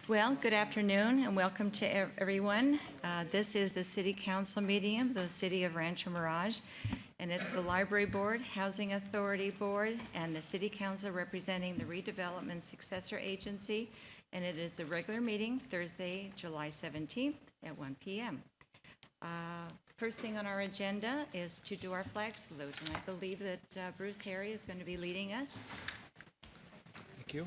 Well, good afternoon and welcome to everyone. This is the City Council meeting of the City of Rancho Mirage, and it's the Library Board, Housing Authority Board, and the City Council representing the Redevelopment Successor Agency, and it is the regular meeting Thursday, July 17th at 1 p.m. First thing on our agenda is to do our flag salute, and I believe that Bruce Harry is going to be leading us. Thank you.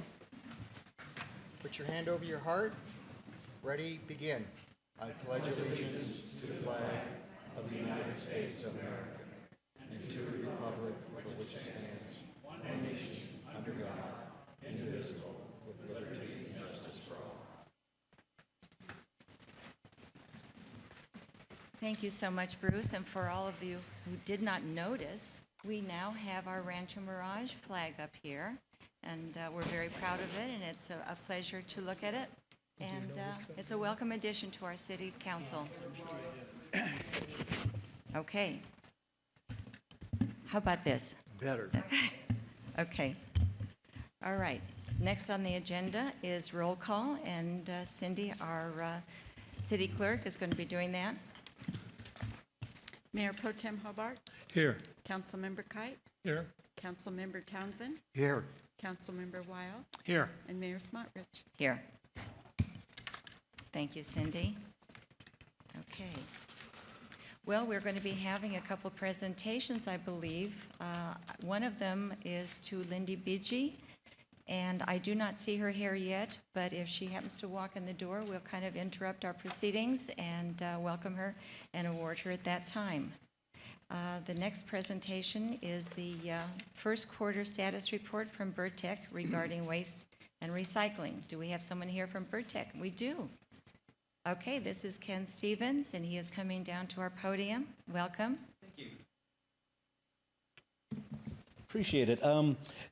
Put your hand over your heart. Ready, begin. I pledge allegiance to the flag of the United States of America and to the republic for which it stands, one nation, under God, indivisible, with liberty and justice for all. Thank you so much, Bruce. And for all of you who did not notice, we now have our Rancho Mirage flag up here. And we're very proud of it, and it's a pleasure to look at it. And it's a welcome addition to our City Council. Okay. How about this? Better. Okay. All right. Next on the agenda is roll call, and Cindy, our City Clerk, is going to be doing that. Mayor Pro Tem Hobart. Here. Councilmember Kite. Here. Councilmember Townsend. Here. Councilmember Weil. Here. And Mayor Smotrich. Here. Thank you, Cindy. Okay. Well, we're going to be having a couple presentations, I believe. One of them is to Lindy Bidgie, and I do not see her here yet, but if she happens to walk in the door, we'll kind of interrupt our proceedings and welcome her and award her at that time. The next presentation is the first quarter status report from Burtech regarding waste and recycling. Do we have someone here from Burtech? We do. Okay, this is Ken Stevens, and he is coming down to our podium. Welcome. Thank you. Appreciate it.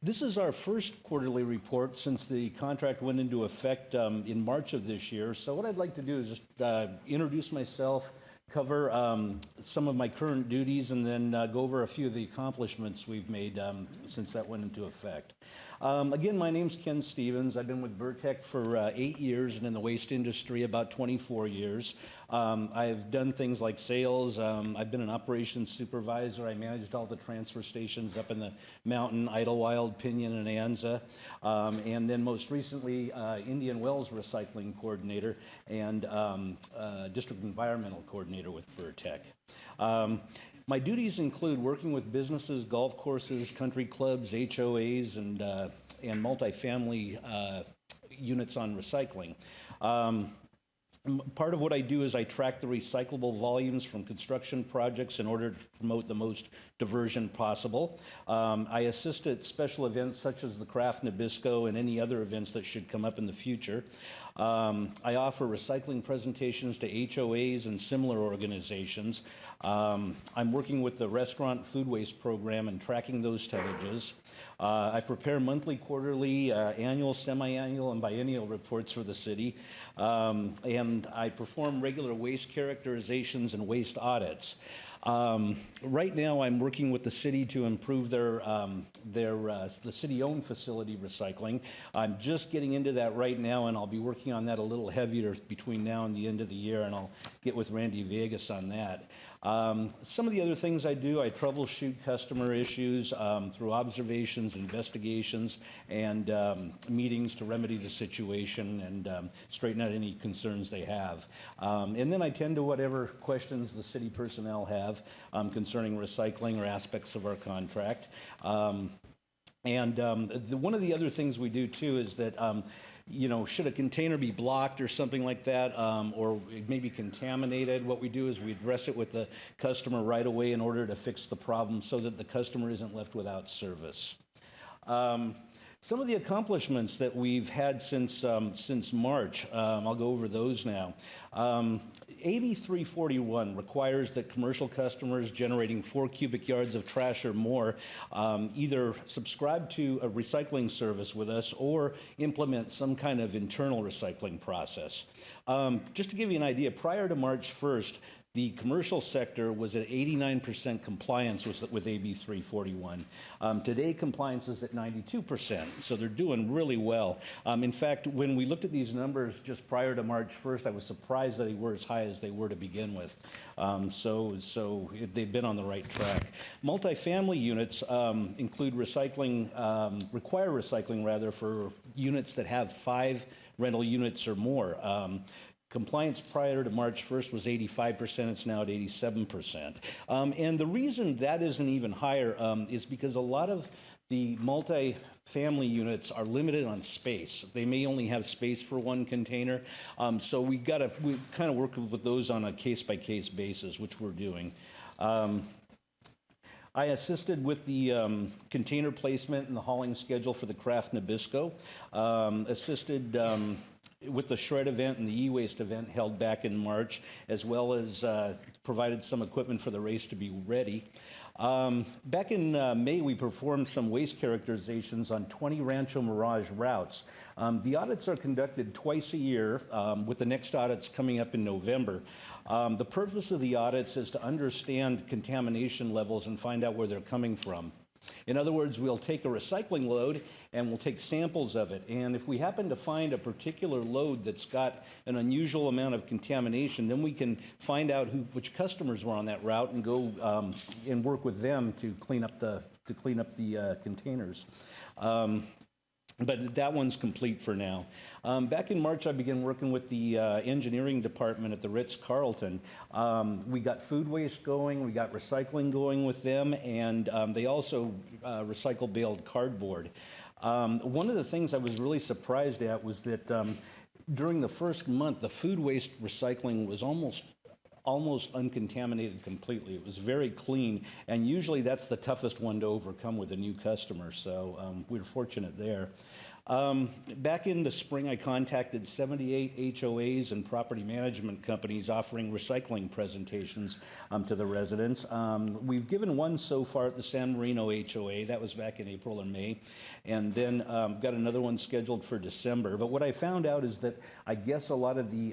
This is our first quarterly report since the contract went into effect in March of this year. So what I'd like to do is just introduce myself, cover some of my current duties, and then go over a few of the accomplishments we've made since that went into effect. Again, my name's Ken Stevens. I've been with Burtech for 8 years and in the waste industry about 24 years. I've done things like sales. I've been an operations supervisor. I managed all the transfer stations up in the mountain, Idlewild, Pinion, and Anza. And then most recently, Indian Wells recycling coordinator and district environmental coordinator with Burtech. My duties include working with businesses, golf courses, country clubs, HOAs, and multifamily units on recycling. Part of what I do is I track the recyclable volumes from construction projects in order to promote the most diversion possible. I assist at special events such as the Craft Nabisco and any other events that should come up in the future. I offer recycling presentations to HOAs and similar organizations. I'm working with the Restaurant Food Waste Program and tracking those tonnages. I prepare monthly, quarterly, annual, semi-annual, and biennial reports for the city. And I perform regular waste characterizations and waste audits. Right now, I'm working with the city to improve the city-owned facility recycling. I'm just getting into that right now, and I'll be working on that a little heavier between now and the end of the year, and I'll get with Randy Vegas on that. Some of the other things I do, I troubleshoot customer issues through observations, investigations, and meetings to remedy the situation and straighten out any concerns they have. And then I tend to whatever questions the city personnel have concerning recycling or aspects of our contract. One of the other things we do too is that you know, should a container be blocked or something like that, or it may be contaminated, what we do is we address it with the customer right away in order to fix the problem so that the customer isn't left without service. Some of the accomplishments that we've had since March, I'll go over those now. AB 341 requires that commercial customers generating 4 cubic yards of trash or more either subscribe to a recycling service with us or implement some kind of internal recycling process. Just to give you an idea, prior to March 1st, The commercial sector was at 89% compliance with AB 341. Today, compliance is at 92%, so they're doing really well. In fact, when we looked at these numbers just prior to March 1st, I was surprised that they were as high as they were to begin with. They've been on the right track. Multifamily units include recycling, require recycling rather, for units that have 5 rental units or more. Compliance prior to March 1st was 85%. It's now at 87%. And the reason that isn't even higher is because a lot of the multi-family units are limited on space. They may only have space for 1 container. So we kind of work with those on a case-by-case basis, which we're doing. I assisted with the container placement and the hauling schedule for the Craft Nabisco. Assisted with the shred event and the e-waste event held back in March, as well as provided some equipment for the race to be ready. Back in May, we performed some waste characterizations on 20 Rancho Mirage routes. The audits are conducted twice a year, with the next audits coming up in November. The purpose of the audits is to understand contamination levels and find out where they're coming from. In other words, we'll take a recycling load and we'll take samples of it. And if we happen to find a particular load that's got an unusual amount of contamination, then we can find out which customers were on that route and go and work with them to clean up the containers. But that one's complete for now. Back in March, I began working with the engineering department at the Ritz-Carlton. We got food waste going, we got recycling going with them, and they also recycle baled cardboard. One of the things I was really surprised at was that during the first month, the food waste recycling was almost uncontaminated completely. It was very clean, and usually that's the toughest one to overcome with a new customer, so we were fortunate there. Back in the spring, I contacted 78 HOAs and property management companies offering recycling presentations to the residents. We've given one so far at the San Marino HOA. That was back in April and May. And then got another one scheduled for December. But what I found out is that I guess a lot of the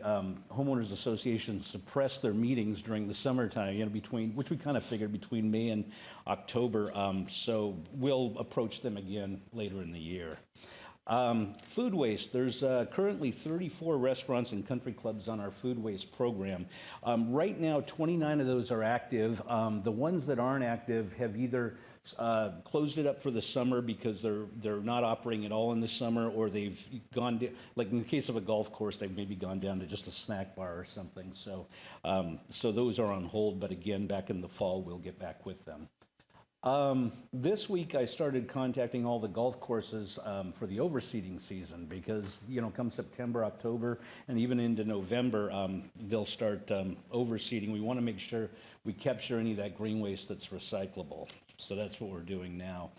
homeowners associations suppress their meetings during the summertime, which we kind of figured between May and October. So we'll approach them again later in the year. Food waste. There's currently 34 restaurants and country clubs on our food waste program. Right now, 29 of those are active. The ones that aren't active have either closed it up for the summer because they're not operating at all in the summer, or they've gone, like in the case of a golf course, they've maybe gone down to just a snack bar or something. So, so those are on hold, but again, back in the fall, we'll get back with them. This week I started contacting all the golf courses for the overseeding season because, come September, October, and even into November, they'll start overseeding. We want to make sure we capture any of that green waste that's recyclable. So that's what we're doing now.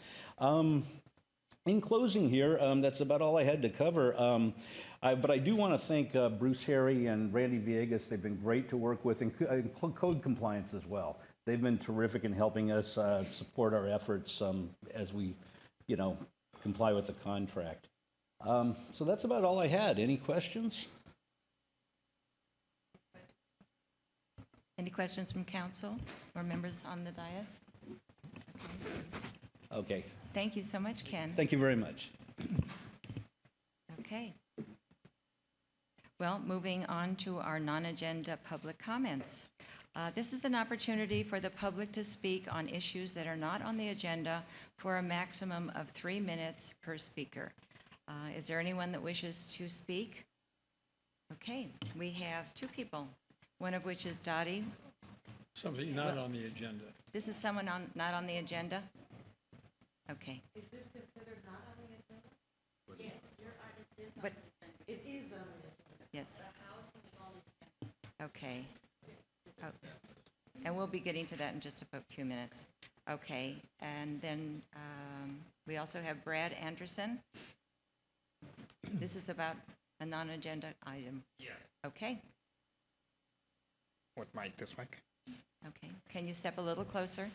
In closing here, that's about all I had to cover. But I do want to thank Bruce Harry and Randy Villegas. They've been great to work with, and code compliance as well. They've been terrific in helping us support our efforts as we, comply with the contract. So that's about all I had. Any questions? Any questions from council or members on the dais? Okay. Thank you so much, Ken. Thank you very much. Okay. Well, moving on to our non-agenda public comments. This is an opportunity for the public to speak on issues that are not on the agenda for a maximum of 3 minutes per speaker. Is there anyone that wishes to speak? Okay, we have 2 people, one of which is Dottie. Something not on the agenda. This is someone not on the agenda? Okay. Is this considered not on the agenda? Yes, your item is But- on the agenda. It is on the agenda. Yes, The house is on the agenda. okay. Oh, and we'll be getting to that in just a few minutes. Okay, and then we also have Brad Anderson. This is about a non-agenda item. Yes. Okay, What mic? This mic? okay. Can you step a little closer?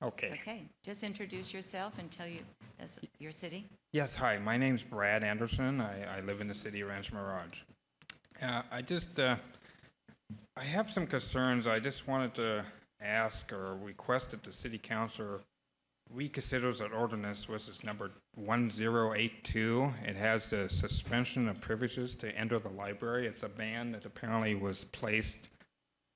Okay. Okay, just introduce yourself and tell us your city. Yes, hi. My name's Brad Anderson. I live in the city of Rancho Mirage. I just I have some concerns. I just wanted to ask or request that the city council reconsiders that ordinance, which is number 1082. It has the suspension of privileges to enter the library. It's a ban that apparently was placed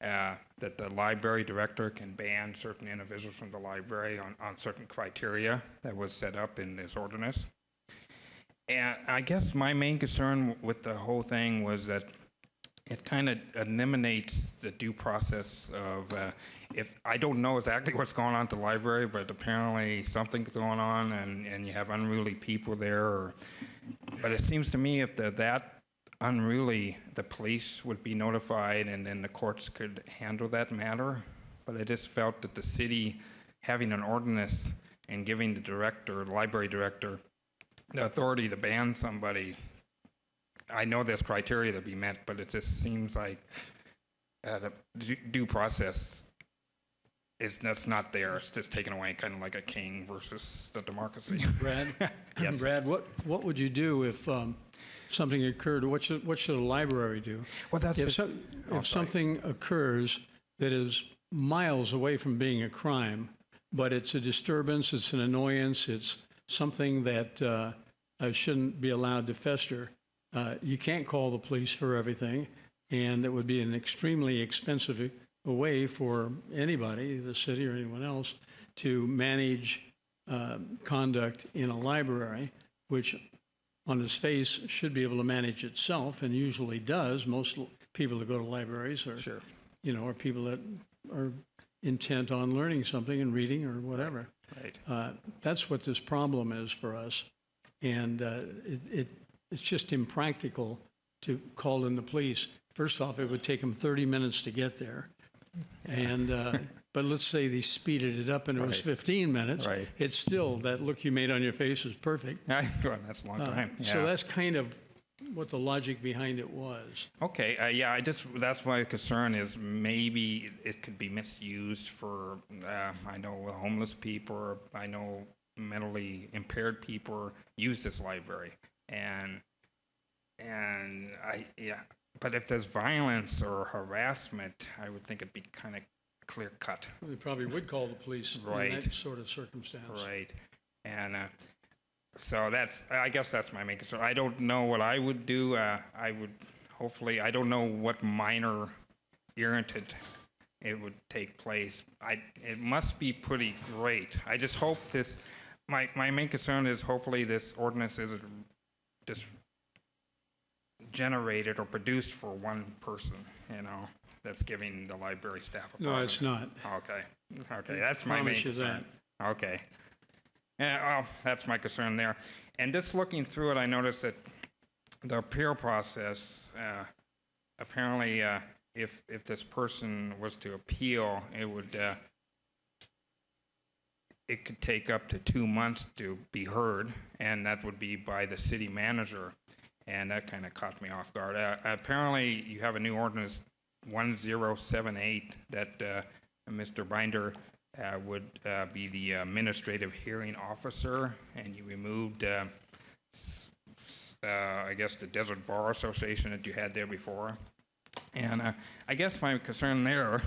that the library director can ban certain individuals from the library on certain criteria that was set up in this ordinance. And I guess my main concern with the whole thing was that it kind of eliminates the due process of if I don't know exactly what's going on at the library, but apparently something's going on and you have unruly people there. But it seems to me if that unruly, the police would be notified and then the courts could handle that matter. But I just felt that the city having an ordinance and giving the director, the library director, the authority to ban somebody, I know there's criteria to be met, but it just seems like the due process that's not there. It's just taken away, kind of like a king versus the democracy. Brad? Yes. Brad, what would you do if something occurred? What should a library do? Well, that's If something occurs that is miles away from being a crime, but it's a disturbance, it's an annoyance, it's something that shouldn't be allowed to fester, you can't call the police for everything, and it would be an extremely expensive way for anybody, the city or anyone else, to manage conduct in a library, which on its face should be able to manage itself and usually does. Most people that go to libraries are, Sure. are people that are intent on learning something and reading or whatever. Right. That's what this problem is for us. And it's just impractical to call in the police. First off, it would take them 30 minutes to get there. And but let's say they speeded it up and it was 15 minutes. Right. It's still, that look you made on your face is perfect. That's a long time. Yeah. So that's kind of what the logic behind it was. Okay, yeah, that's my concern is maybe it could be misused for, I know homeless people, I know mentally impaired people use this library. But if there's violence or harassment, I would think it'd be kind of clear cut. They probably would call the police Right. in that sort of circumstance. Right. And so I guess that's my main concern. I don't know what I would do. I don't know what minor irritant it would take place. It must be pretty great. I just hope my main concern is hopefully this ordinance isn't just generated or produced for one person, that's giving the library staff a problem. No, it's not. Okay, that's my main Promise you concern. Okay. Yeah, well, that's my concern there. And just looking through it, I noticed that the appeal process, apparently, if this person was to appeal, it could take up to 2 months to be heard, and that would be by the city manager. And that kind of caught me off guard. Apparently, you have a new ordinance, 1078, that Mr. Binder would be the administrative hearing officer, and you removed, I guess, the Desert Bar Association that you had there before. And I guess my concern there,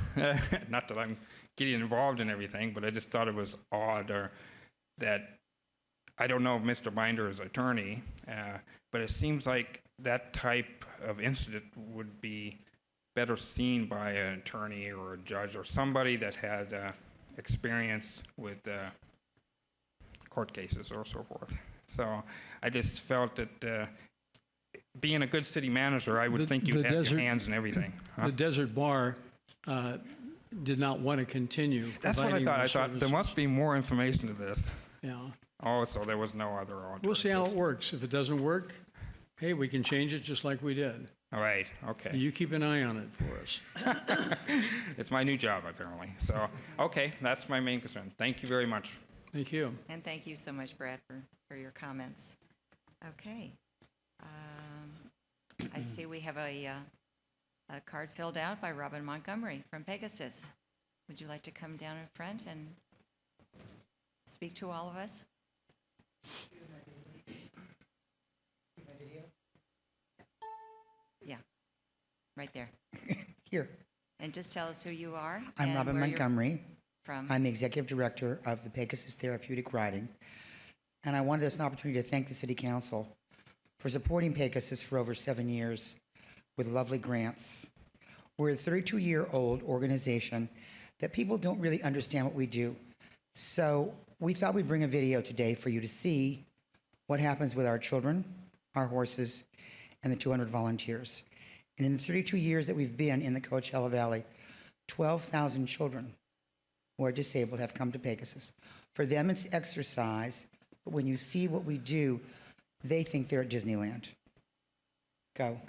not that I'm getting involved in everything, but I just thought it was odd that I don't know if Mr. Binder is attorney, but it seems like that type of incident would be better seen by an attorney or a judge or somebody that had experience with court cases or so forth. So I just felt that being a good city manager, I would think you'd have your hands in everything. The Desert Bar did not want to continue. That's what I thought. I thought there services. must be more information to this. Yeah. Oh, so there was no other alternative. We'll see how it works. If it doesn't work, hey, we can change it just like we did. All right, okay. You keep an eye on it for us. It's my new job, apparently. So, okay, that's my main concern. Thank you very much. Thank you. And thank you so much, Brad, for your comments. Okay. I see we have a card filled out by Robin Montgomery from Pegasus. Would you like to come down in front and speak to all of us? Yeah, right there. Here. And just tell us who you are. I'm and Robin where you're Montgomery. From. I'm the Executive Director of the Pegasus Therapeutic Riding. And I wanted this an opportunity to thank the City Council for supporting Pegasus for over 7 years with lovely grants. We're a 32-year-old organization that people don't really understand what we do. So we thought we'd bring a video today for you to see what happens with our children, our horses, and the 200 volunteers. And in the 32 years that we've been in the Coachella Valley, 12,000 children who are disabled have come to Pegasus. For them, it's exercise, but when you see what we do, they think they're at Disneyland. Go.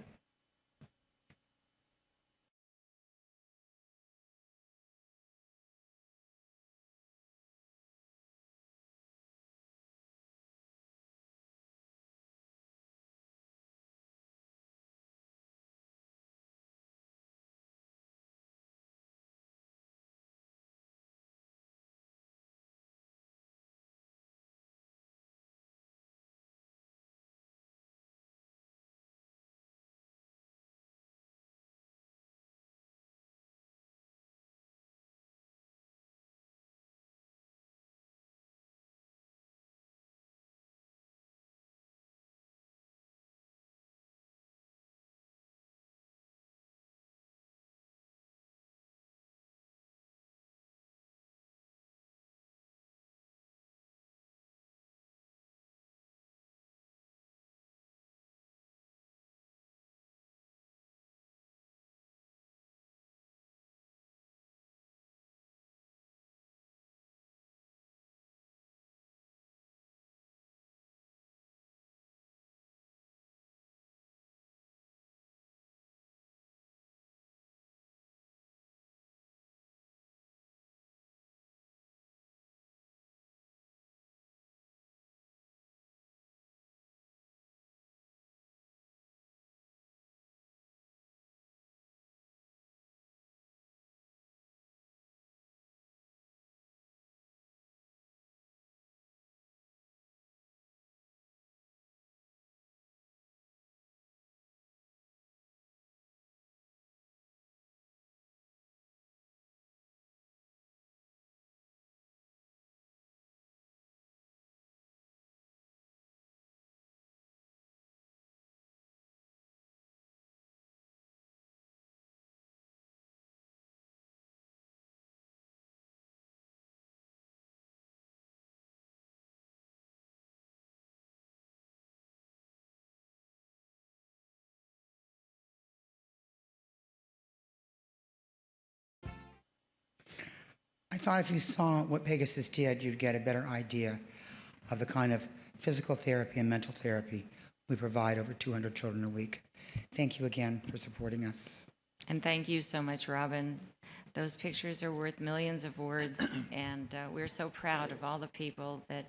I thought if you saw what Pegasus did, you'd get a better idea of the kind of physical therapy and mental therapy we provide over 200 children a week. Thank you again for supporting us. And thank you so much, Robin. Those pictures are worth millions of words, and we're so proud of all the people that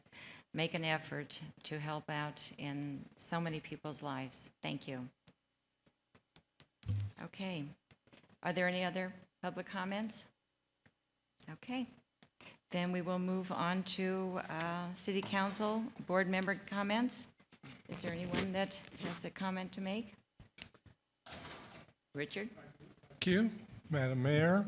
make an effort to help out in so many people's lives. Thank you. Okay. Are there any other public comments? Okay. Then we will move on to City Council board member comments. Is there anyone that has a comment to make? Richard? Thank you, Madam Mayor.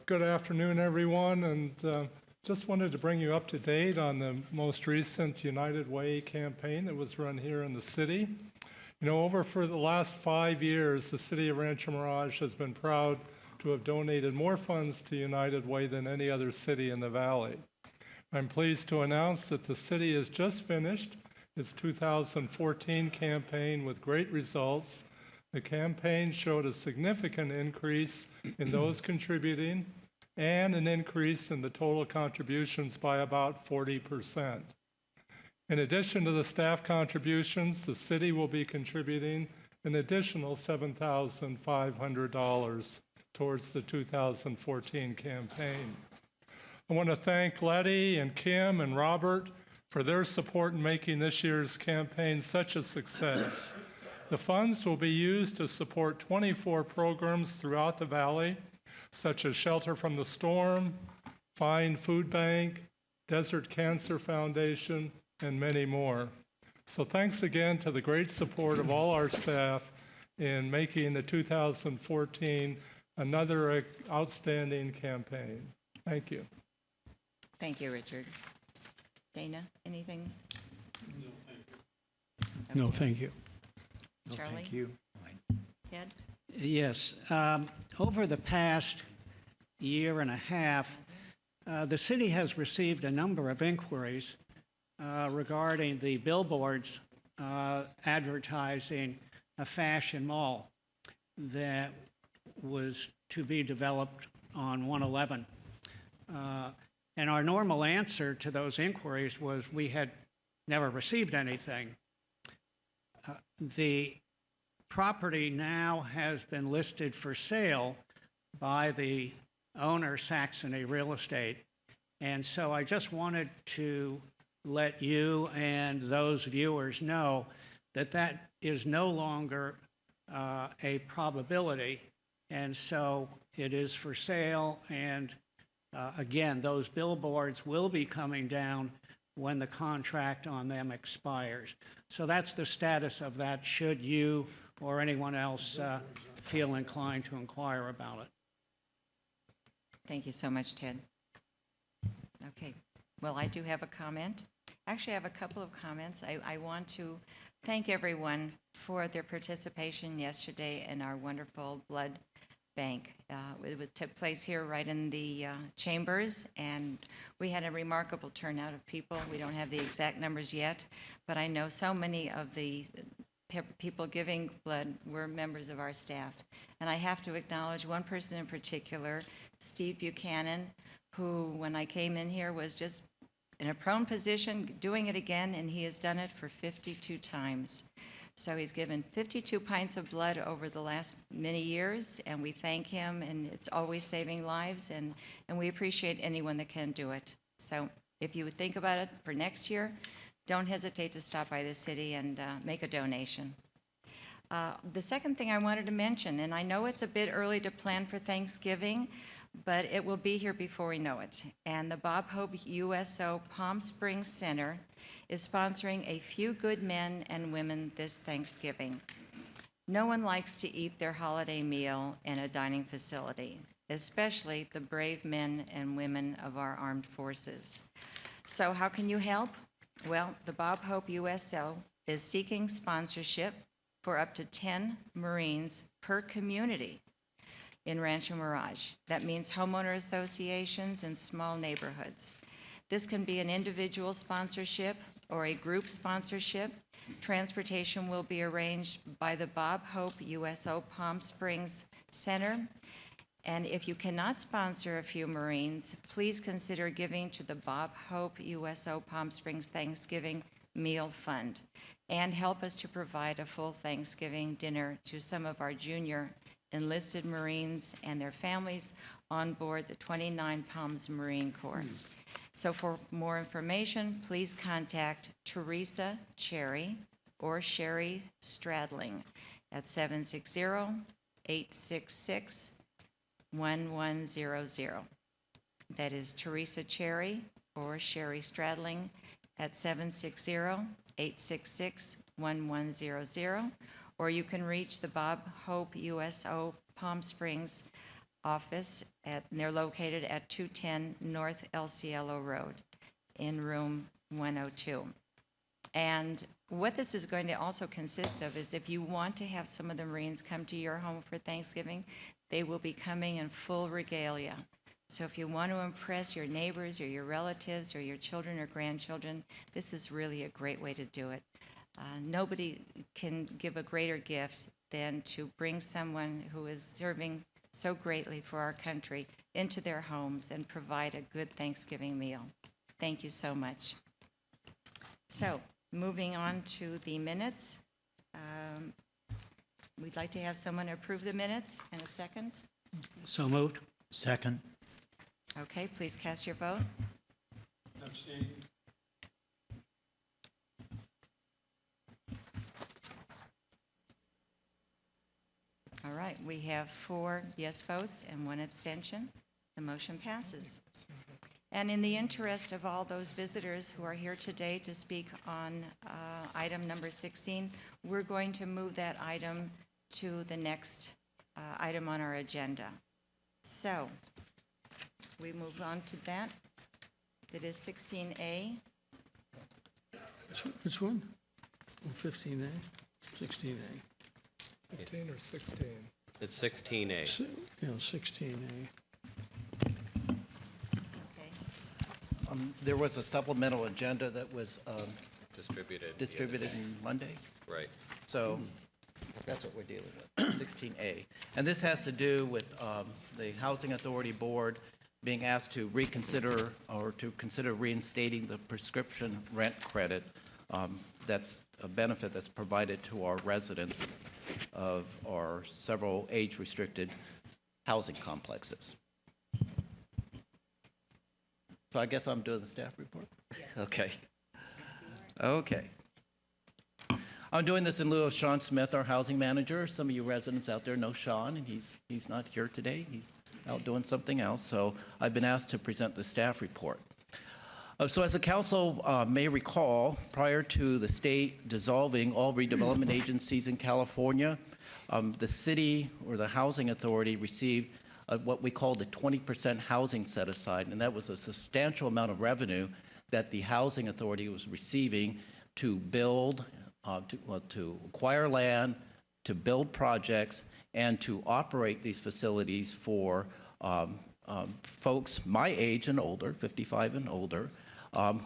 Good afternoon, everyone, and just wanted to bring you up to date on the most recent United Way campaign that was run here in the city. You know, over for the last 5 years, the city of Rancho Mirage has been proud to have donated more funds to United Way than any other city in the valley. I'm pleased to announce that the city has just finished its 2014 campaign with great results. The campaign showed a significant increase in those contributing and an increase in the total contributions by about 40%. In addition to the staff contributions, the city will be contributing an additional $7,500 towards the 2014 campaign. I want to thank Letty and Kim and Robert for their support in making this year's campaign such a success. The funds will be used to support 24 programs throughout the valley, such as Shelter from the Storm, Find Food Bank, Desert Cancer Foundation, and many more. So thanks again to the great support of all our staff in making the 2014 another outstanding campaign. Thank you. Thank you, Richard. Dana, anything? No, thank you. Charlie? Thank you. Ted? Yes. Over the past year and a half, the city has received a number of inquiries regarding the billboards advertising a fashion mall that was to be developed on 111. And our normal answer to those inquiries was we had never received anything. The property now has been listed for sale by the owner, Saxony Real Estate. And so I just wanted to let you and those viewers know that that is no longer a probability. And so it is for sale. And again, those billboards will be coming down when the contract on them expires. So that's the status of that, should you or anyone else feel inclined to inquire about it. Thank you so much, Ted. Okay. Well, I do have a comment. Actually, I have a couple of comments. I want to thank everyone for their participation yesterday in our wonderful blood bank. It took place here right in the chambers, and we had a remarkable turnout of people. We don't have the exact numbers yet, but I know so many of the people giving blood were members of our staff. And I have to acknowledge one person in particular, Steve Buchanan, who, when I came in here, was just in a prone position, doing it again, and he has done it for 52 times. So he's given 52 pints of blood over the last many years, and we thank him, and it's always saving lives, and we appreciate anyone that can do it. So if you would think about it for next year, don't hesitate to stop by the city and make a donation. The second thing I wanted to mention, and I know it's a bit early to plan for Thanksgiving, but it will be here before we know it. And the Bob Hope USO Palm Springs Center is sponsoring a few good men and women this Thanksgiving. No one likes to eat their holiday meal in a dining facility, especially the brave men and women of our armed forces. So how can you help? Well, the Bob Hope USO is seeking sponsorship for up to 10 Marines per community in Rancho Mirage. That means homeowner associations and small neighborhoods. This can be an individual sponsorship or a group sponsorship. Transportation will be arranged by the Bob Hope USO Palm Springs Center. And if you cannot sponsor a few Marines, please consider giving to the Bob Hope USO Palm Springs Thanksgiving Meal Fund and help us to provide a full Thanksgiving dinner to some of our junior enlisted Marines and their families on board the 29 Palms Marine Corps. So for more information, please contact Teresa Cherry or Sherry Stradling at 760-866-1100. That is Teresa Cherry or Sherry Stradling at 760-866-1100. Or you can reach the Bob Hope USO Palm Springs office, and they're located at 210 North El Cielo Road in room 102. And what this is going to also consist of is if you want to have some of the Marines come to your home for Thanksgiving, they will be coming in full regalia. So if you want to impress your neighbors or your relatives or your children or grandchildren, this is really a great way to do it. Nobody can give a greater gift than to bring someone who is serving so greatly for our country into their homes and provide a good Thanksgiving meal. Thank you so much. So, moving on to the minutes. We'd like to have someone approve the minutes in a second. So moved. Second. Okay, please cast your vote. Abstain. All right, we have 4 yes votes and 1 abstention. The motion passes. And in the interest of all those visitors who are here today to speak on item number 16, we're going to move that item to the next item on our agenda. So, we move on to that. It is 16A. Which one? Oh, 15A, 16A. 15 or 16? It's 16A. Yeah, 16A. Okay. There was a supplemental agenda that was Distributed. on Monday, Right. so that's what we're dealing with, 16A. And this has to do with the Housing Authority Board being asked to reconsider or to consider reinstating the prescription rent credit. That's a benefit that's provided to our residents of our several age-restricted housing complexes. So I guess I'm doing the staff report? Yes. Okay. Okay. I'm doing this in lieu of Sean Smith, our housing manager. Some of you residents out there know Sean, and he's not here today. He's out doing something else. So I've been asked to present the staff report. So as the council may recall, prior to the state dissolving all redevelopment agencies in California, the city or the housing authority received what we called a 20% housing set aside, and that was a substantial amount of revenue that the housing authority was receiving to build, to acquire land, to build projects, and to operate these facilities for folks my age and older, 55 and older,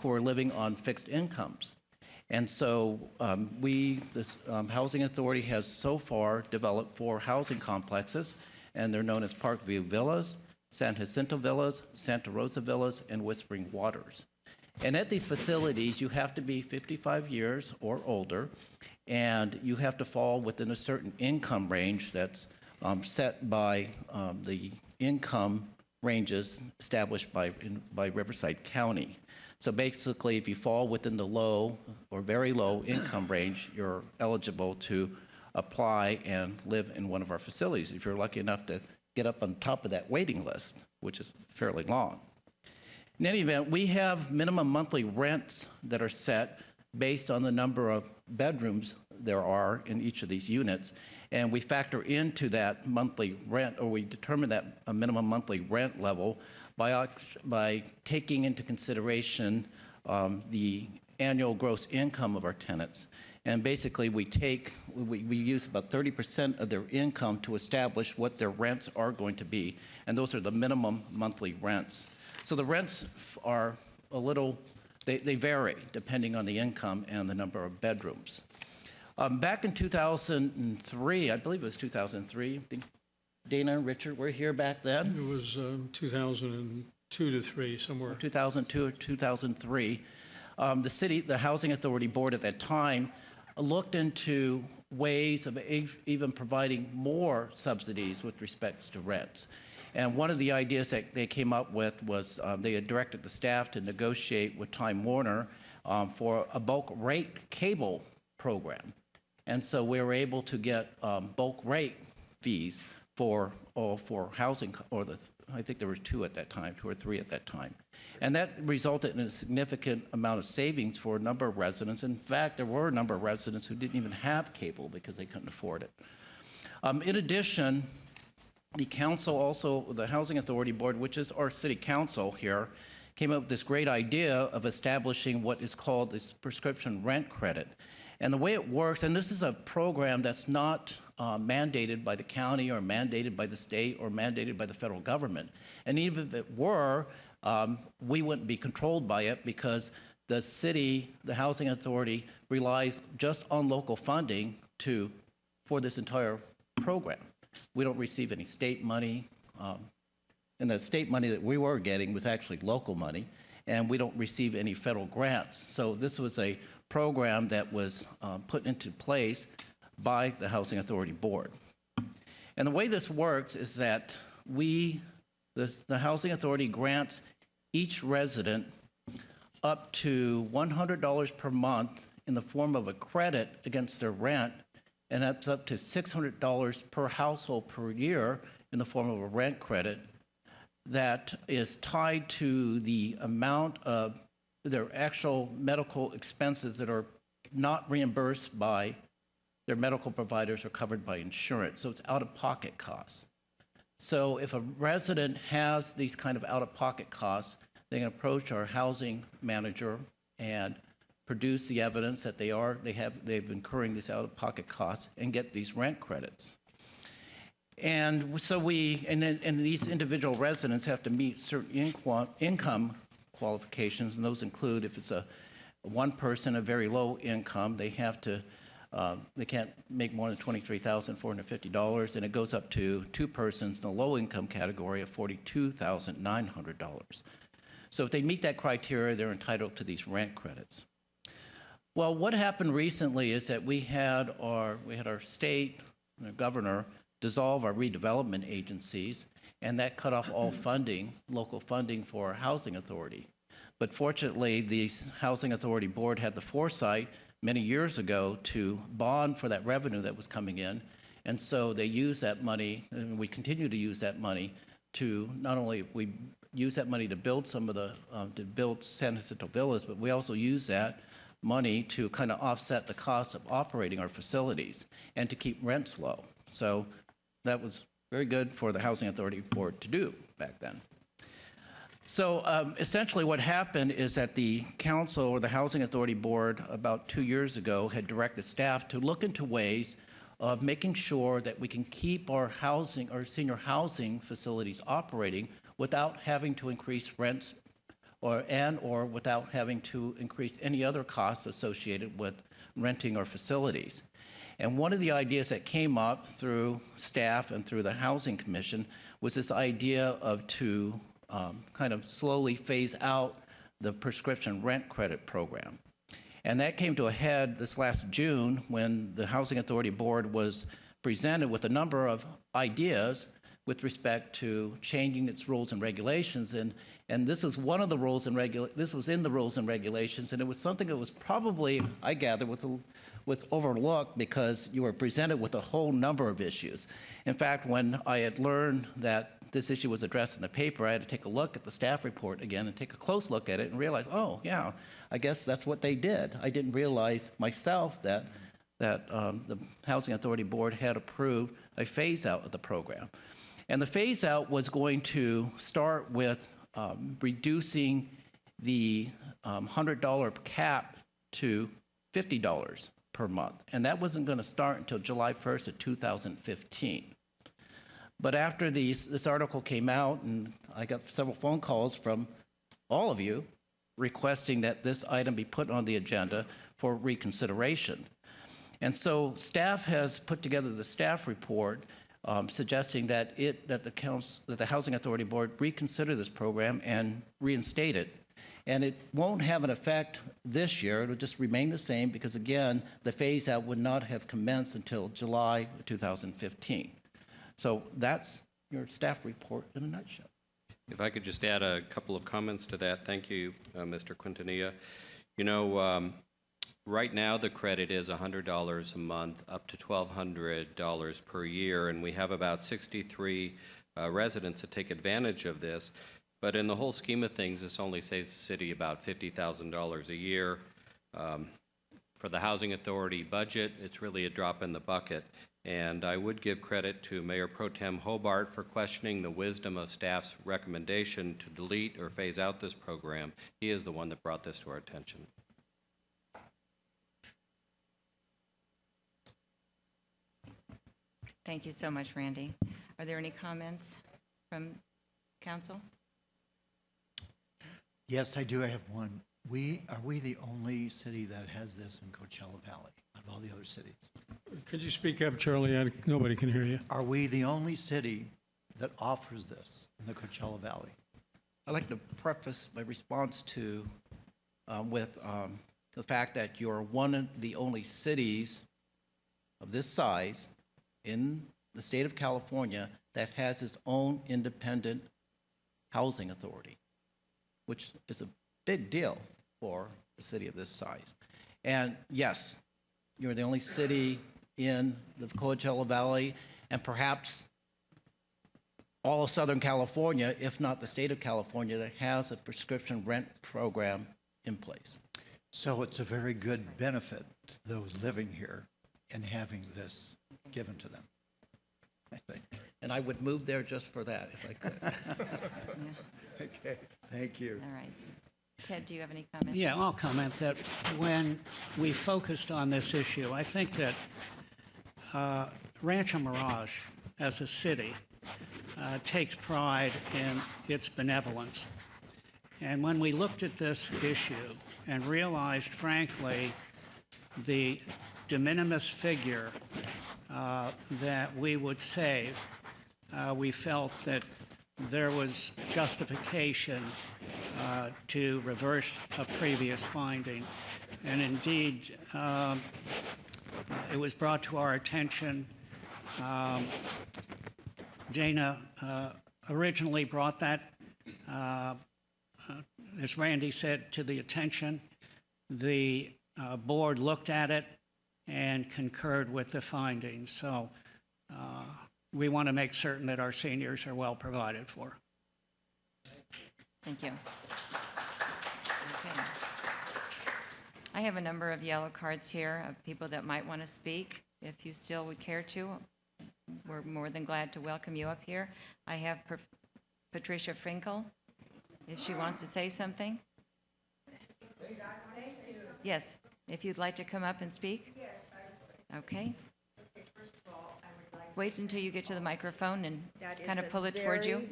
who are living on fixed incomes. And so the Housing Authority has so far developed 4 housing complexes, and they're known as Parkview Villas, San Jacinto Villas, Santa Rosa Villas, and Whispering Waters. And at these facilities, you have to be 55 years or older, and you have to fall within a certain income range that's set by the income ranges established by Riverside County. So basically, if you fall within the low or very low income range, you're eligible to apply and live in one of our facilities if you're lucky enough to get up on top of that waiting list, which is fairly long. In any event, we have minimum monthly rents that are set based on the number of bedrooms there are in each of these units, and we factor into that monthly rent, or we determine that a minimum monthly rent level by taking into consideration the annual gross income of our tenants. And basically, we use about 30% of their income to establish what their rents are going to be, and those are the minimum monthly rents. So the rents are a little, they vary depending on the income and the number of bedrooms. Back in 2003, I believe it was 2003, Dana and Richard were here back then. It was 2002 to 3, somewhere. 2002 or 2003. The Housing Authority Board at that time looked into ways of even providing more subsidies with respect to rents. And one of the ideas that they came up with was they had directed the staff to negotiate with Time Warner for a bulk rate cable program. And so we were able to get bulk rate fees for housing, I think there were 2 at that time, 2 or 3 at that time. And that resulted in a significant amount of savings for a number of residents. In fact, there were a number of residents who didn't even have cable because they couldn't afford it. In addition, the council also, the Housing Authority Board, which is our city council here, came up with this great idea of establishing what is called this prescription rent credit. And the way it works, and this is a program that's not mandated by the county or mandated by the state or mandated by the federal government. And even if it were, we wouldn't be controlled by it because the city, the Housing Authority, relies just on local funding for this entire program. We don't receive any state money, and the state money that we were getting was actually local money, and we don't receive any federal grants. So this was a program that was put into place by the Housing Authority Board. And the way this works is that the Housing Authority grants each resident up to $100 per month in the form of a credit against their rent, and that's up to $600 per household per year in the form of a rent credit that is tied to the amount of their actual medical expenses that are not reimbursed by their medical providers or covered by insurance. So it's out-of-pocket costs. So if a resident has these kind of out-of-pocket costs, they can approach our housing manager and produce the evidence that they've incurring these out-of-pocket costs and get these rent credits. And so and these individual residents have to meet certain income qualifications, and those include if it's a one person, a very low income, they can't make more than $23,450, and it goes up to two persons in the low income category of $42,900. So if they meet that criteria, they're entitled to these rent credits. Well, what happened recently is that we had our state and our governor dissolve our redevelopment agencies, and that cut off all funding, local funding for our housing authority. But fortunately, the Housing Authority Board had the foresight many years ago to bond for that revenue that was coming in, and so they used that money, and we continue to use that money to not only we use that money to build some of the to build San Jacinto villas, but we also use that money to kind of offset the cost of operating our facilities and to keep rents low. So that was very good for the Housing Authority Board to do back then. So essentially what happened is that the council or the Housing Authority Board about 2 years ago had directed staff to look into ways of making sure that we can keep our senior housing facilities operating without having to increase rents or without having to increase any other costs associated with renting our facilities. And one of the ideas that came up through staff and through the Housing Commission was this idea of kind of slowly phase out the prescription rent credit program. And that came to a head this last June when the Housing Authority Board was presented with a number of ideas with respect to changing its rules and regulations. And this was one of the rules and this was in the rules and regulations, and it was something that was probably, I gather, was overlooked because you were presented with a whole number of issues. In fact, when I had learned that this issue was addressed in the paper, I had to take a look at the staff report again and take a close look at it and realize, oh, yeah, I guess that's what they did. I didn't realize myself that the Housing Authority Board had approved a phase out of the program. And the phase out was going to start with reducing the $100 cap to $50 per month. And that wasn't going to start until July 1st of 2015. But after this article came out, and I got several phone calls from all of you requesting that this item be put on the agenda for reconsideration. And so staff has put together the staff report suggesting that the Housing Authority Board reconsider this program and reinstate it. And it won't have an effect this year. It'll just remain the same because, again, the phase out would not have commenced until July 2015. So that's your staff report in a nutshell. If I could just add a couple of comments to that. Thank you, Mr. Quintanilla. You know, right now the credit is $100 a month up to $1,200 per year, and we have about 63 residents that take advantage of this. But in the whole scheme of things, this only saves the city about $50,000 a year. For the Housing Authority budget, it's really a drop in the bucket. And I would give credit to Mayor Pro Tem Hobart for questioning the wisdom of staff's recommendation to delete or phase out this program. He is the one that brought this to our attention. Thank you so much, Randy. Are there any comments from council? Yes, I do. I have one. Are we the only city that has this in Coachella Valley out of all the other cities? Could you speak up, Charlie? Nobody can hear you. Are we the only city that offers this in the Coachella Valley? I'd like to preface my response to with the fact that you're one of the only cities of this size in the state of California that has its own independent housing authority, which is a big deal for a city of this size. And yes, you're the only city in the Coachella Valley and perhaps all of Southern California, if not the state of California, that has a prescription rent program in place. So it's a very good benefit to those living here in having this given to them, I think. And I would move there just for that if I could. Okay, thank you. All right. Ted, do you have any comments? Yeah, I'll comment that when we focused on this issue, I think that Rancho Mirage, as a city, takes pride in its benevolence. And when we looked at this issue and realized, frankly, the de minimis figure that we would save, we felt that there was justification to reverse a previous finding. And indeed, it was brought to our attention. Dana originally brought that, as Randy said, to the attention. The board looked at it and concurred with the findings. So we want to make certain that our seniors are well provided for. Thank you. Okay. I have a number of yellow cards here of people that might want to speak. If you still would care to, we're more than glad to welcome you up here. I have Patricia Finkel, if she wants to say something. Yes, if you'd like to come up and speak. Yes. Okay. First of all, I would like Wait until you get to the microphone and That kind is of a pull it towards you.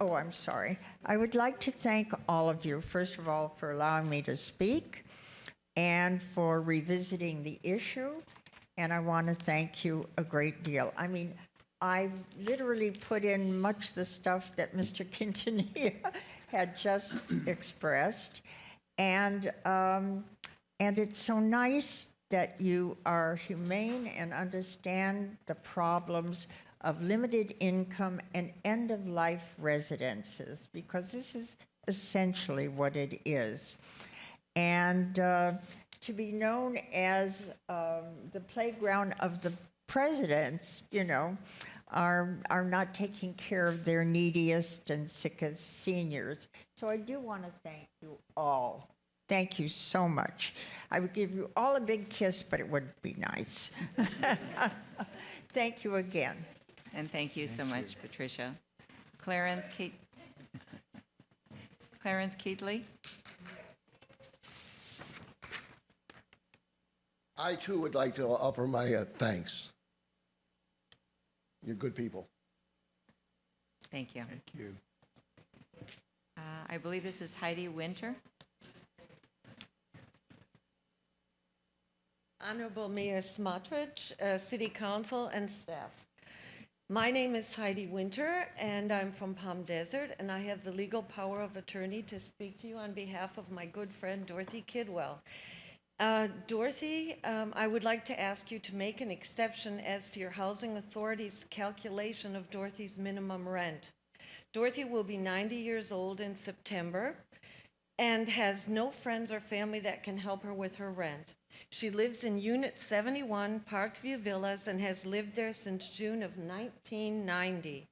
Oh, I'm sorry. I would like to thank all of you, first of all, for allowing me to speak and for revisiting the issue. And I want to thank you a great deal. I mean, I literally put in much the stuff that Mr. Quintanilla had just expressed. And it's so nice that you are humane and understand the problems of limited income and end-of-life residences, because this is essentially what it is. And to be known as the playground of the presidents, you know, are not taking care of their neediest and sickest seniors. So I do want to thank you all. Thank you so much. I would give you all a big kiss, but it would be nice. Thank you again. And thank you so much, Patricia. Clarence Keatley. I too would like to offer my thanks. You're good people. Thank you. Thank you. I believe this is Heidi Winter. Honorable Mayor Smotrich, City Council, and staff. My name is Heidi Winter, and I'm from Palm Desert, and I have the legal power of attorney to speak to you on behalf of my good friend Dorothy Kidwell. Dorothy, I would like to ask you to make an exception as to your housing authority's calculation of Dorothy's minimum rent. Dorothy will be 90 years old in September and has no friends or family that can help her with her rent. She lives in Unit 71, Parkview Villas, and has lived there since June of 1990.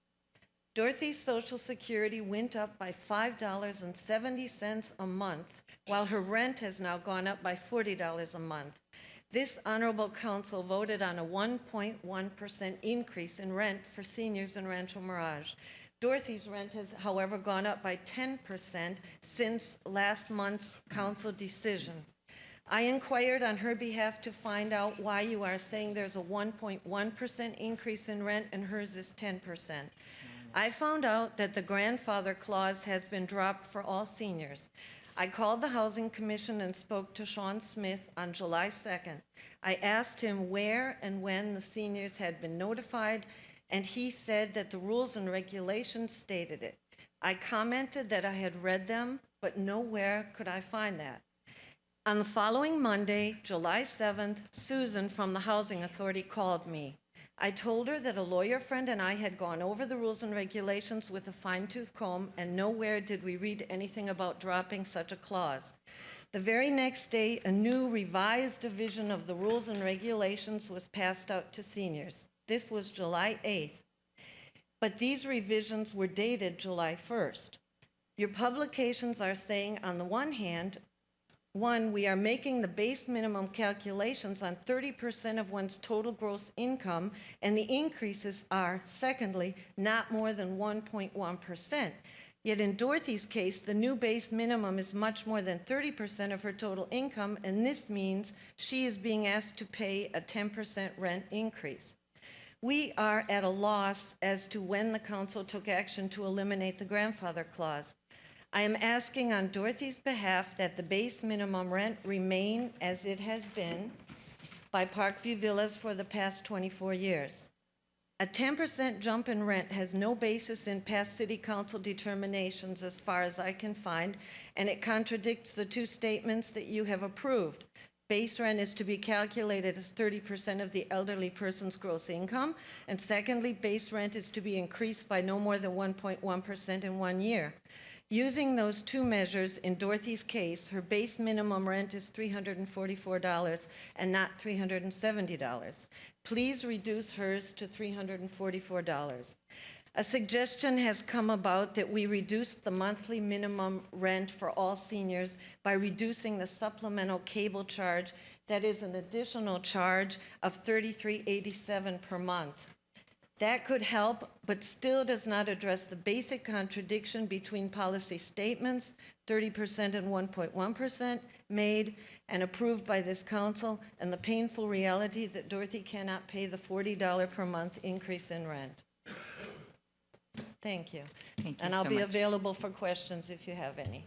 Dorothy's Social Security went up by $5.70 a month, while her rent has now gone up by $40 a month. This honorable council voted on a 1.1% increase in rent for seniors in Rancho Mirage. Dorothy's rent has, however, gone up by 10% since last month's council decision. I inquired on her behalf to find out why you are saying there's a 1.1% increase in rent and hers is 10%. I found out that the grandfather clause has been dropped for all seniors. I called the Housing Commission and spoke to Sean Smith on July 2nd. I asked him where and when the seniors had been notified, and he said that the rules and regulations stated it. I commented that I had read them, but nowhere could I find that. On the following Monday, July 7th, Susan from the Housing Authority called me. I told her that a lawyer friend and I had gone over the rules and regulations with a fine-tooth comb, and nowhere did we read anything about dropping such a clause. The very next day, a new revised division of the rules and regulations was passed out to seniors. This was July 8th. But these revisions were dated July 1st. Your publications are saying, on the one hand, One, we are making the base minimum calculations on 30% of one's total gross income, and the increases are, secondly, not more than 1.1%. Yet in Dorothy's case, the new base minimum is much more than 30% of her total income, and this means she is being asked to pay a 10% rent increase. We are at a loss as to when the council took action to eliminate the grandfather clause. I am asking on Dorothy's behalf that the base minimum rent remain as it has been by Parkview Villas for the past 24 years. A 10% jump in rent has no basis in past city council determinations as far as I can find, and it contradicts the two statements that you have approved. Base rent is to be calculated as 30% of the elderly person's gross income, and secondly, base rent is to be increased by no more than 1.1% in 1 year. Using those two measures, in Dorothy's case, her base minimum rent is $344 and not $370. Please reduce hers to $344. A suggestion has come about that we reduce the monthly minimum rent for all seniors by reducing the supplemental cable charge. That is an additional charge of $33.87 per month. That could help, but still does not address the basic contradiction between policy statements, 30% and 1.1% made and approved by this council, and the painful reality that Dorothy cannot pay the $40 per month increase in rent. Thank you. Thank you and I'll so be much. available for questions if you have any.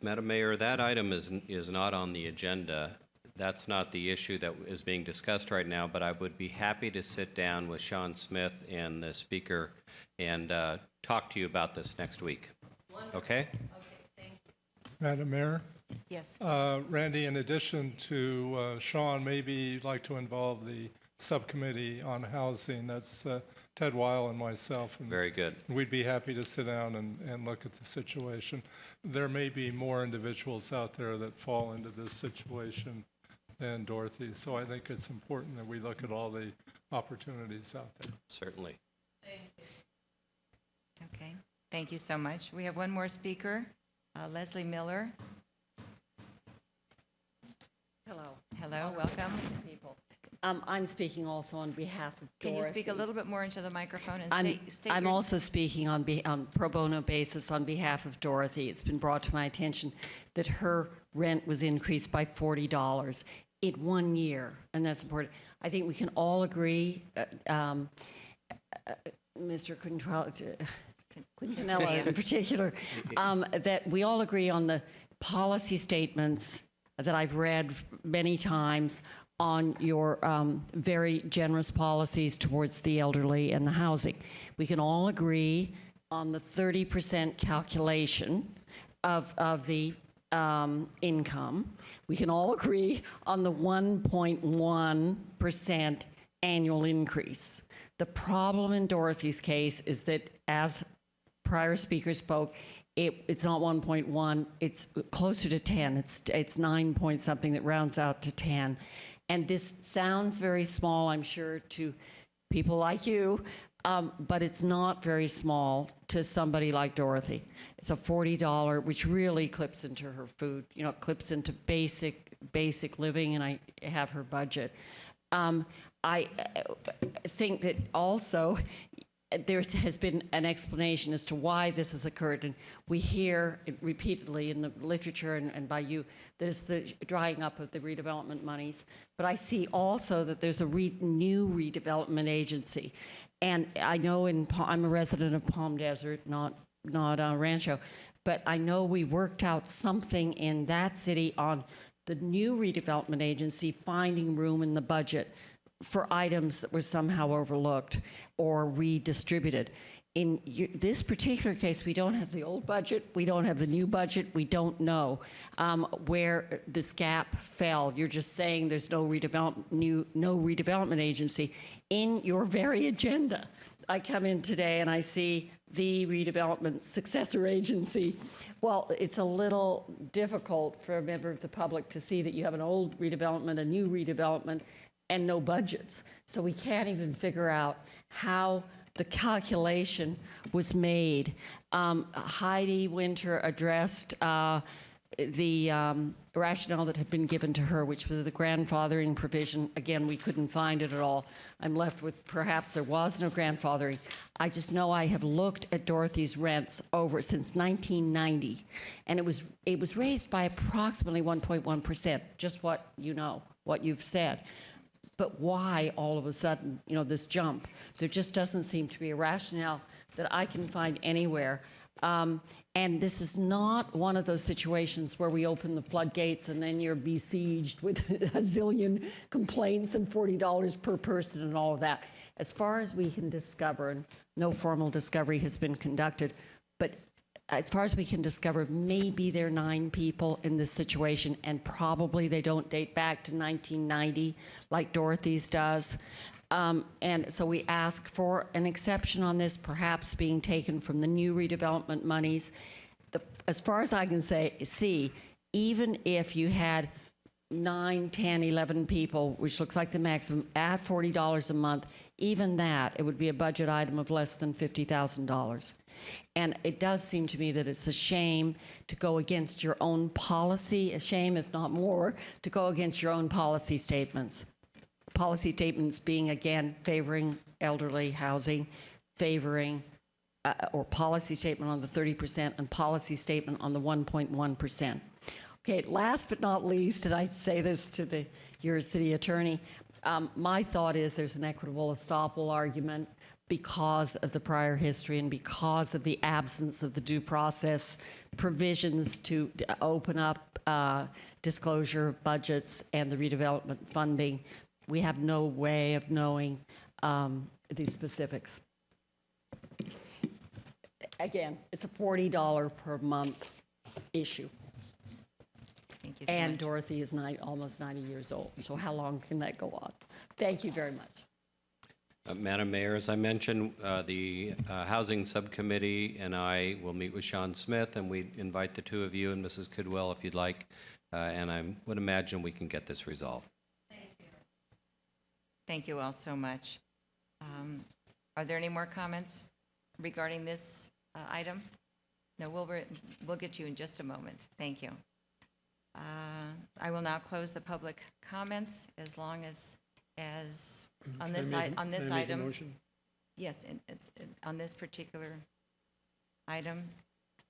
Madam Mayor, that item is not on the agenda. That's not the issue that is being discussed right now, but I would be happy to sit down with Sean Smith and the speaker and talk to you about this next week. Wonderful. Okay? Okay, thank you. Madam Mayor? Yes. Randy, in addition to Sean, maybe you'd like to involve the subcommittee on housing. That's Ted Weil and myself. And Very good. we'd be happy to sit down and look at the situation. There may be more individuals out there that fall into this situation than Dorothy. So I think it's important that we look at all the opportunities out there. Certainly. Thank you. Okay. Thank you so much. We have one more speaker, Leslie Miller. Hello. Hello, welcome. People. I'm speaking also on behalf of Dorothy. Can you speak a little bit more into the microphone and state I'm your... also speaking on pro bono basis on behalf of Dorothy. It's been brought to my attention that her rent was increased by $40 in 1 year, and that's important. I think we can all agree, Mr. Quintanilla in particular, that we all agree on the policy statements that I've read many times on your very generous policies towards the elderly and the housing. We can all agree on the 30% calculation of the income. We can all agree on the 1.1% annual increase. The problem in Dorothy's case is that, as prior speaker spoke, it's not 1.1, it's closer to 10. It's 9 point something that rounds out to 10. And this sounds very small, I'm sure, to people like you, but it's not very small to somebody like Dorothy. It's a $40, which really clips into her food, clips into basic living, and I have her budget. I think that also there has been an explanation as to why this has occurred, and we hear it repeatedly in the literature and by you that it's the drying up of the redevelopment monies. But I see also that there's a new redevelopment agency, and I know I'm a resident of Palm Desert, not Rancho, but I know we worked out something in that city on the new redevelopment agency finding room in the budget for items that were somehow overlooked or redistributed. In this particular case, we don't have the old budget, we don't have the new budget, we don't know where this gap fell. You're just saying there's no redevelopment agency. In your very agenda, I come in today and I see the redevelopment successor agency. Well, it's a little difficult for a member of the public to see that you have an old redevelopment, a new redevelopment, and no budgets. So we can't even figure out how the calculation was made. Heidi Winter addressed the rationale that had been given to her, which was the grandfathering provision. Again, we couldn't find it at all. I'm left with perhaps there was no grandfathering. I just know I have looked at Dorothy's rents over since 1990, and it was raised by approximately 1.1%, just what you know, what you've said. But why all of a sudden, this jump? There just doesn't seem to be a rationale that I can find anywhere. And this is not one of those situations where we open the floodgates and then you're besieged with a zillion complaints and $40 per person and all of that. As far as we can discover, and no formal discovery has been conducted, but as far as we can discover, maybe there are 9 people in this situation, and probably they don't date back to 1990 like Dorothy's does. And so we ask for an exception on this, perhaps being taken from the new redevelopment monies. As far as I can see, even if you had 9, 10, 11 people, which looks like the maximum, at $40 a month, even that, it would be a budget item of less than $50,000. And it does seem to me that it's a shame to go against your own policy, a shame, if not more, to go against your own policy statements. Policy statements being, again, favoring elderly housing, favoring, or policy statement on the 30% and policy statement on the 1.1%. Okay, last but not least, and I say this to your city attorney, my thought is there's an equitable estoppel argument because of the prior history and because of the absence of the due process provisions to open up disclosure of budgets and the redevelopment funding. We have no way of knowing the specifics. Again, it's a $40 per month issue. Thank you so And much. Dorothy is almost 90 years old, so how long can that go on? Thank you very much. Madam Mayor, as I mentioned, the Housing Subcommittee and I will meet with Sean Smith, and we invite the two of you and Mrs. Kidwell if you'd like, and I would imagine we can get this resolved. Thank you all so much. Are there any more comments regarding this item? No, we'll get to you in just a moment. Thank you. I will now close the public comments as long as on this Can I make a item. motion? Yes, it's on this particular item.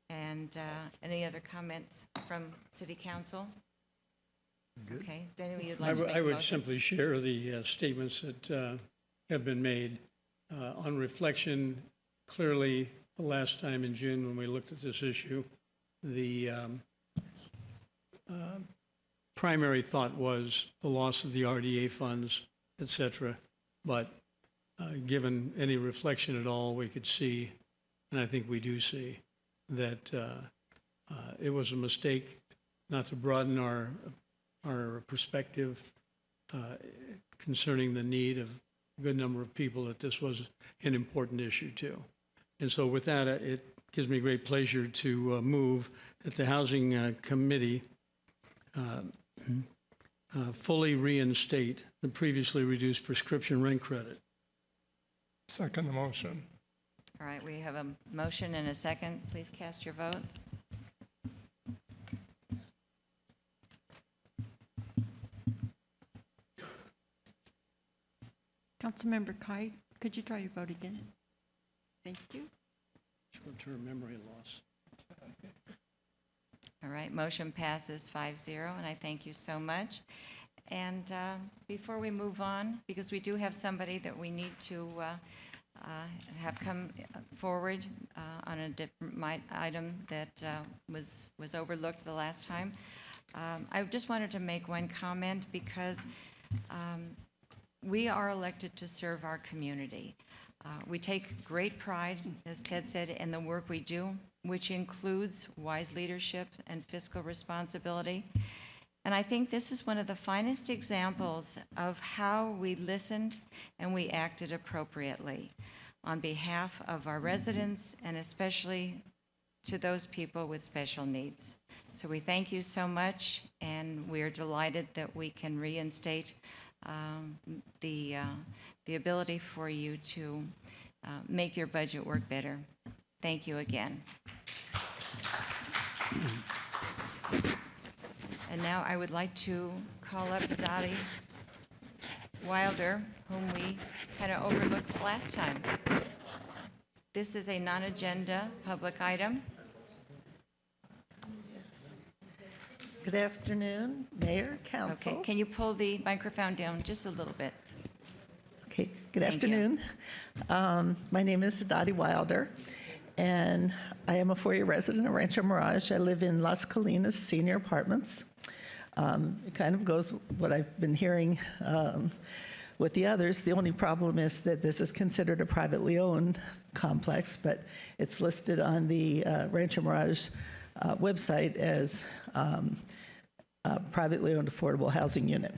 And any other comments from City Council? Good. Okay, is there anyone you'd like to make I a would motion? simply share the statements that have been made. On reflection, clearly, the last time in June when we looked at this issue, the primary thought was the loss of the RDA funds, et cetera. But given any reflection at all, we could see, and I think we do see, that it was a mistake not to broaden our perspective concerning the need of a good number of people, that this was an important issue too. And so with that, it gives me great pleasure to move that the Housing Committee fully reinstate the previously reduced prescription rent credit. Second the motion. All right, we have a motion and a second. Please cast your vote. Councilmember Kite, could you try your vote again? Thank you. Short-term memory loss. All right, motion passes 5-0, and I thank you so much. And before we move on, because we do have somebody that we need to have come forward on a different item that was overlooked the last time, I just wanted to make one comment because we are elected to serve our community. We take great pride, as Ted said, in the work we do, which includes wise leadership and fiscal responsibility. And I think this is one of the finest examples of how we listened and we acted appropriately on behalf of our residents and especially to those people with special needs. So we thank you so much, and we're delighted that we can reinstate the ability for you to make your budget work better. Thank you again. And now I would like to call up Dottie Wilder, whom we kind of overlooked last time. This is a non-agenda public item. Good afternoon, Mayor, Council. Okay, can you pull the microphone down just a little bit? Okay, good Thank you. afternoon. My name is Dottie Wilder, and I am a 4-year resident of Rancho Mirage. I live in Las Colinas Senior Apartments. It kind of goes what I've been hearing with the others. The only problem is that this is considered a privately owned complex, but it's listed on the Rancho Mirage website as a privately owned affordable housing unit.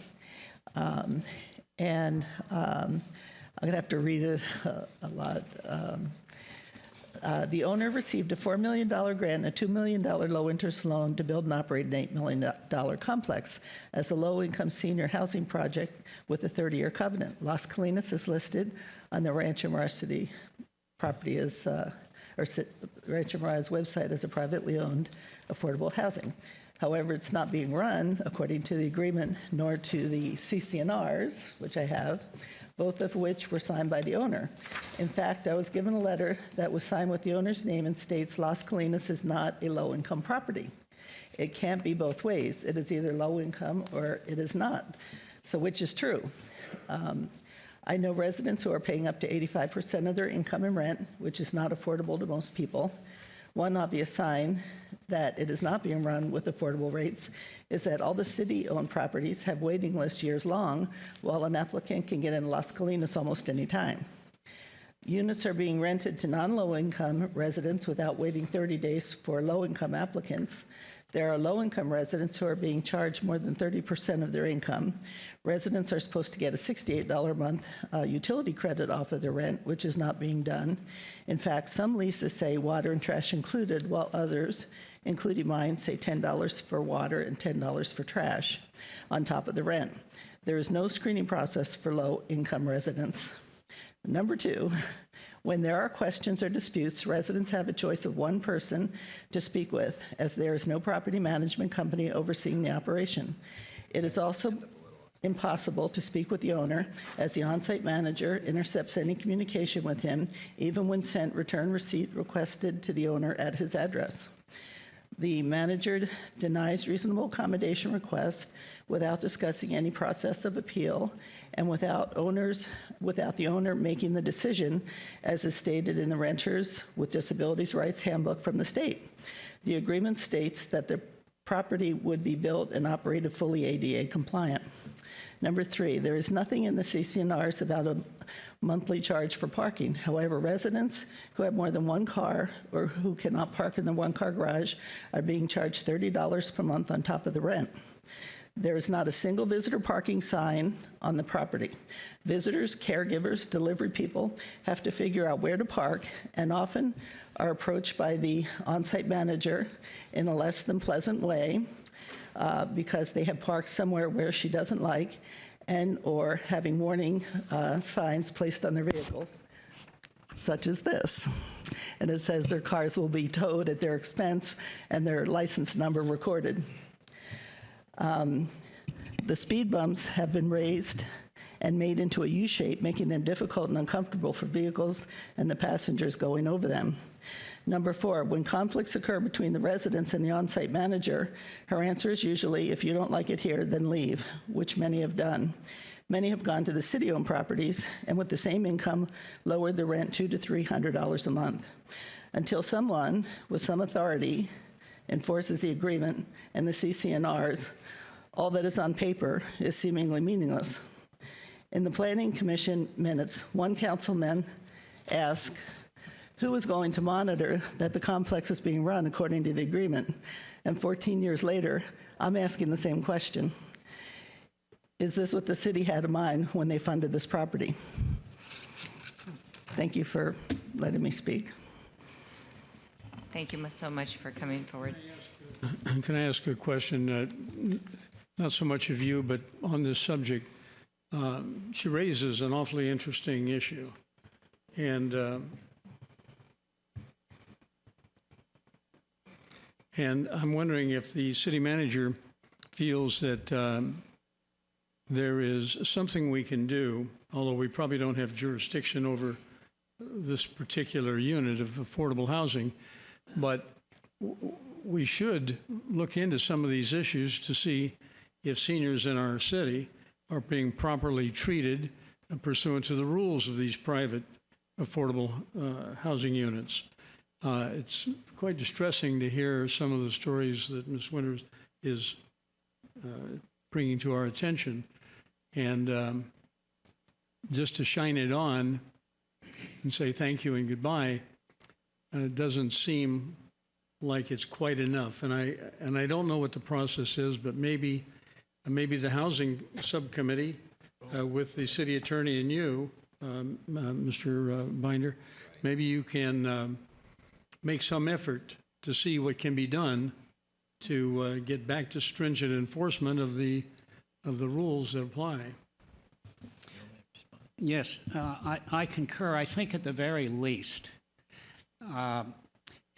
I'm going to have to read it a lot. The owner received a $4 million grant and a $2 million low-interest loan to build and operate an $8 million complex as a low-income senior housing project with a 30-year covenant. Las Colinas is listed on the Rancho Mirage City property as, Rancho Mirage website as a privately owned affordable housing. However, it's not being run according to the agreement, nor to the CCNRs, which I have, both of which were signed by the owner. In fact, I was given a letter that was signed with the owner's name and states Las Colinas is not a low-income property. It can't be both ways. It is either low income or it is not. So which is true? I know residents who are paying up to 85% of their income in rent, which is not affordable to most people. One obvious sign that it is not being run with affordable rates is that all the city-owned properties have waiting lists years long, while an applicant can get in Las Colinas almost any time. Units are being rented to non-low-income residents without waiting 30 days for low-income applicants. There are low-income residents who are being charged more than 30% of their income. Residents are supposed to get a $68 a month utility credit off of their rent, which is not being done. In fact, some leases say water and trash included, while others, including mine, say $10 for water and $10 for trash on top of the rent. There is no screening process for low-income residents. Number two, when there are questions or disputes, residents have a choice of one person to speak with, as there is no property management company overseeing the operation. It is also impossible to speak with the owner, as the on-site manager intercepts any communication with him, even when sent return receipt requested to the owner at his address. The manager denies reasonable accommodation requests without discussing any process of appeal and without the owner making the decision, as is stated in the Renters with Disabilities Rights Handbook from the state. The agreement states that the property would be built and operated fully ADA compliant. Number three, there is nothing in the CCNRs about a monthly charge for parking. However, residents who have more than one car or who cannot park in the one-car garage are being charged $30 per month on top of the rent. There is not a single visitor parking sign on the property. Visitors, caregivers, delivery people have to figure out where to park and often are approached by the on-site manager in a less than pleasant way because they have parked somewhere where she doesn't like and or having warning signs placed on their vehicles, such as this. And it says their cars will be towed at their expense and their license number recorded. The speed bumps have been raised and made into a U-shape, making them difficult and uncomfortable for vehicles and the passengers going over them. Number four, when conflicts occur between the residents and the on-site manager, her answer is usually, if you don't like it here, then leave, which many have done. Many have gone to the city-owned properties and with the same income lowered the rent $200 to $300 a month until someone with some authority enforces the agreement and the CCNRs. All that is on paper is seemingly meaningless. In the Planning Commission minutes, one councilman asked, who is going to monitor that the complex is being run according to the agreement? And 14 years later, I'm asking the same question. Is this what the city had in mind when they funded this property? Thank you for letting me speak. Thank you so much for coming forward. Can I ask a question? Not so much of you, but on this subject. She raises an awfully interesting issue. And I'm wondering if the city manager feels that there is something we can do, although we probably don't have jurisdiction over this particular unit of affordable housing, but we should look into some of these issues to see if seniors in our city are being properly treated pursuant to the rules of these private affordable housing units. It's quite distressing to hear some of the stories that Ms. Winters is bringing to our attention. And just to shine it on and say thank you and goodbye, it doesn't seem like it's quite enough. And I don't know what the process is, but maybe the housing subcommittee with the city attorney and you, Mr. Binder, maybe you can make some effort to see what can be done to get back to stringent enforcement of the rules that apply. Yes, I concur. I think at the very least, and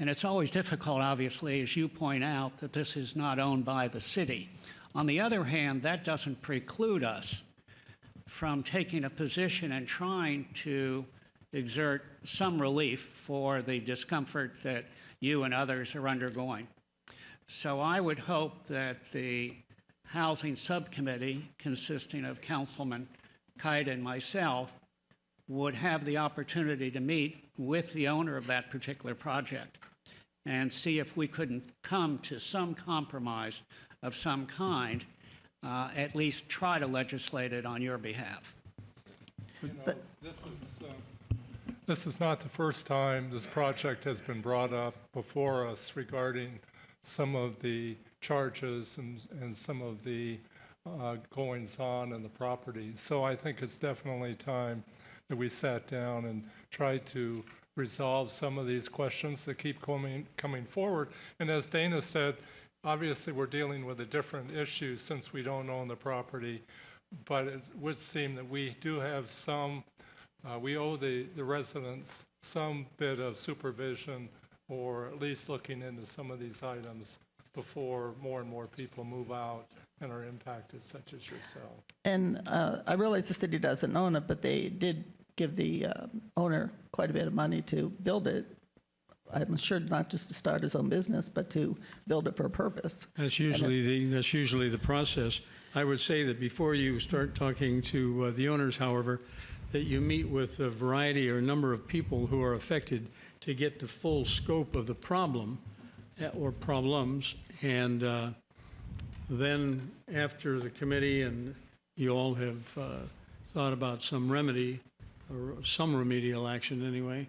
it's always difficult, obviously, as you point out, that this is not owned by the city. On the other hand, that doesn't preclude us from taking a position and trying to exert some relief for the discomfort that you and others are undergoing. So I would hope that the Housing Subcommittee, consisting of Councilman Kite and myself, would have the opportunity to meet with the owner of that particular project and see if we couldn't come to some compromise of some kind, at least try to legislate it on your behalf. You know, this is not the first time this project has been brought up before us regarding some of the charges and some of the goings-on in the property. So I think it's definitely time that we sat down and tried to resolve some of these questions that keep coming forward. And as Dana said, obviously we're dealing with a different issue since we don't own the property, but it would seem that we do have some, we owe the residents some bit of supervision, or at least looking into some of these items before more and more people move out and are impacted, such as yourself. And I realize the city doesn't own it, but they did give the owner quite a bit of money to build it. I'm sure not just to start his own business, but to build it for a purpose. That's usually the process. I would say that before you start talking to the owners, however, that you meet with a variety or number of people who are affected to get the full scope of the problem or problems, and then after the committee and you all have thought about some remedy or some remedial action anyway,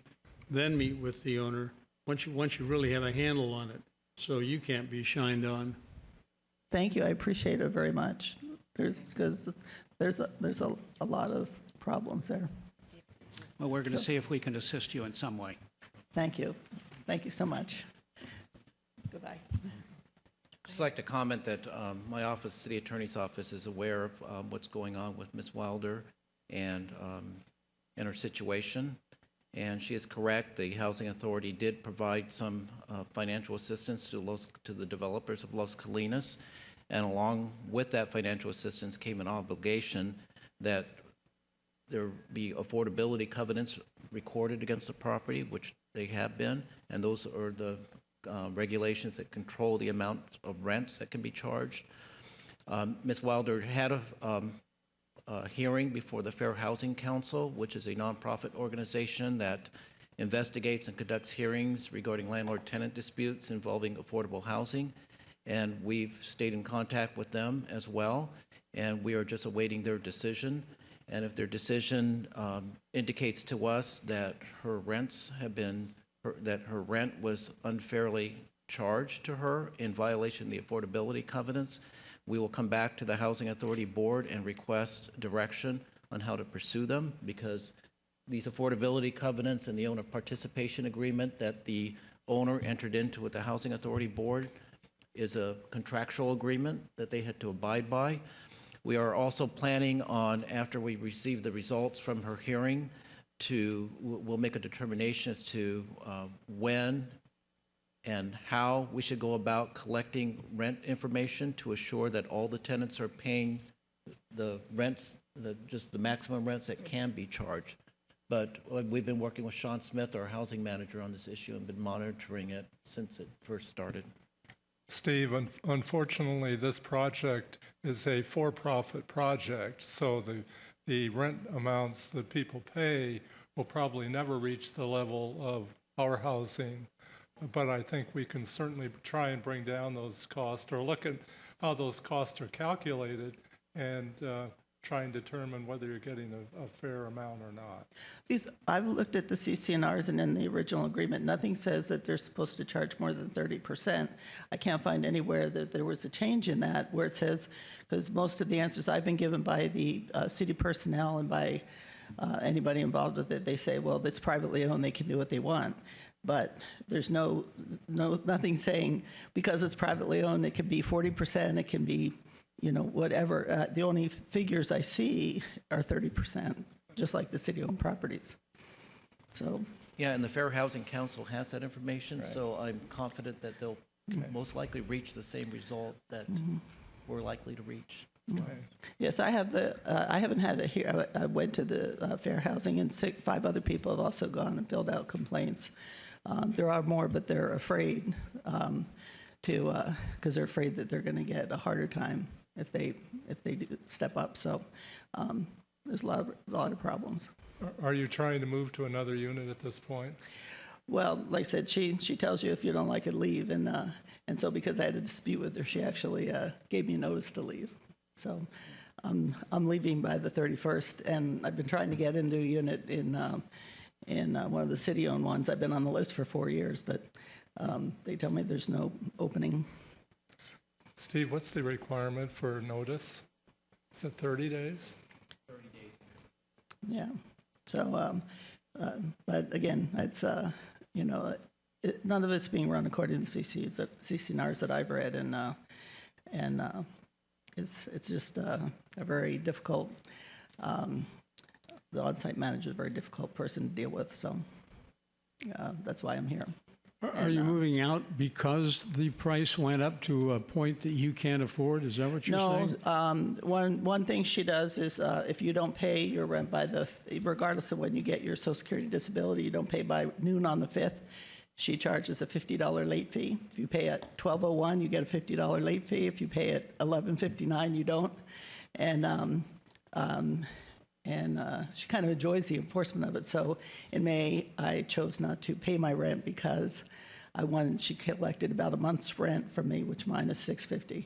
then meet with the owner once you really have a handle on it, so you can't be shined on. Thank you. I appreciate it very much. Because there's a lot of problems there. Well, we're going to see if we can assist you in some way. Thank you. Thank you so much. Goodbye. Just like to comment that my office, City Attorney's Office, is aware of what's going on with Ms. Wilder and her situation. And she is correct. The Housing Authority did provide some financial assistance to the developers of Los Colinas. And along with that financial assistance came an obligation that there be affordability covenants recorded against the property, which they have been. And those are the regulations that control the amount of rents that can be charged. Ms. Wilder had a hearing before the Fair Housing Council, which is a nonprofit organization that investigates and conducts hearings regarding landlord-tenant disputes involving affordable housing. And we've stayed in contact with them as well, and we are just awaiting their decision. And if their decision indicates to us that her rents have been, that her rent was unfairly charged to her in violation of the affordability covenants, we will come back to the Housing Authority Board and request direction on how to pursue them, because these affordability covenants and the owner participation agreement that the owner entered into with the Housing Authority Board is a contractual agreement that they had to abide by. We are also planning on, after we receive the results from her hearing, we'll make a determination as to when and how we should go about collecting rent information to assure that all the tenants are paying the rents, just the maximum rents that can be charged. But we've been working with Sean Smith, our housing manager, on this issue and been monitoring it since it first started. Steve, unfortunately, this project is a for-profit project, so the rent amounts that people pay will probably never reach the level of our housing. But I think we can certainly try and bring down those costs, or look at how those costs are calculated and try and determine whether you're getting a fair amount or not. I've looked at the CCNRs, and in the original agreement, nothing says that they're supposed to charge more than 30%. I can't find anywhere that there was a change in that where it says, because most of the answers I've been given by the city personnel and by anybody involved with it, they say, well, it's privately owned, they can do what they want. But there's nothing saying because it's privately owned, it can be 40%, it can be, whatever. The only figures I see are 30%, just like the city-owned properties. So. Yeah, and the Fair Housing Council has that information, Right. So I'm confident that they'll most likely reach the same result that we're likely to reach. Okay. Yes, I have I haven't had it here. I went to the Fair Housing, and 5 other people have also gone and filled out complaints. There are more, but they're afraid because they're afraid that they're going to get a harder time if they do step up. So there's a lot of problems. Are you trying to move to another unit at this point? Well, like I said, she tells you if you don't like it, leave, and so because I had a dispute with her, she actually gave me notice to leave. So I'm leaving by the 31st, and I've been trying to get into a unit in one of the city-owned ones. I've been on the list for 4 years, but they tell me there's no opening. Steve, what's the requirement for notice? Is it 30 days? 30 days. Yeah. So, but again, it's none of it's being run according to CCNRs that I've read, and it's just a very difficult. The on-site manager is a very difficult person to deal with, so that's why I'm here. Are you moving out because the price went up to a point that you can't afford? Is that what you're saying? No. One thing she does is if you don't pay your rent regardless of when you get your Social Security disability, you don't pay by noon on the 5th, she charges a $50 late fee. If you pay at 12:01, you get a $50 late fee. If you pay at 11:59, you don't. And she kind of enjoys the enforcement of it. So in May, I chose not to pay my rent because she collected about a month's rent from me, which mine is $650.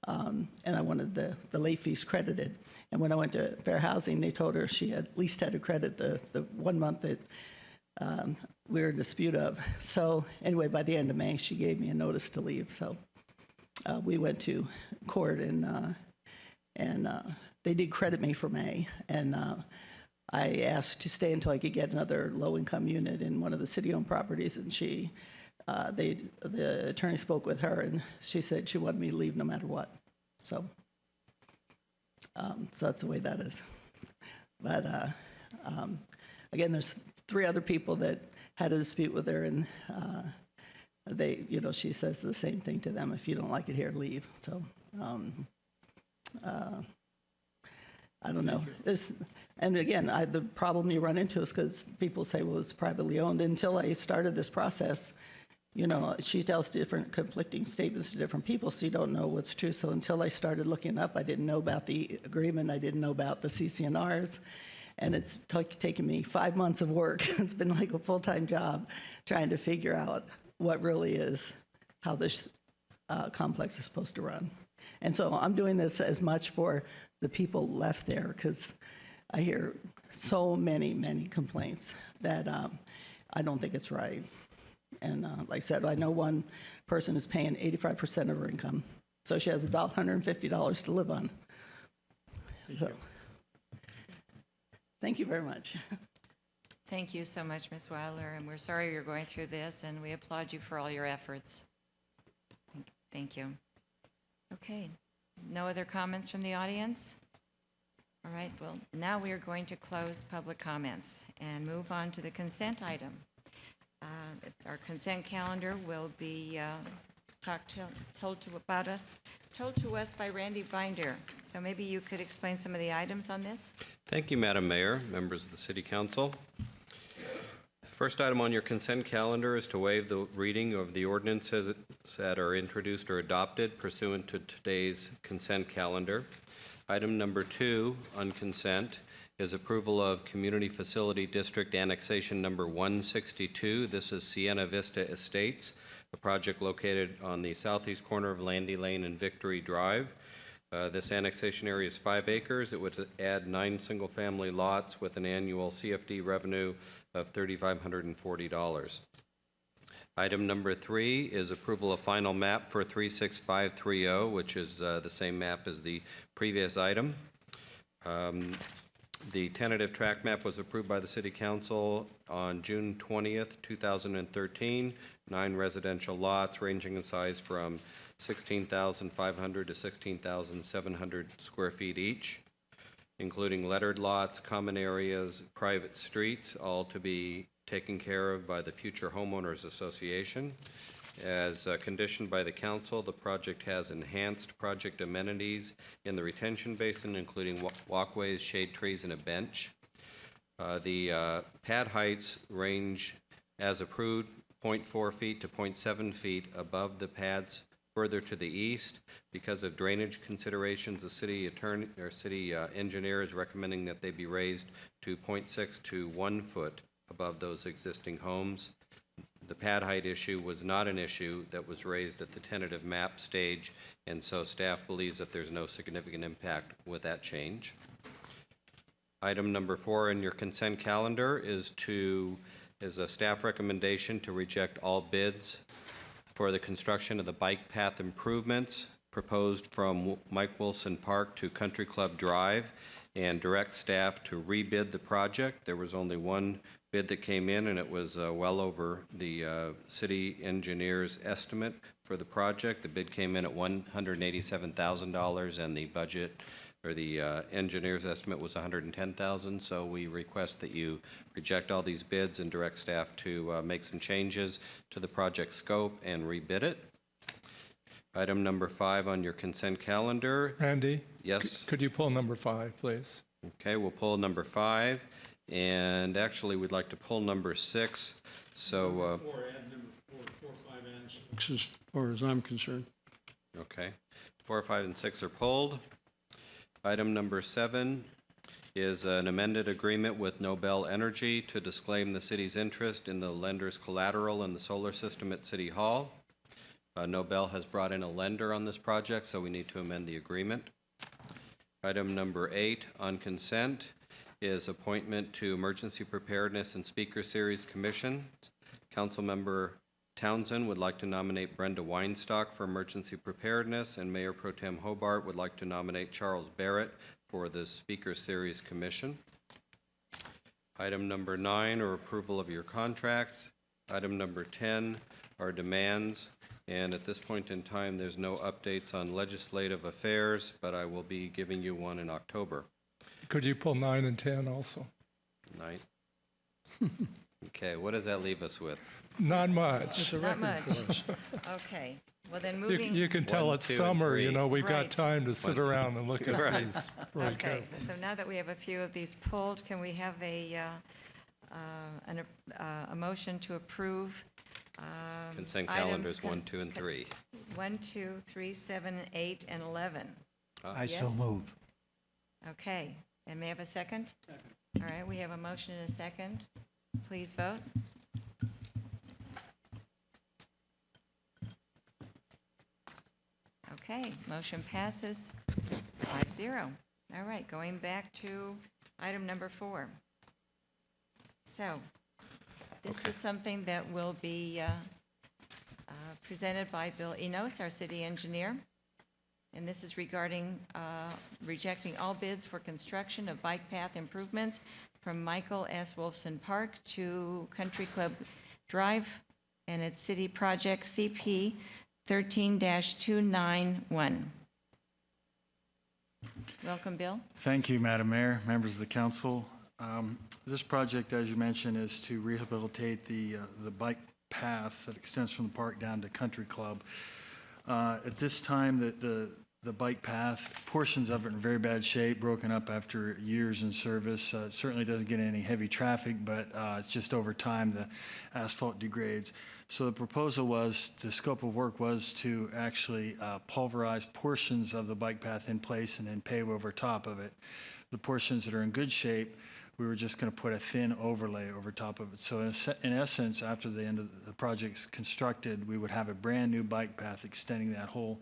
And I wanted the late fees credited. And when I went to Fair Housing, they told her she at least had to credit the 1 month that we were in dispute of. So anyway, by the end of May, she gave me a notice to leave. So we went to court, and they did credit me for May, and I asked to stay until I could get another low-income unit in one of the city-owned properties, and the attorney spoke with her, and she said she wanted me to leave no matter what. So that's the way that is. But again, there's 3 other people that had a dispute with her, and she says the same thing to them: if you don't like it here, leave. So. I don't know. And again, the problem you run into is because people say, well, it's privately owned. Until I started this process, she tells different conflicting statements to different people, so you don't know what's true. So until I started looking up, I didn't know about the agreement. I didn't know about the CCNRs. And it's taken me 5 months of work. It's been like a full-time job trying to figure out what really is, how this complex is supposed to run. And so I'm doing this as much for the people left there, because I hear so many complaints that I don't think it's right. And like I said, I know one person who's paying 85% of her income, so she has $150 to live on. So, thank you very much. Thank you so much, Ms. Weiler, and we're sorry you're going through this, and we applaud you for all your efforts. Thank you. Okay. No other comments from the audience? All right, well, now we are going to close public comments and move on to the consent item. Our consent calendar will be told to us by Randy Binder. So maybe you could explain some of the items on this? Thank you, Madam Mayor, members of the City Council. First item on your consent calendar is to waive the reading of the ordinances that are introduced or adopted pursuant to today's consent calendar. Item number 2 on consent is approval of Community Facility District Annexation number 162. This is Sienna Vista Estates, a project located on the southeast corner of Landy Lane and Victory Drive. This annexation area is 5 acres. It would add 9 single-family lots with an annual CFD revenue of $3,540. Item number 3 is approval of final map for 36530, which is the same map as the previous item. The tentative tract map was approved by the City Council on June 20th, 2013. 9 residential lots ranging in size from 16,500 to 16,700 square feet each, including lettered lots, common areas, private streets, all to be taken care of by the Future Homeowners Association. As conditioned by the council, the project has enhanced project amenities in the retention basin, including walkways, shade trees, and a bench. The pad heights range as approved 0.4 feet to 0.7 feet above the pads further to the east. Because of drainage considerations, the city engineer is recommending that they be raised to 0.6 to 1 foot above those existing homes. The pad height issue was not an issue that was raised at the tentative map stage, and so staff believes that there's no significant impact with that change. Item number 4 in your consent calendar is a staff recommendation to reject all bids for the construction of the bike path improvements proposed from Mike Wilson Park to Country Club Drive, and direct staff to rebid the project. There was only one bid that came in, and it was well over the city engineer's estimate for the project. The bid came in at $187,000, and the budget or the engineer's estimate was $110,000. So we request that you reject all these bids and direct staff to make some changes to the project scope and rebid it. Item number 5 on your consent calendar. Randy? Yes? Could you pull number 5, please? Okay, we'll pull number 5. And actually, we'd like to pull number 6. So, Number 4, add number 4, 5, and 6, as far as I'm concerned. Okay. 4, 5, and 6 are pulled. Item number 7 is an amended agreement with Nobel Energy to disclaim the city's interest in the lender's collateral in the solar system at City Hall. Nobel has brought in a lender on this project, so we need to amend the agreement. Item number 8 on consent is appointment to Emergency Preparedness and Speaker Series Commission. Councilmember Townsend would like to nominate Brenda Weinstock for Emergency Preparedness, and Mayor Pro Tem Hobart would like to nominate Charles Barrett for the Speaker Series Commission. Item number 9 are approval of your contracts. Item number 10 are demands. And at this point in time, there's no updates on legislative affairs, but I will be giving you one in October. Could you pull 9 and 10 also? 9. Okay, what does that leave us with? Not much. It's a Not record much. for us. Okay, well then moving. You can tell 1, it's 2, and summer, 3. you know, we've Right. got time to sit around and look at Right. these very Okay, carefully. so now that we have a few of these pulled, can we have a motion to approve Consent items calendars 1, 2, and 3. 1, 2, 3, 7, 8, and 11? I so Yes? move. Okay, and may I have a second? Second. All right, we have a motion and a second. Please vote. Okay, motion passes 5-0. All right, going back to item number 4. So, this is something that will be presented by Bill Enos, our city engineer. And this is regarding rejecting all bids for construction of bike path improvements from Michael S. Wolfson Park to Country Club Drive, and its city project CP 13-291. Welcome, Bill. Thank you, Madam Mayor, members of the council. This project, as you mentioned, is to rehabilitate the bike path that extends from the park down to Country Club. At this time, the bike path, portions of it are in very bad shape, broken up after years in service. It certainly doesn't get any heavy traffic, but it's just over time the asphalt degrades. So the proposal was, the scope of work was to actually pulverize portions of the bike path in place and then pave over top of it. The portions that are in good shape, we were just going to put a thin overlay over top of it. So in essence, after the end of the project's constructed, we would have a brand new bike path extending that whole.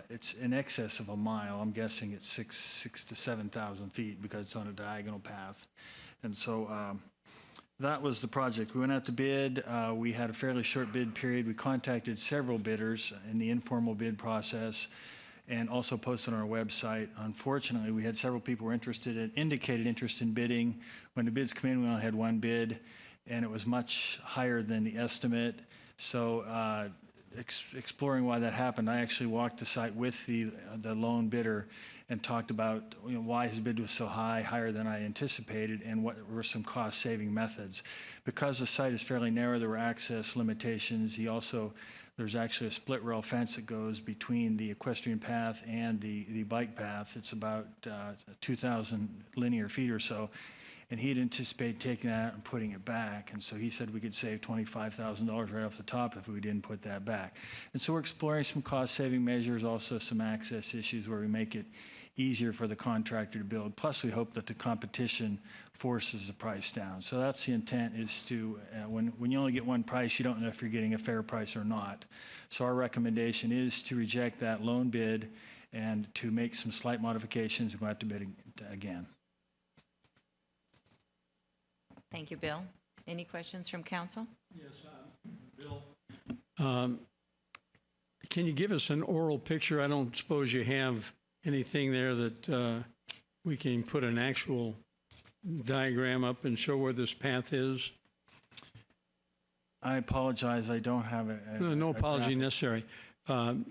It's in excess of a mile. I'm guessing it's 6,000 to 7,000 feet because it's on a diagonal path. And so that was the project. We went out to bid. We had a fairly short bid period. We contacted several bidders in the informal bid process and also posted on our website. Unfortunately, we had several people who were indicated interest in bidding. When the bids come in, we only had one bid, and it was much higher than the estimate. So exploring why that happened, I actually walked the site with the lone bidder and talked about why his bid was so high, higher than I anticipated, and what were some cost-saving methods. Because the site is fairly narrow, there were access limitations. There's actually a split rail fence that goes between the equestrian path and the bike path. It's about 2,000 linear feet or so. And he'd anticipate taking that and putting it back. And so he said we could save $25,000 right off the top if we didn't put that back. And so we're exploring some cost-saving measures, also some access issues where we make it easier for the contractor to build. Plus, we hope that the competition forces the price down. So that's the intent, is to, when you only get one price, you don't know if you're getting a fair price or not. So our recommendation is to reject that loan bid and to make some slight modifications and go out to bid again. Thank you, Bill. Any questions from council? Yes, Bill. Can you give us an oral picture? I don't suppose you have anything there that we can put an actual diagram up and show where this path is? I apologize, I don't have it. No apology necessary. From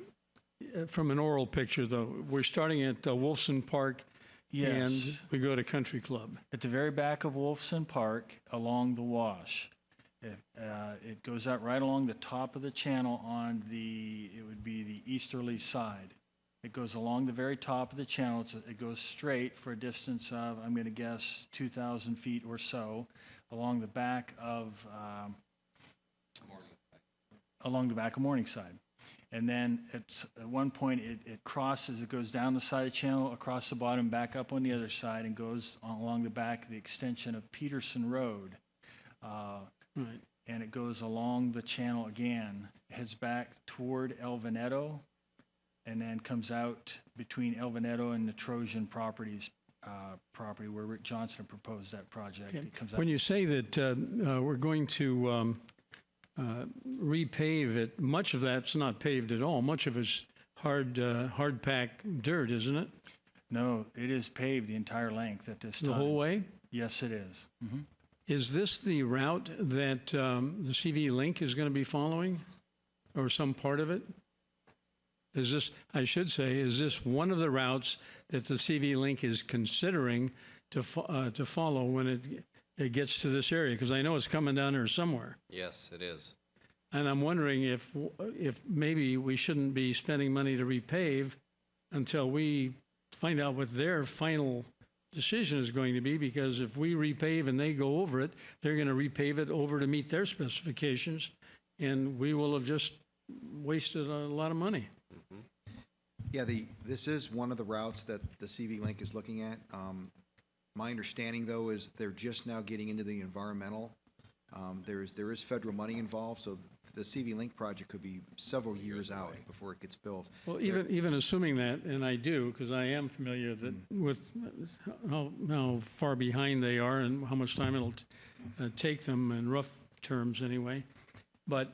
an oral picture, though, we're starting at Wolfson Park. Yes. And we go to Country Club. At the very back of Wolfson Park, along the wash. It goes out right along the top of the channel on it would be the easterly side. It goes along the very top of the channel. It goes straight for a distance of, I'm going to guess, 2,000 feet or so, along the back of Morningside. And then at one point it crosses, it goes down the side of the channel, across the bottom, back up on the other side, and goes along the back of the extension of Peterson Road. Right. And it goes along the channel again, heads back toward El Veneto, and then comes out between El Veneto and the Trojan Properties property where Rick Johnson proposed that project. Okay. It comes out. When you say that we're going to repave it, much of that's not paved at all. Much of it's hard packed dirt, isn't it? No, it is paved the entire length at this time. The whole way? Yes, it is. Mm-hmm. Is this the route that the CV Link is going to be following, or some part of it? Is this, I should say, is this one of the routes that the CV Link is considering to follow when it gets to this area? Because I know it's coming down here somewhere. Yes, it is. And I'm wondering if maybe we shouldn't be spending money to repave until we find out what their final decision is going to be, because if we repave and they go over it, they're going to repave it over to meet their specifications, and we will have just wasted a lot of money. Mm-hmm. Yeah, this is one of the routes that the CV Link is looking at. My understanding, though, is they're just now getting into the environmental. There is federal money involved, so the CV Link project could be several years out before it gets built. Well, even assuming that, and I do, because I am familiar with how far behind they are and how much time it'll take them, in rough terms anyway. But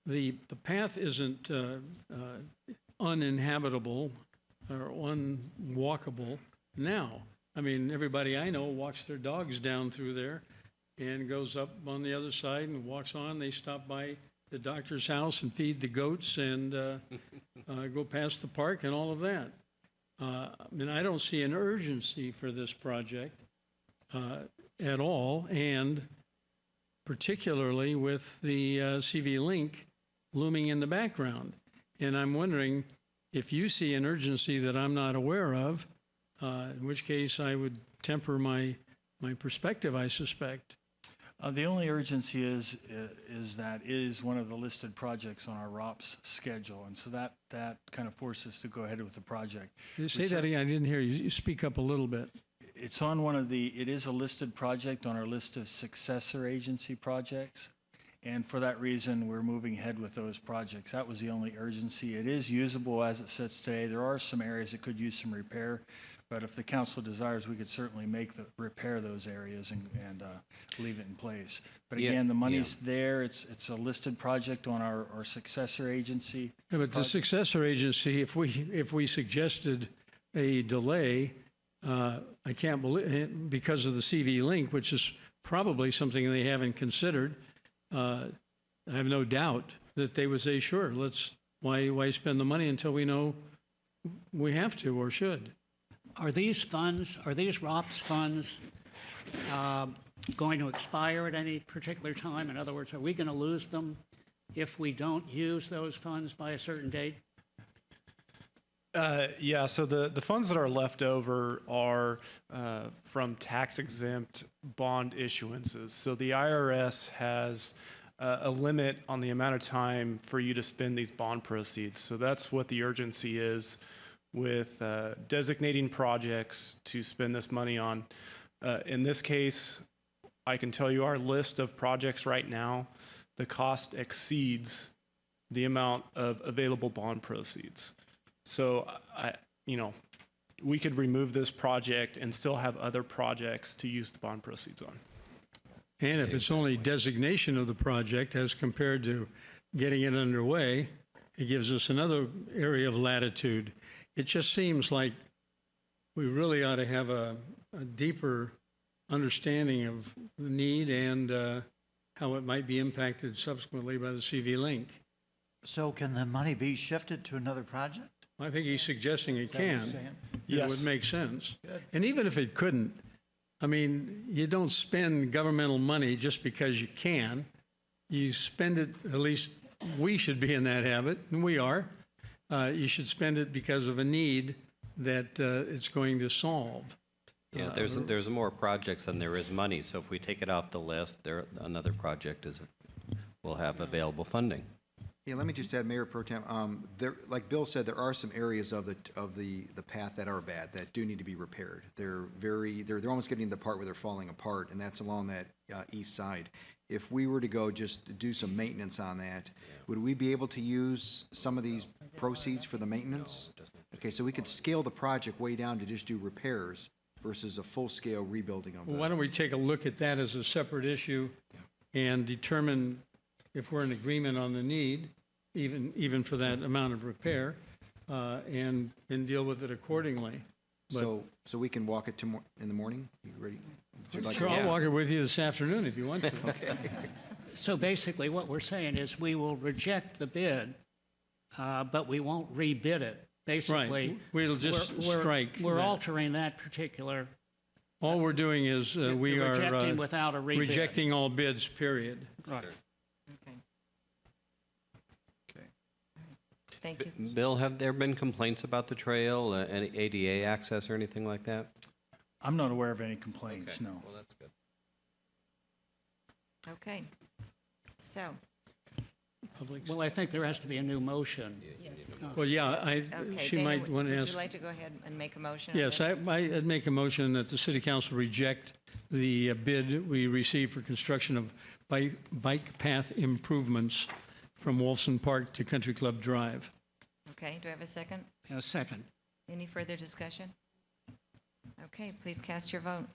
the path isn't uninhabitable or unwalkable now. I mean, everybody I know walks their dogs down through there and goes up on the other side and walks on. They stop by the doctor's house and feed the goats and go past the park and all of that. I mean, I don't see an urgency for this project at all, and particularly with the CV Link looming in the background. And I'm wondering if you see an urgency that I'm not aware of, in which case I would temper my perspective, I suspect. The only urgency is that it is one of the listed projects on our ROPS schedule, and so that kind of forces us to go ahead with the project. Say that again. I didn't hear you. You speak up a little bit. It's on one of the. It is a listed project on our list of successor agency projects, and for that reason, we're moving ahead with those projects. That was the only urgency. It is usable as it sits today. There are some areas that could use some repair. But if the council desires, we could certainly repair those areas and leave it in place. But again, the money's there. It's a listed project on our successor agency. Yeah, but the successor agency, if we suggested a delay, I can't believe, because of the CV Link, which is probably something they haven't considered, I have no doubt that they would say, sure, why spend the money until we know we have to or should. Are these ROPS funds going to expire at any particular time? In other words, are we going to lose them if we don't use those funds by a certain date? Yeah, so the funds that are left over are from tax-exempt bond issuances. So the IRS has a limit on the amount of time for you to spend these bond proceeds. So that's what the urgency is with designating projects to spend this money on. In this case, I can tell you our list of projects right now, the cost exceeds the amount of available bond proceeds. So, we could remove this project and still have other projects to use the bond proceeds on. And if it's only designation of the project as compared to getting it underway, it gives us another area of latitude. It just seems like we really ought to have a deeper understanding of the need and how it might be impacted subsequently by the CV Link. So can the money be shifted to another project? I think he's suggesting it can. Yes. It would make sense. Good. And even if it couldn't, I mean, you don't spend governmental money just because you can. You spend it, at least we should be in that habit, and we are. You should spend it because of a need that it's going to solve. Yeah, there's more projects than there is money. So if we take it off the list, another project will have available funding. Yeah, let me just add, Mayor Pro Tem, like Bill said, there are some areas of the path that are bad, that do need to be repaired. They're almost getting to the part where they're falling apart, and that's along that east side. If we were to go just do some maintenance on that, would we be able to use some of these proceeds for the maintenance? Okay, so we could scale the project way down to just do repairs versus a full-scale rebuilding of Well, why don't we take a look at that as a separate issue and determine if we're in agreement on the need, even for that amount of repair, and deal with it accordingly. But so we can walk it in the morning? You ready? Sure, I'll walk it with you this afternoon if you want to. Okay. So basically what we're saying is we will reject the bid, but we won't rebid it. Basically, Right. We'll just strike We're that. altering that particular. All we're doing is we are rejecting without a rebid. rejecting all bids, period. Right. Thank you. Bill, have there been complaints about the trail, any ADA access or anything like that? I'm not aware of any complaints, no. Well, that's good. Okay. So, Well, I think there has to be a new motion. yes. Well, yeah, Okay, she Dana, might want to would ask. you like to go ahead and make a motion on Yes, this? I'd make a motion that the city council reject the bid we received for construction of bike path improvements from Wolfson Park to Country Club Drive. Okay, do I have a second? A second. Any further discussion? Okay, please cast your vote.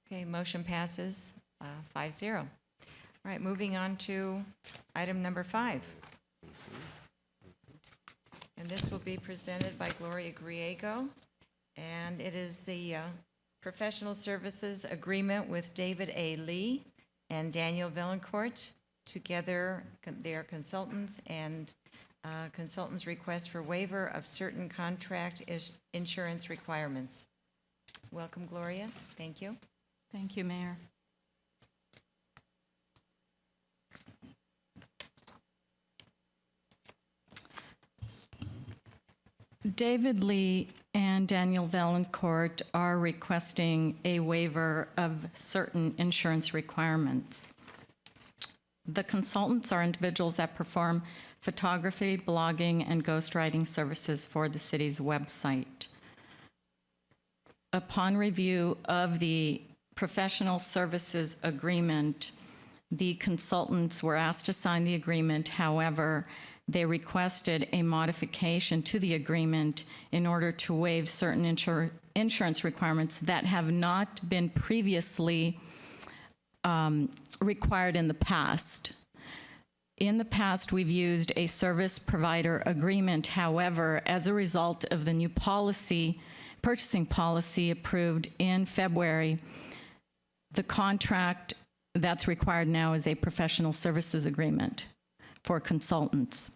Okay, motion passes 5-0. All right, moving on to item number 5. And this will be presented by Gloria Griego, and it is the professional services agreement with David A. Lee and Daniel Villancourt. Together, they are consultants, and consultants request for waiver of certain contract insurance requirements. Welcome, Gloria. Thank you. Thank you, Mayor. David Lee and Daniel Valancourt are requesting a waiver of certain insurance requirements. The consultants are individuals that perform photography, blogging, and ghostwriting services for the city's website. Upon review of the professional services agreement, the consultants were asked to sign the agreement. However, they requested a modification to the agreement in order to waive certain insurance requirements that have not been previously required in the past. In the past, we've used a service provider agreement. However, as a result of the new purchasing policy approved in February, the contract that's required now is a professional services agreement for consultants.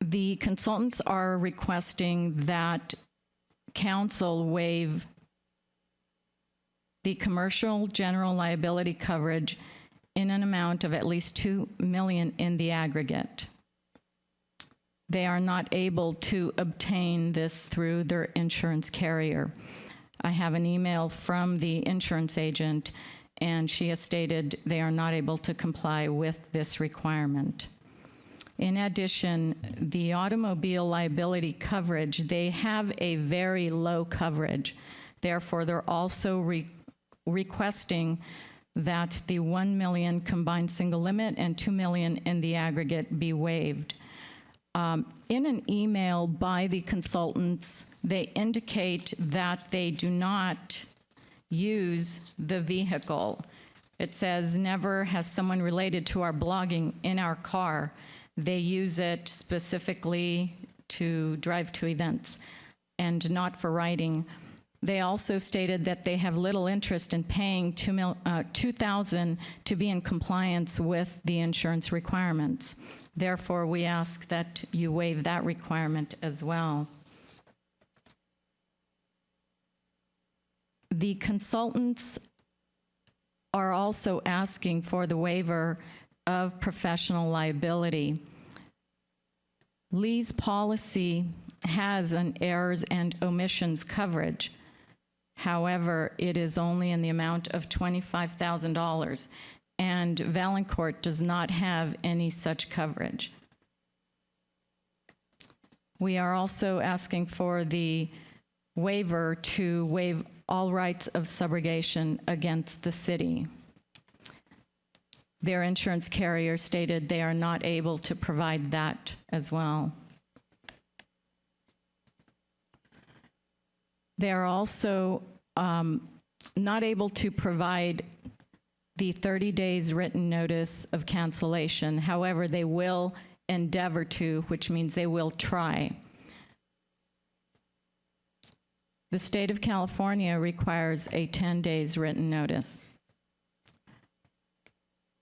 The consultants are requesting that council waive the commercial general liability coverage in an amount of at least $2 million in the aggregate. They are not able to obtain this through their insurance carrier. I have an email from the insurance agent, and she has stated they are not able to comply with this requirement. In addition, the automobile liability coverage, they have a very low coverage. Therefore, they're also requesting that the $1 million combined single limit and $2 million in the aggregate be waived. In an email by the consultants, they indicate that they do not use the vehicle. It says, never has someone related to our blogging in our car. They use it specifically to drive to events and not for writing. They also stated that they have little interest in paying $2,000 to be in compliance with the insurance requirements. Therefore, we ask that you waive that requirement as well. The consultants are also asking for the waiver of professional liability. Lee's policy has an errors and omissions coverage. However, it is only in the amount of $25,000, and Valancourt does not have any such coverage. We are also asking for the waiver to waive all rights of subrogation against the city. Their insurance carrier stated they are not able to provide that as well. They are also not able to provide the 30 days written notice of cancellation. However, they will endeavor to, which means they will try. The state of California requires a 10 days written notice.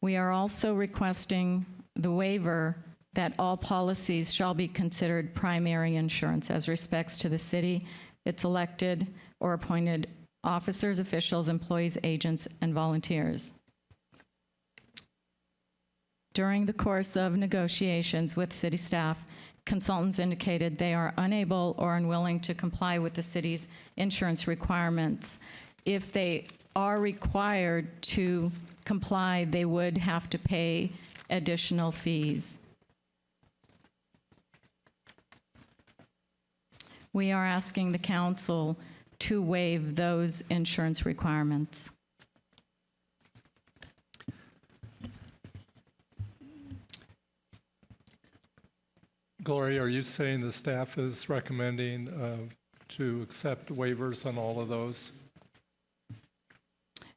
We are also requesting the waiver that all policies shall be considered primary insurance as respects to the city, its elected or appointed officers, officials, employees, agents, and volunteers. During the course of negotiations with city staff, consultants indicated they are unable or unwilling to comply with the city's insurance requirements. If they are required to comply, they would have to pay additional fees. We are asking the council to waive those insurance requirements. Gloria, are you saying the staff is recommending to accept waivers on all of those?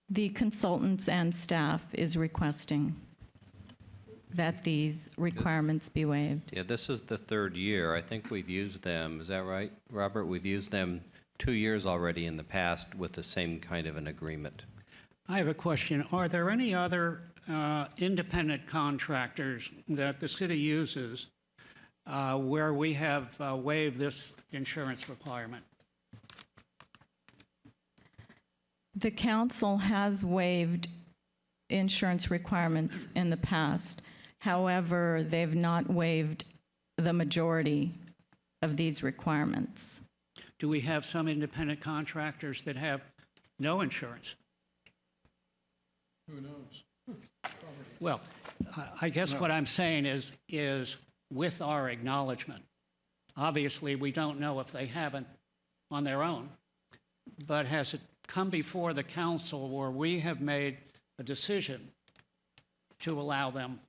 The consultants and staff is requesting that these requirements be waived. Yeah, this is the third year. I think we've used them. Is that right, Robert? We've used them 2 years already in the past with the same kind of an agreement. I have a question. Are there any other independent contractors that the city uses where we have waived this insurance requirement? The council has waived insurance requirements in the past. However, they've not waived the majority of these requirements. Do we have some independent contractors that have no insurance? Who knows? Well, I guess what I'm saying is with our acknowledgement. Obviously, we don't know if they haven't on their own, but has it come before the council where we have made a decision to allow them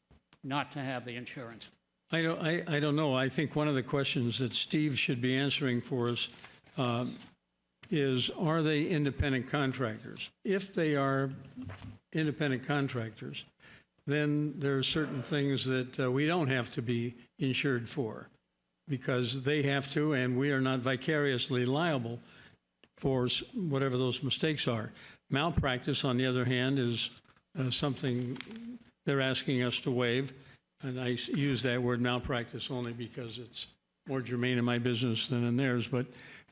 not to have the insurance? I don't know. I think one of the questions that Steve should be answering for us is, are they independent contractors? If they are independent contractors, then there are certain things that we don't have to be insured for because they have to, and we are not vicariously liable for whatever those mistakes are. Malpractice, on the other hand, is something they're asking us to waive. And I use that word malpractice only because it's more germane in my business than in theirs. But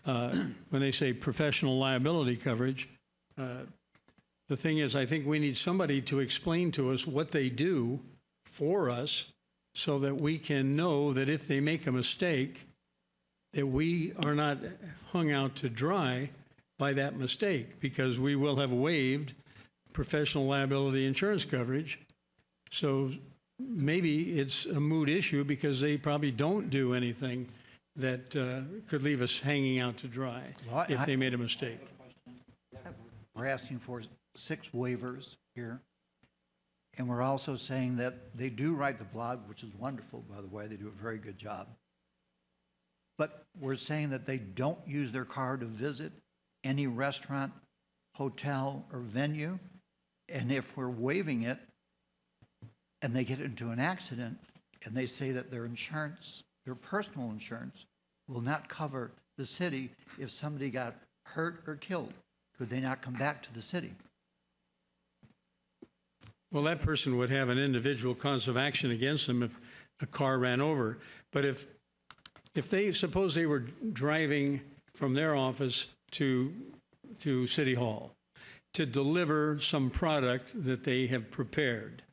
when they say professional liability coverage, the thing is, I think we need somebody to explain to us what they do for us so that we can know that if they make a mistake, that we are not hung out to dry by that mistake, because we will have waived professional liability insurance coverage. So maybe it's a moot issue because they probably don't do anything that could leave us hanging out to dry if they made a mistake. We're asking for 6 waivers here. And we're also saying that they do write the blog, which is wonderful, by the way. They do a very good job. But we're saying that they don't use their car to visit any restaurant, hotel, or venue. And if we're waiving it and they get into an accident and they say that their insurance, their personal insurance, will not cover the city if somebody got hurt or killed, could they not come back to the city? Well, that person would have an individual cause of action against them if a car ran over. But if they, suppose they were driving from their office to City Hall to deliver some product that they have prepared,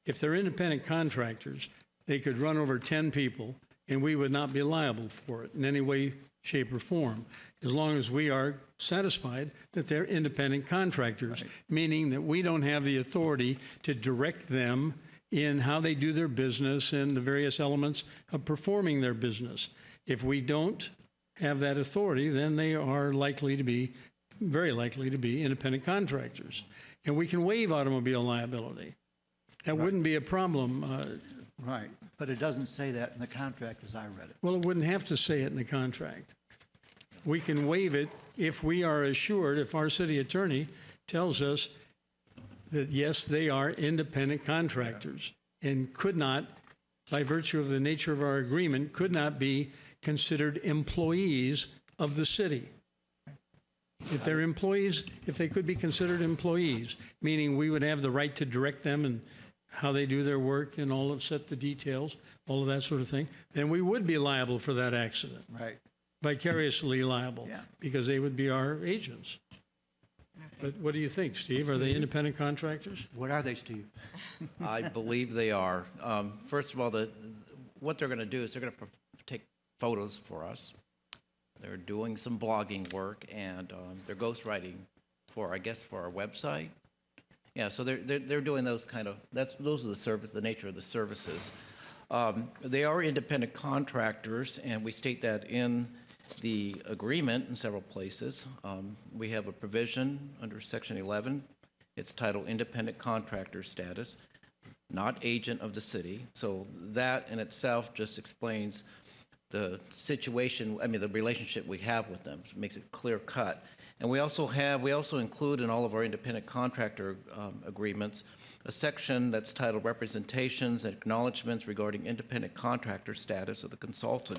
if they're independent contractors, they could run over 10 people and we would not be liable for it in any way, shape, or form, as long as we are satisfied that they're independent contractors, meaning that we don't have the authority to direct them in how they do their business and the various elements of performing their business. If we don't have that authority, then they are likely to be, very likely to be, independent contractors. And we can waive automobile liability. That wouldn't be a problem. Right, but it doesn't say that in the contract as I read it. Well, it wouldn't have to say it in the contract. We can waive it if we are assured, if our city attorney tells us that, yes, they are independent contractors and could not, by virtue of the nature of our agreement, could not be considered employees of the city. If they're employees, if they could be considered employees, meaning we would have the right to direct them and how they do their work and all of set the details, all of that sort of thing, then we would be liable for that accident. Right. Vicariously liable, because they would be our agents. But what do you think, Steve? Are they independent contractors? What are they, Steve? I believe they are. First of all, what they're going to do is they're going to take photos for us. They're doing some blogging work, and they're ghostwriting for, I guess, for our website. Yeah, so they're doing those kind of, those are the nature of the services. They are independent contractors, and we state that in the agreement in several places. We have a provision under Section 11. It's titled Independent Contractor Status, not agent of the city. So that in itself just explains the situation, I mean, the relationship we have with them. It makes it clear cut. And we also include in all of our independent contractor agreements a section that's titled Representations and Acknowledgements Regarding Independent Contractor Status of the Consultant.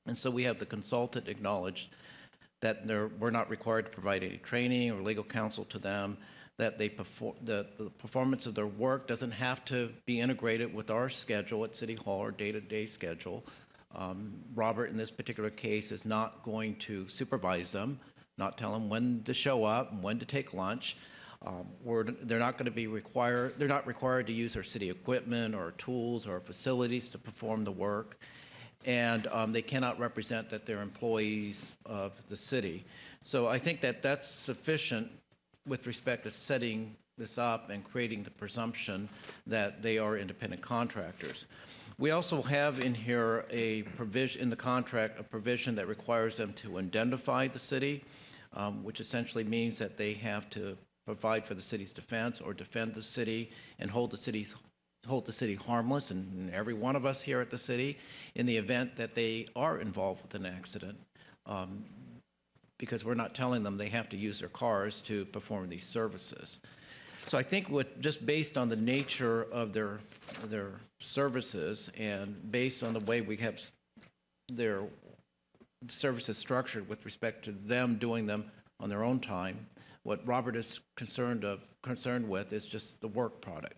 And so we have the consultant acknowledged that we're not required to provide any training or legal counsel to them, that the performance of their work doesn't have to be integrated with our schedule at City Hall, our day-to-day schedule. Robert, in this particular case, is not going to supervise them, not tell them when to show up and when to take lunch. They're not going to be required. They're not required to use our city equipment or tools or facilities to perform the work, and they cannot represent that they're employees of the city. So I think that that's sufficient with respect to setting this up and creating the presumption that they are independent contractors. We also have in here a provision in the contract, a provision that requires them to indemnify the city, which essentially means that they have to provide for the city's defense or defend the city and hold the city harmless, and every one of us here at the city, in the event that they are involved with an accident. Because we're not telling them they have to use their cars to perform these services. So I think just based on the nature of their services and based on the way we have their services structured with respect to them doing them on their own time, what Robert is concerned with is just the work product.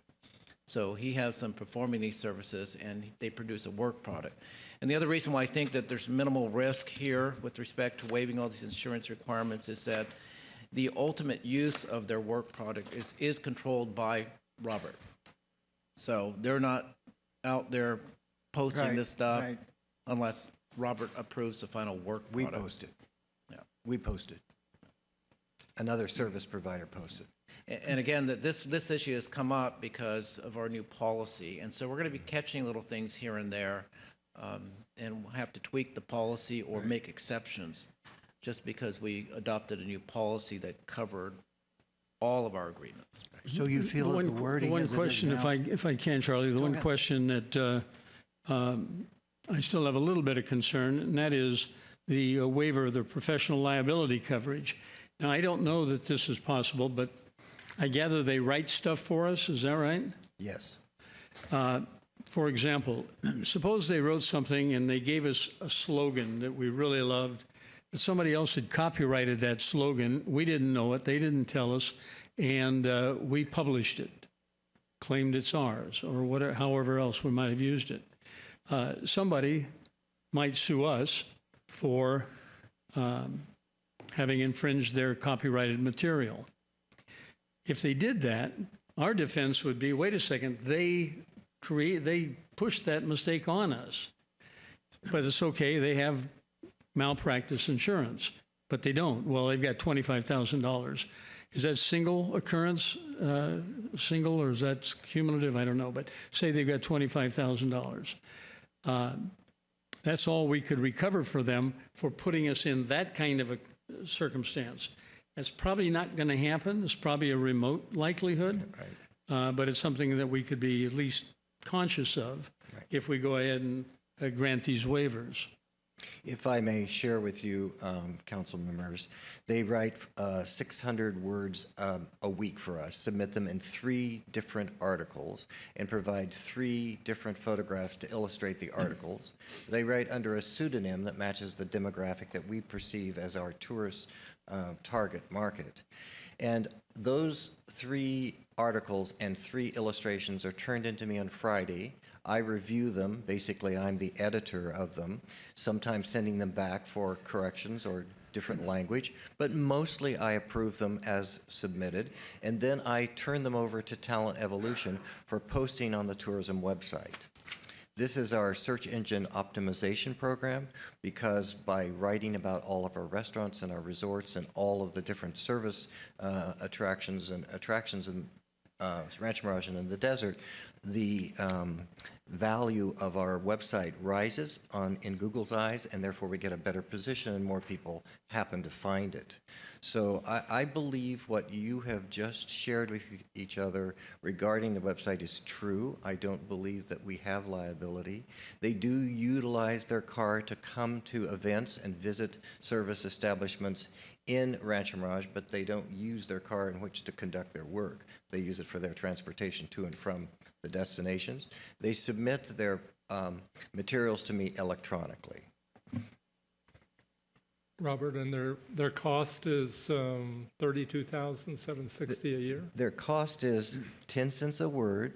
So he has them performing these services and they produce a work product. And the other reason why I think that there's minimal risk here with respect to waiving all these insurance requirements is that the ultimate use of their work product is controlled by Robert. So they're not out there posting this stuff unless Robert approves the final work product. We post it. Yeah. We post it. Another service provider posts it. And again, this issue has come up because of our new policy. And so we're going to be catching little things here and there. And we'll have to tweak the policy or make exceptions just because we adopted a new policy that covered all of our agreements. So you feel that the wording one as it is question, now- if I can, Charlie, the Go one ahead. question that I still have a little bit of concern, and that is the waiver of the professional liability coverage. Now, I don't know that this is possible, but I gather they write stuff for us. Is that right? Yes. For example, suppose they wrote something and they gave us a slogan that we really loved, but somebody else had copyrighted that slogan. We didn't know it. They didn't tell us. And we published it, claimed it's ours, or whatever, however else we might have used it. Somebody might sue us for having infringed their copyrighted material. If they did that, our defense would be, wait a second, they pushed that mistake on us. But it's okay, they have malpractice insurance, but they don't. Well, they've got $25,000. Is that single occurrence, single, or is that cumulative? I don't know, but say they've got $25,000. That's all we could recover for them for putting us in that kind of a circumstance. That's probably not going to happen. It's probably a remote likelihood, but it's something that we could be at least conscious of if we go ahead and grant these waivers. If I may share with you, council members, they write 600 words a week for us, submit them in 3 different articles, and provide 3 different photographs to illustrate the articles. They write under a pseudonym that matches the demographic that we perceive as our tourist target market. And those 3 articles and 3 illustrations are turned into me on Friday. I review them. Basically, I'm the editor of them, sometimes sending them back for corrections or different language, but mostly I approve them as submitted, and then I turn them over to Talent Evolution for posting on the tourism website. This is our search engine optimization program, because by writing about all of our restaurants and our resorts and all of the different service attractions in Rancho Mirage and in the desert, the value of our website rises in Google's eyes, and therefore we get a better position and more people happen to find it. So I believe what you have just shared with each other regarding the website is true. I don't believe that we have liability. They do utilize their car to come to events and visit service establishments in Rancho Mirage, but they don't use their car in which to conduct their work. They use it for their transportation to and from the destinations. They submit their materials to me electronically. Robert, and their cost is $32,760 a year? Their cost is 10 cents a word,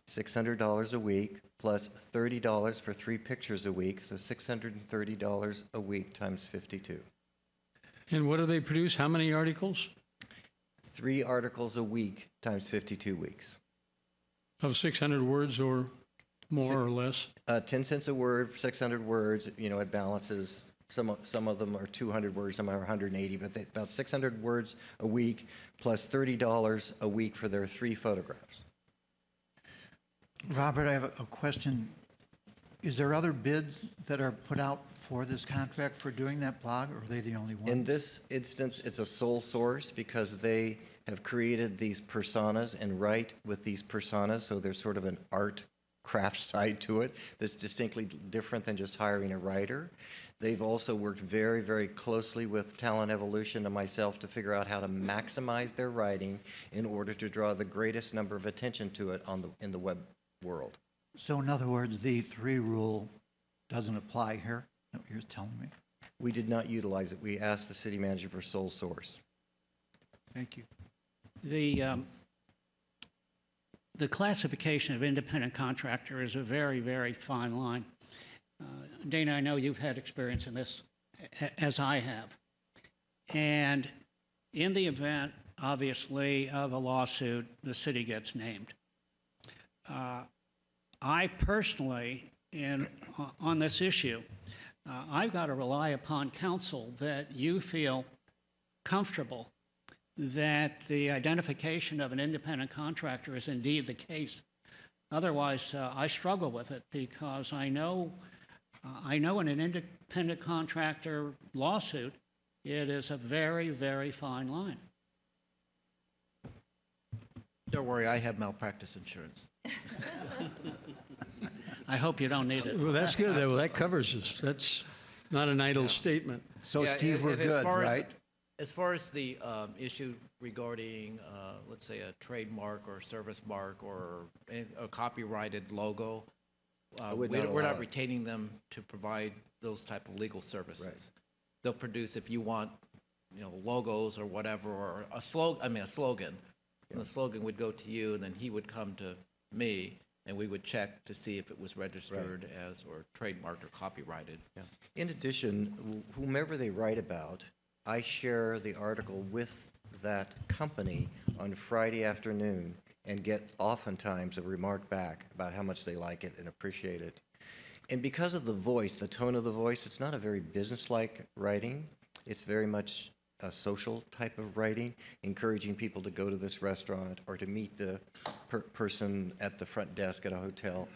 $600 a week, plus $30 for 3 pictures a week, so $630 a week times 52. And what do they produce? How many articles? 3 articles a week times 52 weeks. Of 600 words or more or less? 10 cents a word, 600 words, you know, it balances. Some of them are 200 words, some are 180, but about 600 words a week plus $30 a week for their 3 photographs. Robert, I have a question. Is there other bids that are put out for this contract for doing that blog, or are they the only ones? In this instance, it's a sole source because they have created these personas and write with these personas, so there's sort of an art craft side to it that's distinctly different than just hiring a writer. They've also worked very, very closely with Talent Evolution and myself to figure out how to maximize their writing in order to draw the greatest number of attention to it in the web world. So in other words, the 3 rule doesn't apply here? Is that what you're telling me? We did not utilize it. We asked the city manager for sole source. Thank you. The classification of independent contractor is a very, very fine line. Dana, I know you've had experience in this, as I have. And in the event, obviously, of a lawsuit, the city gets named. I personally, on this issue, I've got to rely upon counsel that you feel comfortable that the identification of an independent contractor is indeed the case. Otherwise, I struggle with it because I know in an independent contractor lawsuit, it is a very, very fine line. Don't worry, I have malpractice insurance. I hope you don't need it. Well, that's good. Well, that covers us. That's not an idle statement. So, Yeah, Steve, we're and good, right? As far as the issue regarding, let's say, a trademark or service mark or a copyrighted logo, we're not retaining them to provide those type of legal services. Right. They'll produce, if you want, logos or whatever, or a slogan. Yeah. And the slogan would go to you, and then he would come to me, and we would check to see if it was registered as or trademarked or copyrighted. Yeah. In addition, whomever they write about, I share the article with that company on Friday afternoon and get oftentimes a remark back about how much they like it and appreciate it. And because of the voice, the tone of the voice, it's not a very businesslike writing. It's very much a social type of writing, encouraging people to go to this restaurant or to meet the person at the front desk at a hotel.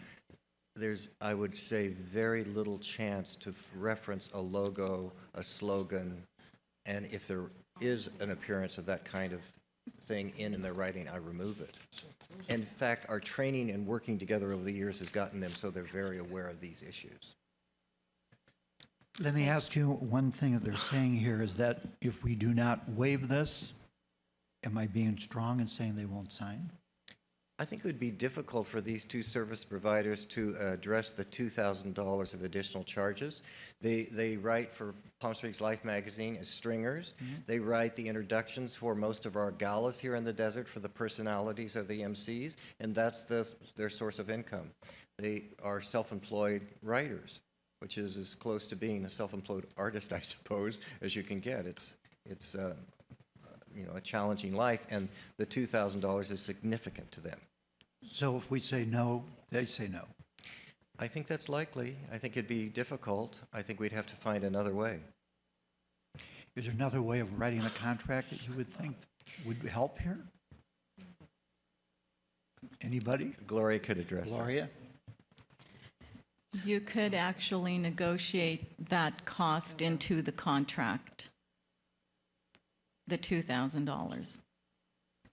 There's, I would say, very little chance to reference a logo, a slogan, and if there is an appearance of that kind of thing in their writing, I remove it. In fact, our training and working together over the years has gotten them so they're very aware of these issues. Let me ask you one thing that they're saying here is that if we do not waive this, am I being strong in saying they won't sign? I think it would be difficult for these 2 service providers to address the $2,000 of additional charges. They write for Palm Springs Life magazine as stringers. Mm-hmm. They write the introductions for most of our galas here in the desert for the personalities of the MCs, and that's their source of income. They are self-employed writers, which is as close to being a self-employed artist, I suppose, as you can get. It's a challenging life, and the $2,000 is significant to them. So if we say no, they say no. I think that's likely. I think it'd be difficult. I think we'd have to find another way. Is there another way of writing a contract that you would think would help here? Anybody? Gloria could address Gloria? You could actually negotiate that cost into the contract, the $2,000,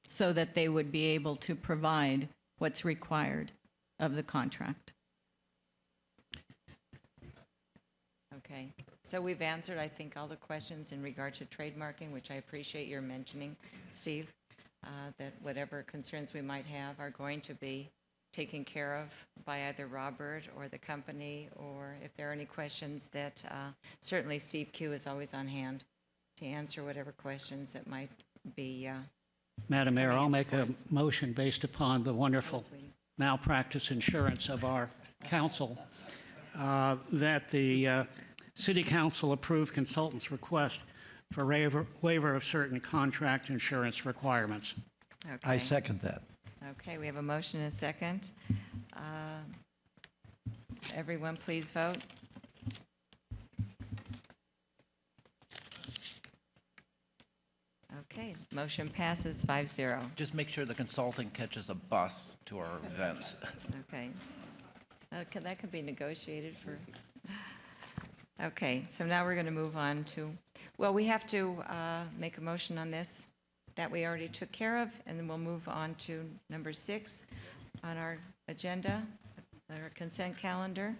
so that they would be able to provide what's required of the contract. Okay, so we've answered, I think, all the questions in regard to trademarking, which I appreciate your mentioning, Steve, that whatever concerns we might have are going to be taken care of by either Robert or the company, or if there are any questions that certainly Steve Q is always on hand to answer whatever questions that might be. Madam Mayor, coming I'll into make a force. motion based upon the wonderful malpractice insurance of our council that the City Council approve consultant's request for waiver of certain contract insurance requirements. Okay. I second that. Okay, we have a motion and a second. Everyone, please vote. Okay, motion passes 5-0. Just make sure the consultant catches a bus to our events. Okay. That could be negotiated for. Okay, so now we're going to move on to, well, we have to make a motion on this that we already took care of, and then we'll move on to number 6 on our agenda, our consent calendar.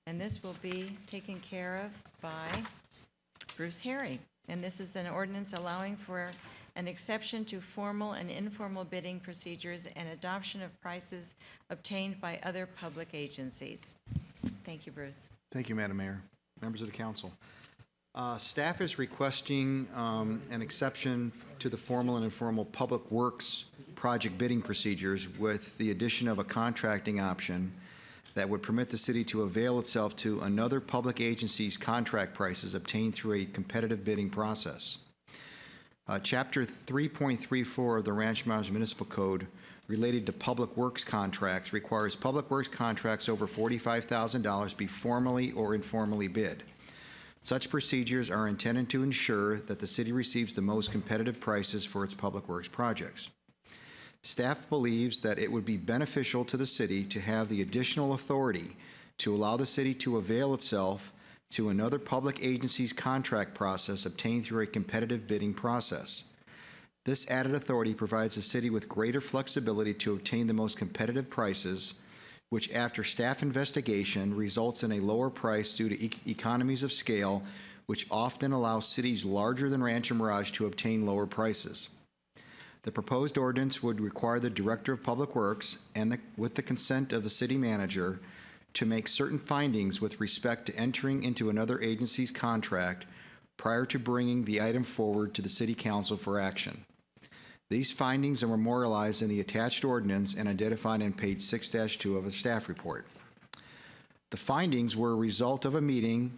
And this will be taken care of by Bruce Harry. And this is an ordinance allowing for an exception to formal and informal bidding procedures and adoption of prices obtained by other public agencies. Thank you, Bruce. Thank you, Madam Mayor. Members of the council. Staff is requesting an exception to the formal and informal public works project bidding procedures with the addition of a contracting option that would permit the city to avail itself to another public agency's contract prices obtained through a competitive bidding process. Chapter 3.34 of the Rancho Mirage Municipal Code related to public works contracts requires public works contracts over $45,000 be formally or informally bid. Such procedures are intended to ensure that the city receives the most competitive prices for its public works projects. Staff believes that it would be beneficial to the city to have the additional authority to allow the city to avail itself to another public agency's contract process obtained through a competitive bidding process. This added authority provides the city with greater flexibility to obtain the most competitive prices, which after staff investigation results in a lower price due to economies of scale, which often allows cities larger than Rancho Mirage to obtain lower prices. The proposed ordinance would require the Director of Public Works, and with the consent of the city manager, to make certain findings with respect to entering into another agency's contract prior to bringing the item forward to the City Council for action. These findings are memorialized in the attached ordinance and identified on page 6-2 of the staff report. The findings were a result of a meeting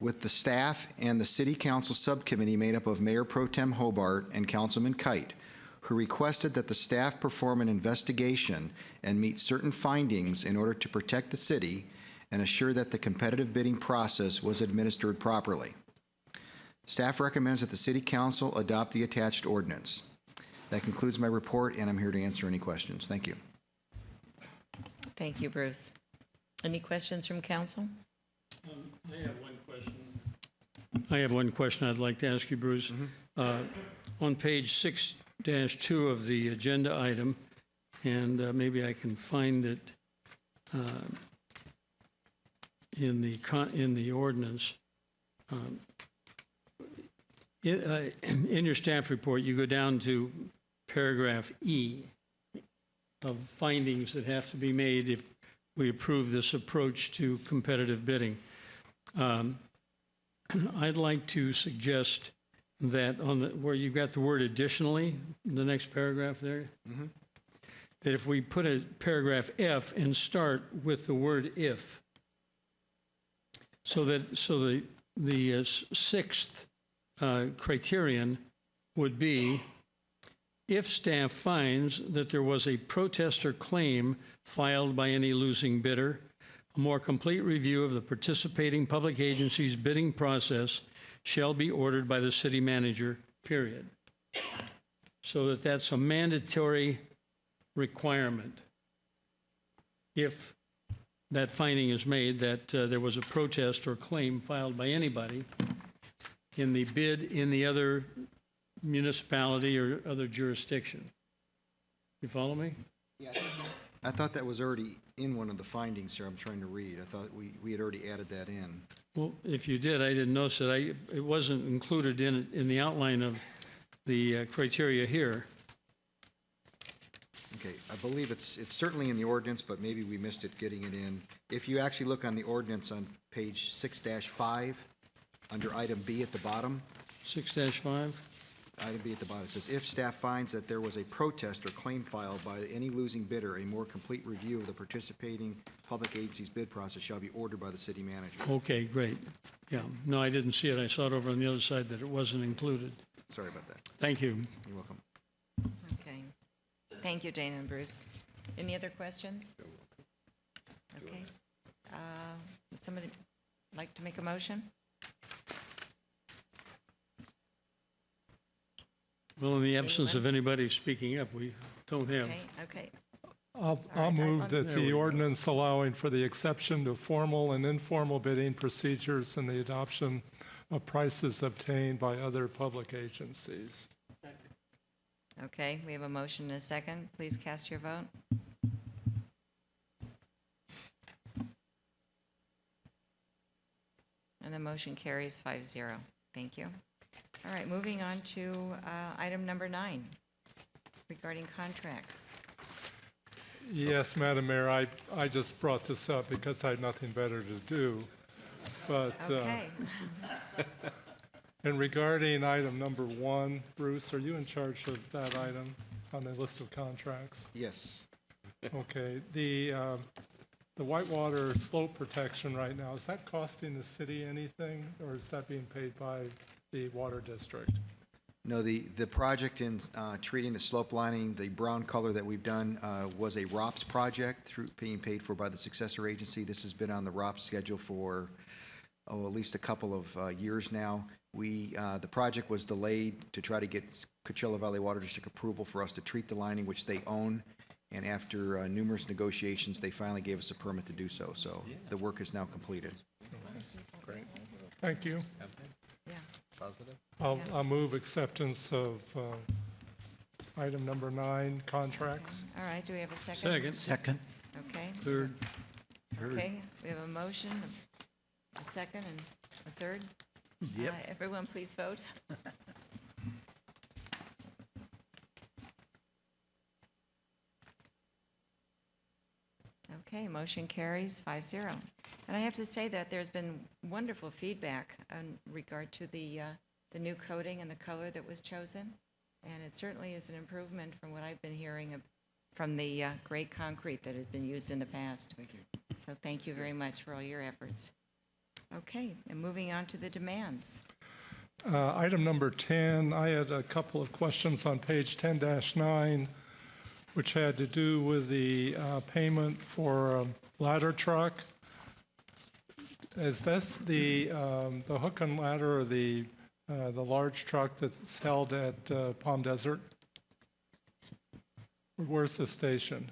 with the staff and the City Council subcommittee made up of Mayor Pro Tem Hobart and Councilman Kite, who requested that the staff perform an investigation and meet certain findings in order to protect the city and assure that the competitive bidding process was administered properly. Staff recommends that the City Council adopt the attached ordinance. That concludes my report, and I'm here to answer any questions. Thank you. Thank you, Bruce. Any questions from council? I have one question. I have one question I'd like to ask you, Bruce. On page 6-2 of the agenda item, and maybe I can find it in the ordinance. In your staff report, you go down to paragraph E of findings that have to be made if we approve this approach to competitive bidding. I'd like to suggest that where you've got the word additionally, the next paragraph there, that if we put a paragraph F and start with the word if, so the sixth criterion would be if staff finds that there was a protest or claim filed by any losing bidder, a more complete review of the participating public agency's bidding process shall be ordered by the city manager, period. So that's a mandatory requirement. If that finding is made that there was a protest or claim filed by anybody in the bid in the other municipality or other jurisdiction. You follow me? Yeah, I thought that was already in one of the findings here I'm trying to read. I thought we had already added that in. Well, if you did, I didn't notice it. It wasn't included in the outline of the criteria here. Okay, I believe it's certainly in the ordinance, but maybe we missed it getting it in. If you actually look on the ordinance on page 6-5, under item B at the bottom, 6-5? item B at the bottom, it says, if staff finds that there was a protest or claim filed by any losing bidder, a more complete review of the participating public agency's bid process shall be ordered by the city manager. Okay, great. Yeah, no, I didn't see it. I saw it over on the other side that it wasn't included. Sorry about that. Thank you. You're welcome. Okay. Thank you, Dana and Bruce. Any other questions? Okay. Would somebody like to make a motion? Well, in the absence of anybody speaking up, we don't have. Okay. I'll move that There we the go. ordinance allowing for the exception to formal and informal bidding procedures and the adoption of prices obtained by other public agencies. Okay, we have a motion and a second. Please cast your vote. And the motion carries 5-0. Thank you. All right, moving on to item number 9 regarding contracts. Yes, Madam Mayor, I just brought this up because I had nothing better to do. But Okay. and regarding item number 1, Bruce, are you in charge of that item on the list of contracts? Yes. Okay. The whitewater slope protection right now, is that costing the city anything, or is that being paid by the water district? No, the project in treating the slope lining, the brown color that we've done was a ROPS project being paid for by the successor agency. This has been on the ROPS schedule for, at least a couple of years now. The project was delayed to try to get Coachella Valley Water District approval for us to treat the lining, which they own. And after numerous negotiations, they finally gave us a permit to do so. So the work is now completed. Great. Thank you. Yeah. Positive? I'll move acceptance of item number 9, contracts. All right, do we have a second? Second. Second. Okay. Third. Okay, we have a motion, a second, and a third. Yep. Everyone, please vote. Okay, motion carries 5-0. And I have to say that there's been wonderful feedback in regard to the new coating and the color that was chosen. And it certainly is an improvement from what I've been hearing from the gray concrete that had been used in the past. Thank you. So thank you very much for all your efforts. Okay, and moving on to the demands. Item number 10, I had a couple of questions on page 10-9, which had to do with the payment for a ladder truck. Is this the hook and ladder, or the large truck that's held at Palm Desert? Where's the station?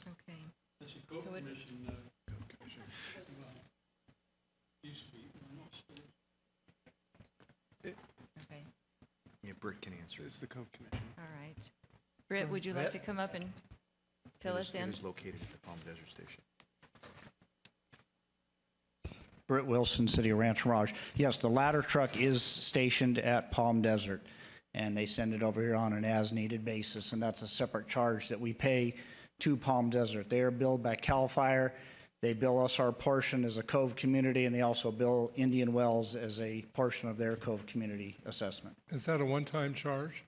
Okay. That's a co-commission. Okay, Yeah, Britt can answer. It's the Cove Commission. all right. Britt, would you like to come up and fill us in? It is located at the Palm Desert Station. Britt Wilson, City of Rancho Mirage. Yes, the ladder truck is stationed at Palm Desert, and they send it over here on an as-needed basis, and that's a separate charge that we pay to Palm Desert. They are billed by CAL FIRE. They bill us our portion as a Cove community, and they also bill Indian Wells as a portion of their Cove community assessment. Is that a one-time charge?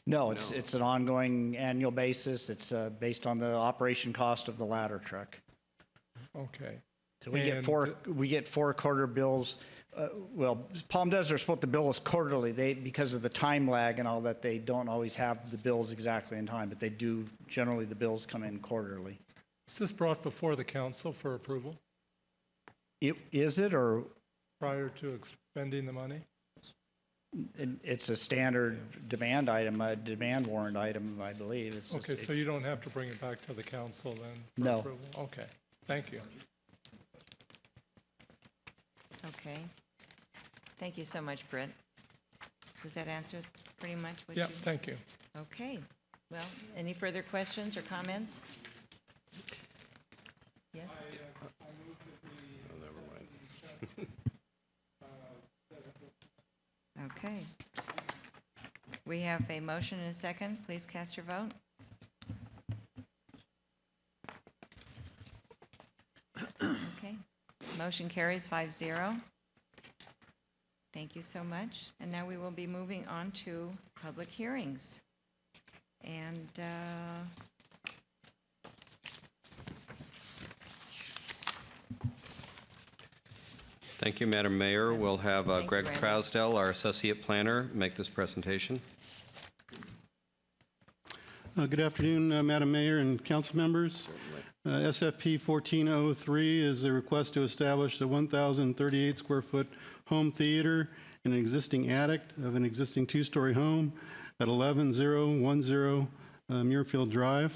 No, it's an ongoing annual basis. It's based on the operation cost of the ladder truck. Okay. So we get four quarter bills. Well, Palm Desert is supposed to bill us quarterly. Because of the time lag and all that, they don't always have the bills exactly in time, but they do. Generally, the bills come in quarterly. Is this brought before the council for approval Is it, or prior to expending the money? it's a standard demand item, a demand warrant item, I believe. It's Okay, just, so you don't have to bring it back to the council then? For No. approval? Okay, thank you. Okay. Thank you so much, Britt. Does that answer pretty much what Yeah, you? thank you. Okay. Well, any further questions or comments? Yes? Oh, never mind. Okay. We have a motion and a second. Please cast your vote. Okay. Motion carries 5-0. Thank you so much. And now we will be moving on to public hearings. And Thank you, Madam Mayor. We'll have Thank you, Greg Randy. Trousdale, our Associate Planner, make this presentation. Good afternoon, Madam Mayor and council members. SFP 1403 is a request to establish a 1,038 square foot home theater in an existing attic of an existing two-story home at 11010 Muirfield Drive.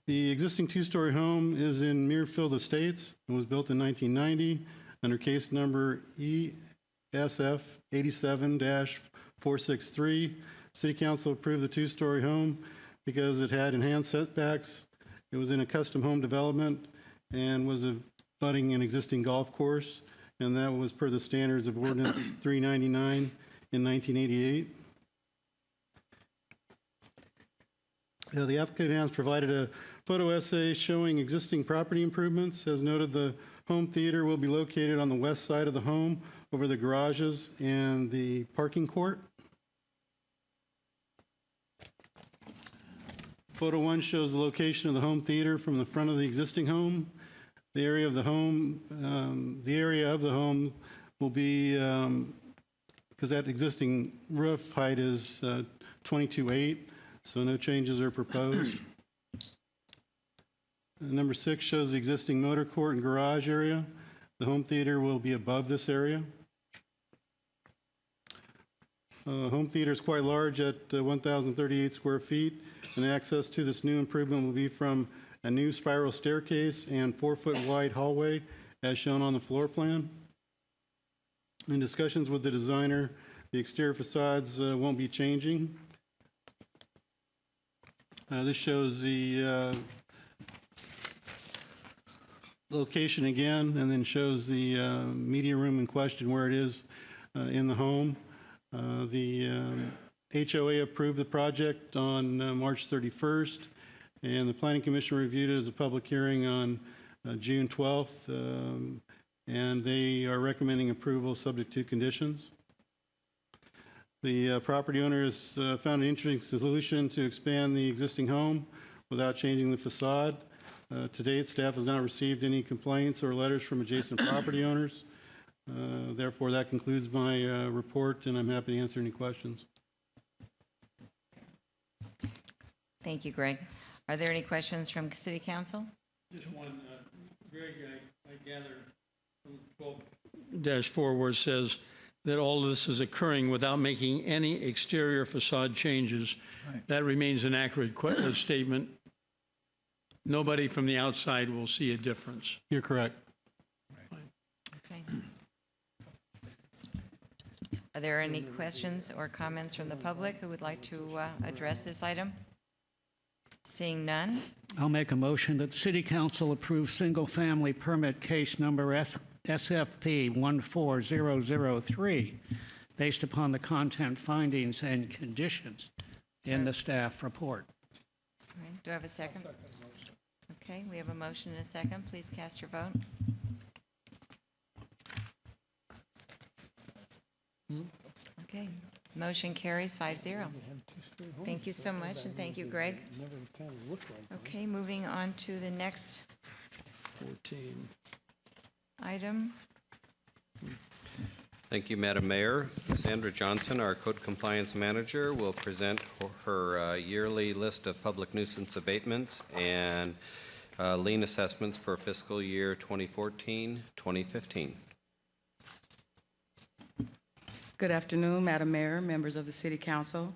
The existing two-story home is in Muirfield Estates and was built in 1990 under case number ESF 87-463. City Council approved the two-story home because it had enhanced setbacks. It was in a custom home development and was abutting an existing golf course, and that was per the standards of Ordinance 399 in 1988. The applicant has provided a photo essay showing existing property improvements. As noted, the home theater will be located on the west side of the home over the garages and the parking court. Photo 1 shows the location of the home theater from the front of the existing home. The area of the home will be, because that existing roof height is 22.8, so no changes are proposed. Number 6 shows the existing motor court and garage area. The home theater will be above this area. Home theater is quite large at 1,038 square feet, and access to this new improvement will be from a new spiral staircase and 4-foot wide hallway as shown on the floor plan. In discussions with the designer, the exterior facades won't be changing. This shows the location again, and then shows the media room in question where it is in the home. The HOA approved the project on March 31st, and the Planning Commission reviewed it as a public hearing on June 12th, and they are recommending approval subject to conditions. The property owner has found an interesting solution to expand the existing home without changing the facade. To date, staff has not received any complaints or letters from adjacent property owners. Therefore, that concludes my report, and I'm happy to answer any questions. thank you, Greg. Are there any questions from City Council? Just one, Greg, I gather from 12-4 where it says that all of this is occurring without making any exterior facade changes. Right. That remains an accurate statement. Nobody from the outside will see a difference. You're correct. Okay. Are there any questions or comments from the public who would like to address this item? Seeing none. I'll make a motion that the City Council approve single-family permit case number SFP 14003 based upon the content findings and conditions in the staff report. All right. Do I have a second? Okay, we have a motion and a second. Please cast your vote. Okay, motion carries 5-0. Thank you so much, and thank you, Greg. Okay, moving on to the next 14 item. Thank you, Madam Mayor. Sandra Johnson, our Code Compliance Manager, will present her yearly list of public nuisance abatements and lien assessments for fiscal year 2014-2015. Good afternoon, Madam Mayor, members of the City Council.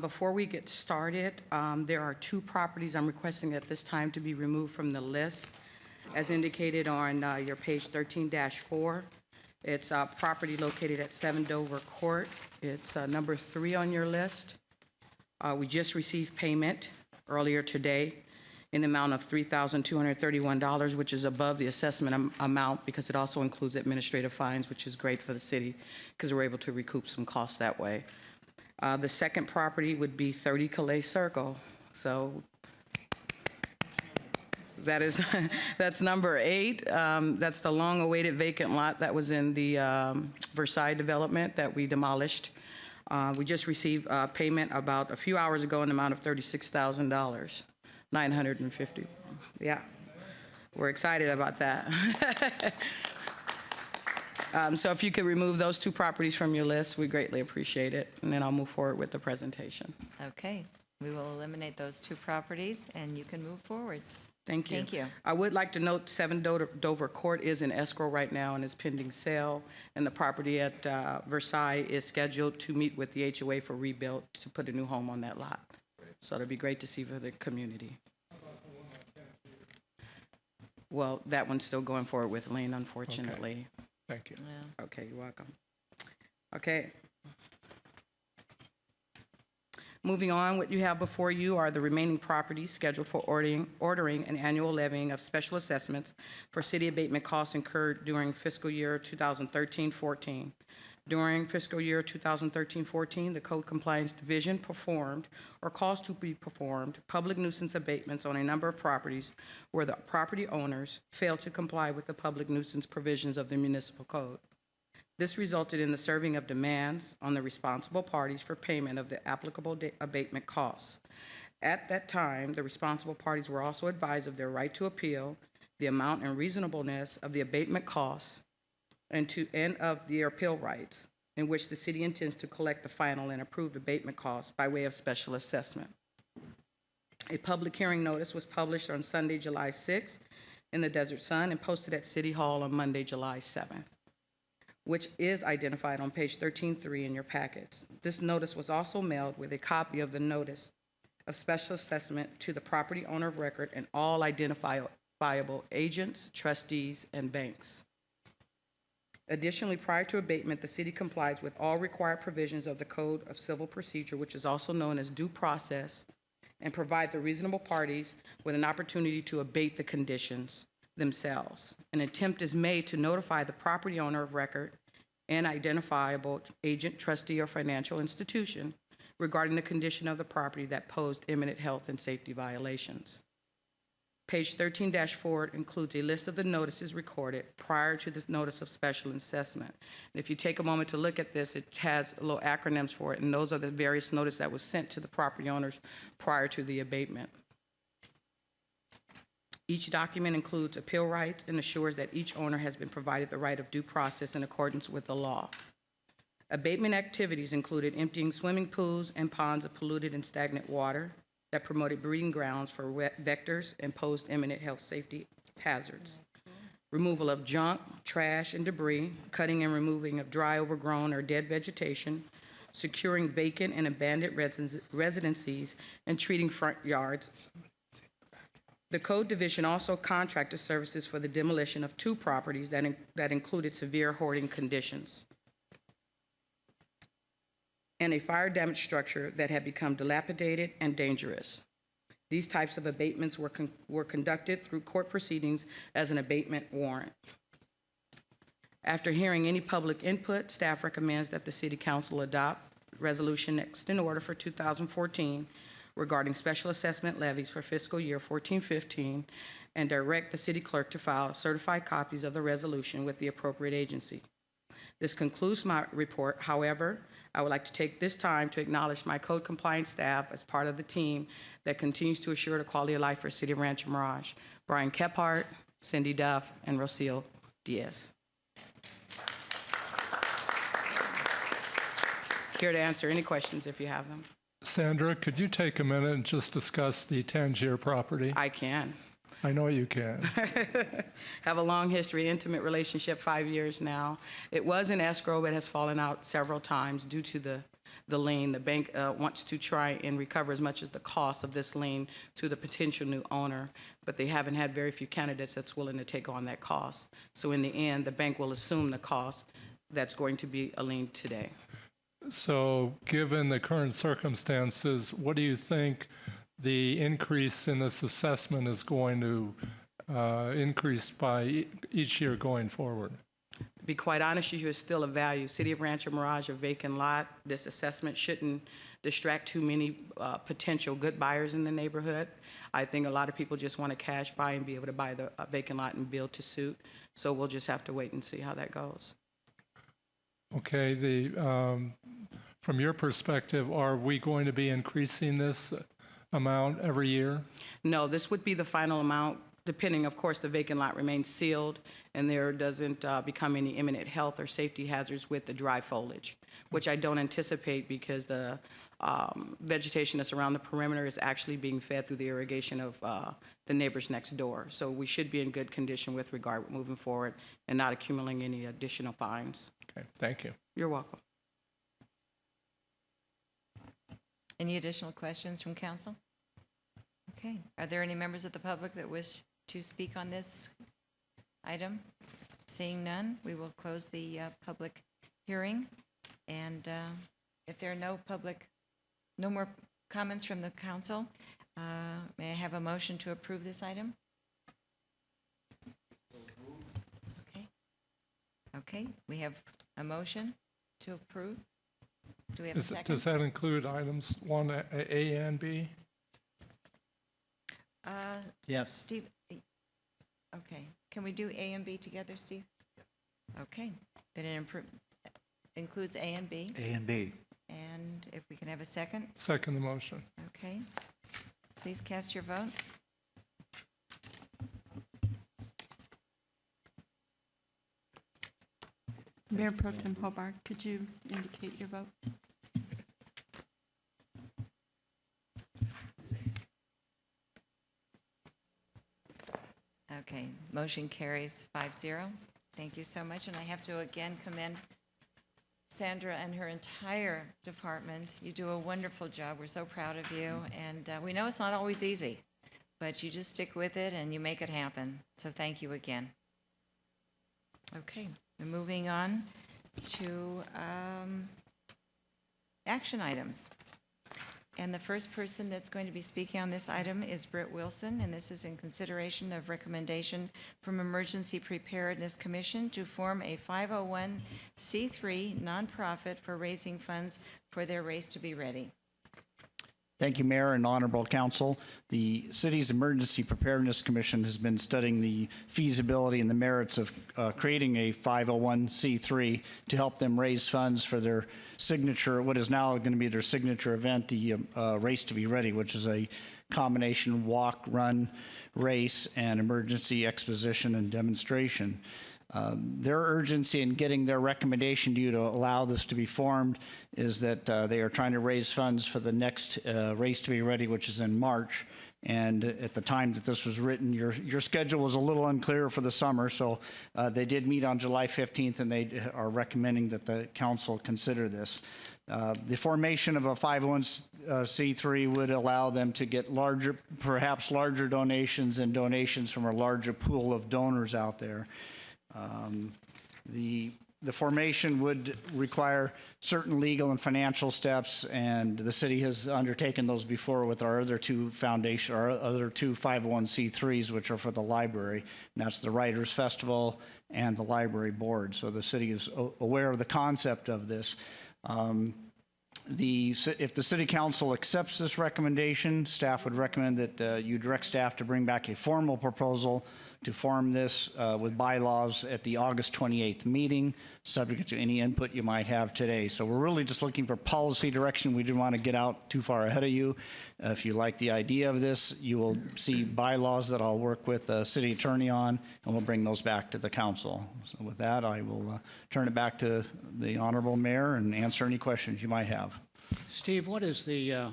Before we get started, there are 2 properties I'm requesting at this time to be removed from the list, as indicated on your page 13-4. It's a property located at 7 Dover Court. It's number 3 on your list. We just received payment earlier today. in the amount of $3,231, which is above the assessment amount because it also includes administrative fines, which is great for the city because we're able to recoup some costs that way. The second property would be 30 Calais Circle. So that is, that's number 8. That's the long-awaited vacant lot that was in the Versailles development that we demolished. We just received payment about a few hours ago in the amount of $36,000, $950. Yeah, we're excited about that. So if you could remove those 2 properties from your list, we greatly appreciate it. And then I'll move forward with the presentation. Okay, we will eliminate those 2 properties, and you can move forward. Thank you. Thank you. I would like to note 7 Dover Court is in escrow right now and is pending sale, and the property at Versailles is scheduled to meet with the HOA for rebuild to put a new home on that lot. So it'll be great to see for the community. Well, that one's still going forward with lien, unfortunately. Thank you. Yeah. Okay, you're welcome. Okay. Moving on, what you have before you are the remaining properties scheduled for ordering an annual levying of special assessments for city abatement costs incurred during fiscal year 2013-14. During fiscal year 2013-14, the Code Compliance Division performed or caused to be performed public nuisance abatements on a number of properties where the property owners failed to comply with the public nuisance provisions of the municipal code. This resulted in the serving of demands on the responsible parties for payment of the applicable abatement costs. At that time, the responsible parties were also advised of their right to appeal, the amount and reasonableness of the abatement costs, and of their appeal rights, in which the city intends to collect the final and approved abatement costs by way of special assessment. A public hearing notice was published on Sunday, July 6th in the Desert Sun and posted at City Hall on Monday, July 7th. Which is identified on page 13.3 in your packets. This notice was also mailed with a copy of the notice of special assessment to the property owner of record and all identifiable agents, trustees, and banks. Additionally, prior to abatement, the city complies with all required provisions of the Code of Civil Procedure, which is also known as due process, and provide the reasonable parties with an opportunity to abate the conditions themselves. An attempt is made to notify the property owner of record and identifiable agent, trustee, or financial institution regarding the condition of the property that posed imminent health and safety violations. Page 13-4 includes a list of the notices recorded prior to this notice of special assessment. And if you take a moment to look at this, it has little acronyms for it, and those are the various notices that was sent to the property owners prior to the abatement. Each document includes appeal rights and assures that each owner has been provided the right of due process in accordance with the law. Abatement activities included emptying swimming pools and ponds of polluted and stagnant water that promoted breeding grounds for vectors and posed imminent health safety hazards. Removal of junk, trash, and debris, cutting and removing of dry, overgrown, or dead vegetation, securing vacant and abandoned residencies, and treating front yards. The Code Division also contracted services for the demolition of 2 properties that included severe hoarding conditions and a fire damaged structure that had become dilapidated and dangerous. These types of abatements were conducted through court proceedings as an abatement warrant. After hearing any public input, staff recommends that the City Council adopt Resolution Next in Order for 2014 regarding special assessment levies for fiscal year 14-15 and direct the city clerk to file certified copies of the resolution with the appropriate agency. This concludes my report. However, I would like to take this time to acknowledge my code compliance staff as part of the team that continues to assure the quality of life for City of Rancho Mirage: Brian Kephart, Cindy Duff, and Rocio Diaz. Here to answer any questions if you have them. Sandra, could you take a minute and just discuss the Tangier property? I can. I know you can. Have a long history, intimate relationship, 5 years now. It was in escrow, but has fallen out several times due to the lien. The bank wants to try and recover as much as the cost of this lien to the potential new owner, but they haven't had very few candidates that's willing to take on that cost. So in the end, the bank will assume the cost that's going to be a lien today. So given the current circumstances, what do you think the increase in this assessment is going to increase by each year going forward? To be quite honest with you, it's still a value. City of Rancho Mirage, a vacant lot. This assessment shouldn't distract too many potential good buyers in the neighborhood. I think a lot of people just want to cash buy and be able to buy the vacant lot and build to suit. So we'll just have to wait and see how that goes. Okay, from your perspective, are we going to be increasing this amount every year? No, this would be the final amount, depending, of course, the vacant lot remains sealed and there doesn't become any imminent health or safety hazards with the dry foliage, which I don't anticipate because the vegetation that's around the perimeter is actually being fed through the irrigation of the neighbors next door. So we should be in good condition with regard moving forward and not accumulating any additional fines. Okay, thank you. You're welcome. Any additional questions from council? Okay. Are there any members of the public that wish to speak on this item? Seeing none, we will close the public hearing. And if there are no more comments from the council, may I have a motion to approve this item? Okay. Okay, we have a motion to approve. Do we have a second? Does that include items 1A and B? Yes. Steve, okay. Can we do A and B together, Steve? Okay. Then it includes A and B. A and B. And if we can have a second? Second the motion. Okay. Please cast your vote. Mayor Pro Tem Hobart, could you indicate your vote? Okay, motion carries 5-0. Thank you so much, and I have to again commend Sandra and her entire department. You do a wonderful job. We're so proud of you, and we know it's not always easy, but you just stick with it and you make it happen. So thank you again. Okay, we're moving on to action items. And the first person that's going to be speaking on this item is Britt Wilson, and this is in consideration of recommendation from Emergency Preparedness Commission to form a 501c3 nonprofit for raising funds for their Race to Be Ready. Thank you, Mayor and Honorable Council. The city's Emergency Preparedness Commission has been studying the feasibility and the merits of creating a 501c3 to help them raise funds for their signature, what is now going to be their signature event, the Race to Be Ready, which is a combination walk, run, race, and emergency exposition and demonstration. Their urgency in getting their recommendation to you to allow this to be formed is that they are trying to raise funds for the next Race to Be Ready, which is in March. And at the time that this was written, your schedule was a little unclear for the summer, so they did meet on July 15th, and they are recommending that the council consider this. The formation of a 501c3 would allow them to get larger, perhaps larger donations and donations from a larger pool of donors out there. The formation would require certain legal and financial steps, and the city has undertaken those before with our other two 501c3s, which are for the library, and that's the Writers Festival and the Library Board. So the city is aware of the concept of this. If the City Council accepts this recommendation, staff would recommend that you direct staff to bring back a formal proposal to form this with bylaws at the August 28th meeting, subject to any input you might have today. So we're really just looking for policy direction. We didn't want to get out too far ahead of you. If you like the idea of this, you will see bylaws that I'll work with the city attorney on, and we'll bring those back to the council. So with that, I will turn it back to the Honorable Mayor and answer any questions you might have. Steve, what is the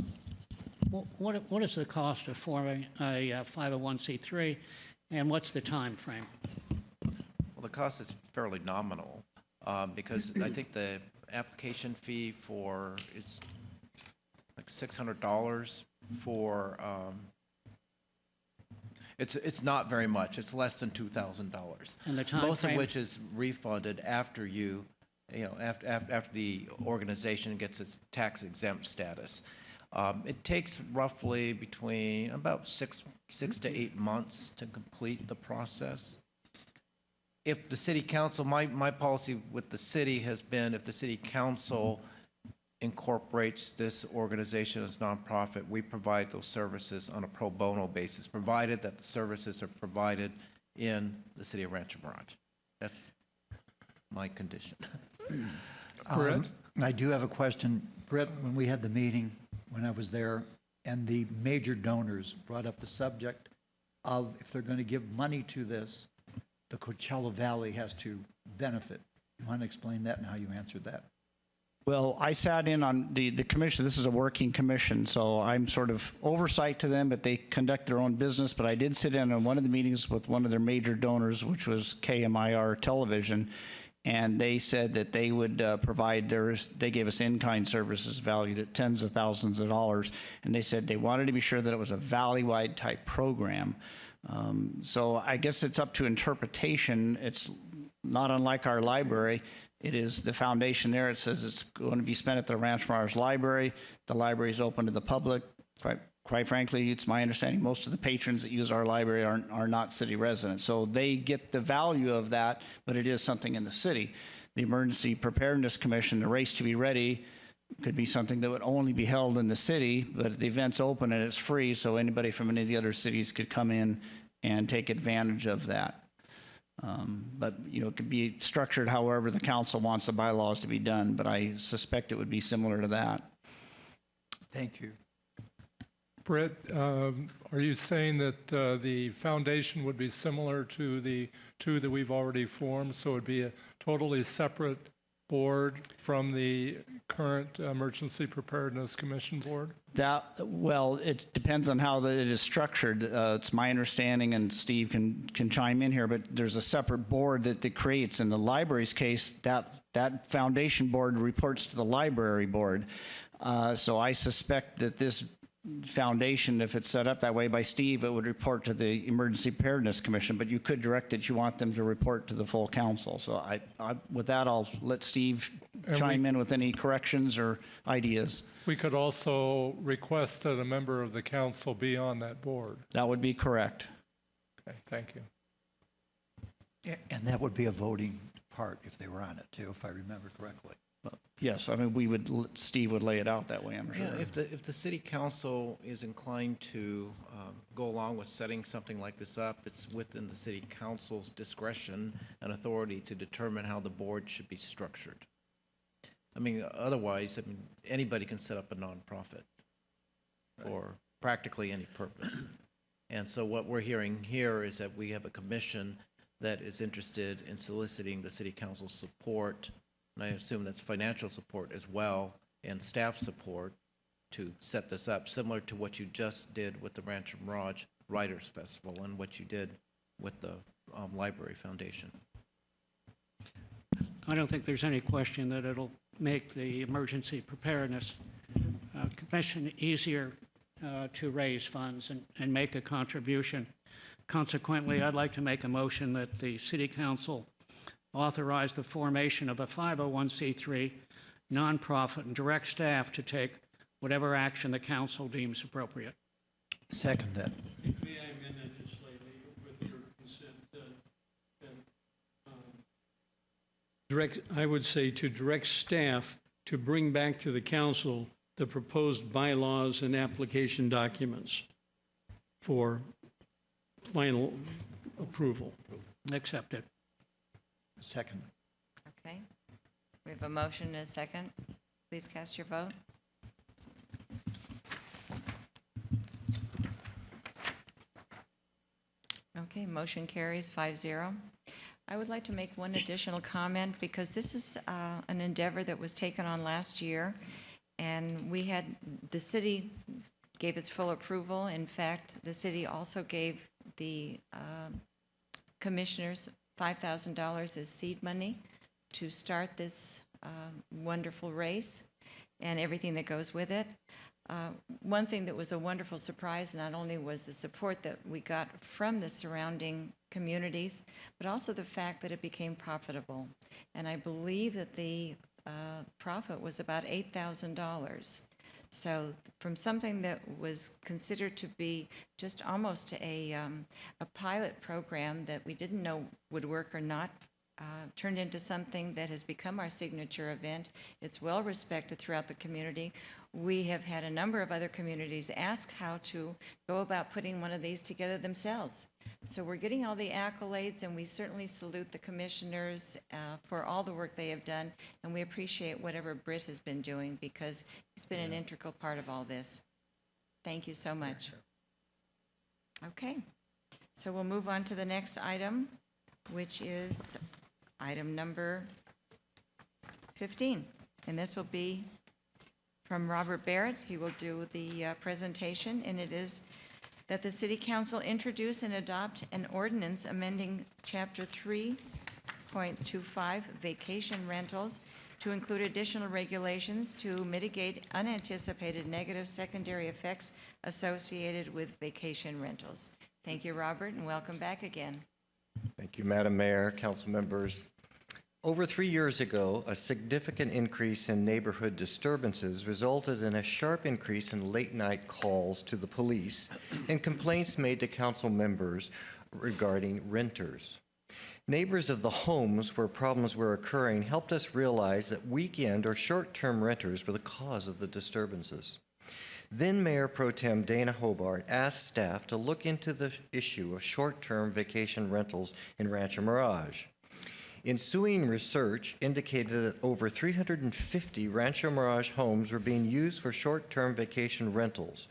cost of forming a 501c3? And what's the time frame? Well, the cost is fairly nominal because I think the application fee for is like $600 for. It's not very much. It's less than $2,000. And the time most frame? of which is refunded after after the organization gets its tax exempt status. It takes roughly between about six to 8 months to complete the process. If the city council, my policy with the city has been, if the city council incorporates this organization as nonprofit, we provide those services on a pro bono basis, provided that the services are provided in the city of Rancho Mirage. That's my condition. Brett? I do have a question. Brett, when we had the meeting, when I was there, and the major donors brought up the subject of if they're going to give money to this, the Coachella Valley has to benefit. You want to explain that and how you answered that? Well, I sat in on the commission. This is a working commission, so I'm sort of oversight to them, but they conduct their own business. But I did sit in on one of the meetings with one of their major donors, which was KMIR Television, and they said that they would provide they gave us in-kind services valued at tens of thousands of dollars, and they said they wanted to be sure that it was a valley-wide type program. So I guess it's up to interpretation. It's not unlike our library. It is the foundation there. It says it's going to be spent at the Rancho Mirage Library. The library is open to the public. Quite frankly, it's my understanding most of the patrons that use our library are not city residents. So they get the value of that, but it is something in the city. The Emergency Preparedness Commission, the Race to Be Ready, could be something that would only be held in the city, but the event's open and it's free, so anybody from any of the other cities could come in and take advantage of that. But it could be structured however the council wants the bylaws to be done, but I suspect it would be similar to that. Thank you. Britt, are you saying that the foundation would be similar to the two that we've already formed, so it would be a totally separate board from the current Emergency Preparedness Commission board? Well, it depends on how it is structured. It's my understanding, and Steve can chime in here, but there's a separate board that creates. In the library's case, that foundation board reports to the library board. So I suspect that this foundation, if it's set up that way by Steve, it would report to the Emergency Preparedness Commission, but you could direct that you want them to report to the full council. So with that, I'll let Steve chime in with any corrections or ideas. We could also request that a member of the council be on that board. That would be correct. Okay, thank you. And that would be a voting part if they were on it too, if I remember correctly. Yes, I mean, Steve would lay it out that way, I'm sure. Yeah, if the city council is inclined to go along with setting something like this up, it's within the city council's discretion and authority to determine how the board should be structured. I mean, otherwise, anybody can set up a nonprofit for practically any purpose. And so what we're hearing here is that we have a commission that is interested in soliciting the city council's support, and I assume that's financial support as well, and staff support to set this up, similar to what you just did with the Rancho Mirage Writers Festival and what you did with the Library Foundation. I don't think there's any question that it'll make the Emergency Preparedness Commission easier to raise funds and make a contribution. Consequently, I'd like to make a motion that the City Council authorize the formation of a 501c3 nonprofit and direct staff to take whatever action the council deems appropriate. Second that. May I amend that just slightly with your consent? I would say to direct staff to bring back to the council the proposed bylaws and application documents for final approval. Accepted. Second. Okay. We have a motion and a second. Please cast your vote. Okay, motion carries 5-0. I would like to make one additional comment because this is an endeavor that was taken on last year, and the city gave its full approval. In fact, the city also gave the commissioners $5,000 as seed money to start this wonderful race and everything that goes with it. One thing that was a wonderful surprise not only was the support that we got from the surrounding communities, but also the fact that it became profitable. And I believe that the profit was about $8,000. So from something that was considered to be just almost a pilot program that we didn't know would work or not, turned into something that has become our signature event. It's well respected throughout the community. We have had a number of other communities ask how to go about putting one of these together themselves. So we're getting all the accolades, and we certainly salute the commissioners for all the work they have done, and we appreciate whatever Britt has been doing because he's been an integral part of all this. Thank you so much. Okay, so we'll move on to the next item, which is item number 15, and this will be from Robert Barrett. He will do the presentation, and it is that the City Council introduce and adopt an ordinance amending Chapter 3.25 vacation rentals to include additional regulations to mitigate unanticipated negative secondary effects associated with vacation rentals. Thank you, Robert, and welcome back again. Thank you, Madam Mayor, council members. Over 3 years ago, a significant increase in neighborhood disturbances resulted in a sharp increase in late-night calls to the police and complaints made to council members regarding renters. Neighbors of the homes where problems were occurring helped us realize that weekend or short-term renters were the cause of the disturbances. Then Mayor Pro Tem Dana Hobart asked staff to look into the issue of short-term vacation rentals in Rancho Mirage. Ensuing research indicated that over 350 Rancho Mirage homes were being used for short-term vacation rentals.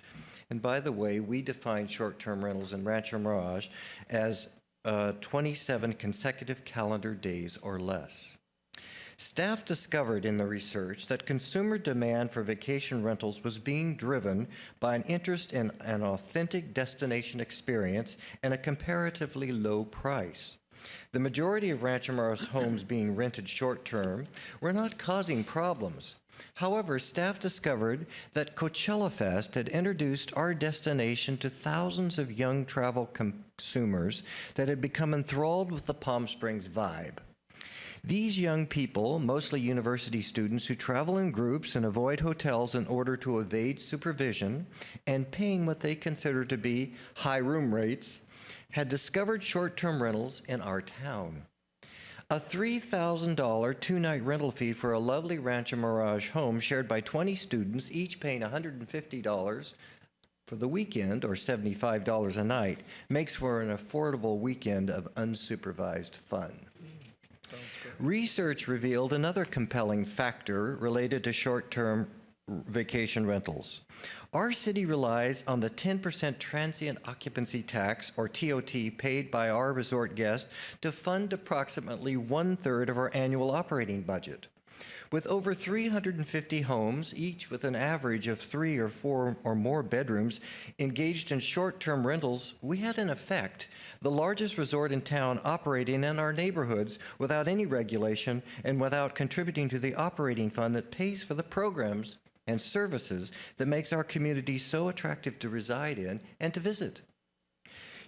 And by the way, we define short-term rentals in Rancho Mirage as 27 consecutive calendar days or less. Staff discovered in the research that consumer demand for vacation rentals was being driven by an interest in an authentic destination experience and a comparatively low price. The majority of Rancho Mirage homes being rented short-term were not causing problems. However, staff discovered that Coachella Fest had introduced our destination to thousands of young travel consumers that had become enthralled with the Palm Springs vibe. These young people, mostly university students who travel in groups and avoid hotels in order to evade supervision and paying what they consider to be high room rates, had discovered short-term rentals in our town. A $3,000 two-night rental fee for a lovely Rancho Mirage home shared by 20 students, each paying $150 for the weekend or $75 a night, makes for an affordable weekend of unsupervised fun. Research revealed another compelling factor related to short-term vacation rentals. Our city relies on the 10% transient occupancy tax, or TOT, paid by our resort guests to fund approximately 1/3 of our annual operating budget. With over 350 homes, each with an average of 3 or 4 or more bedrooms, engaged in short-term rentals, we had in effect the largest resort in town operating in our neighborhoods without any regulation and without contributing to the operating fund that pays for the programs and services that makes our community so attractive to reside in and to visit.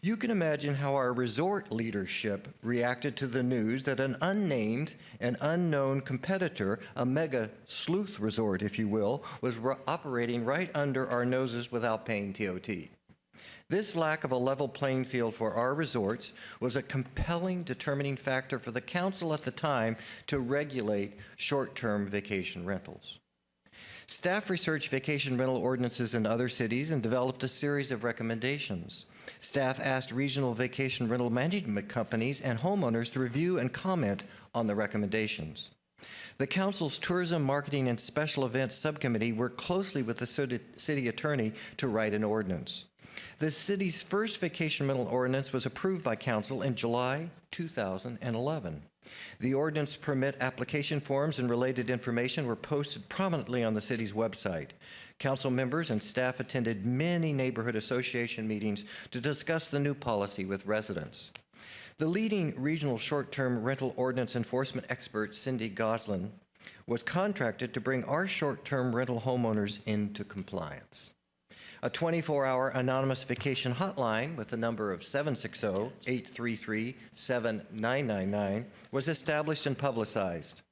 You can imagine how our resort leadership reacted to the news that an unnamed and unknown competitor, a mega sleuth resort, if you will, was operating right under our noses without paying TOT. This lack of a level playing field for our resorts was a compelling determining factor for the council at the time to regulate short-term vacation rentals. Staff researched vacation rental ordinances in other cities and developed a series of recommendations. Staff asked regional vacation rental management companies and homeowners to review and comment on the recommendations. The Council's Tourism, Marketing, and Special Events Subcommittee worked closely with the city attorney to write an ordinance. The city's first vacation rental ordinance was approved by Council in July 2011. The ordinance permit application forms and related information were posted prominently on the city's website. Council members and staff attended many neighborhood association meetings to discuss the new policy with residents. The leading regional short-term rental ordinance enforcement expert, Cindy Goslin, was contracted to bring our short-term rental homeowners into compliance. A 24-hour anonymous vacation hotline with the number of 760-833-7999 was established and publicized.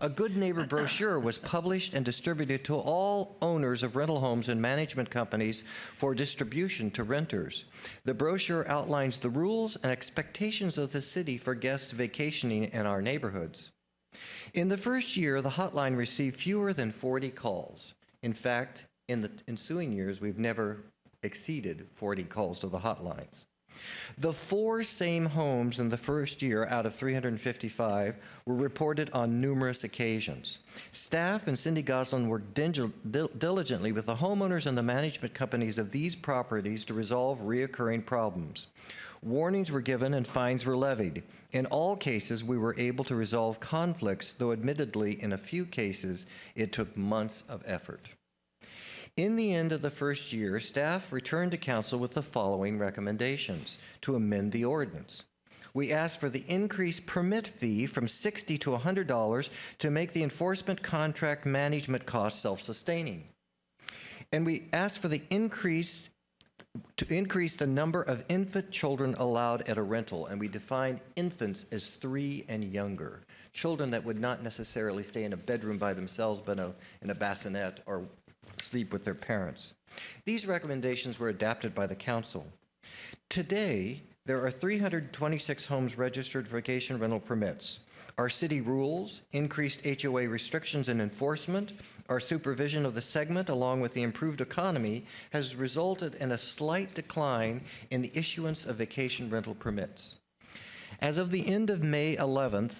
a Good Neighbor brochure was published and distributed to all owners of rental homes and management companies for distribution to renters. The brochure outlines the rules and expectations of the city for guests vacationing in our neighborhoods. In the first year, the hotline received fewer than 40 calls. In fact, in the ensuing years, we've never exceeded 40 calls to the hotlines. The 4 same homes in the first year out of 355 were reported on numerous occasions. Staff and Cindy Goslin worked diligently with the homeowners and the management companies of these properties to resolve reoccurring problems. Warnings were given and fines were levied. In all cases, we were able to resolve conflicts, though admittedly, in a few cases, it took months of effort. In the end of the first year, staff returned to council with the following recommendations to amend the ordinance. We asked for the increased permit fee from $60 to $100 to make the enforcement contract management costs self-sustaining. And we asked for the increase the number of infant children allowed at a rental, and we defined infants as 3 and younger, children that would not necessarily stay in a bedroom by themselves, but in a bassinet or sleep with their parents. These recommendations were adopted by the council. Today, there are 326 homes registered for vacation rental permits. Our city rules, increased HOA restrictions and enforcement, our supervision of the segment, along with the improved economy, has resulted in a slight decline in the issuance of vacation rental permits. As of the end of May 11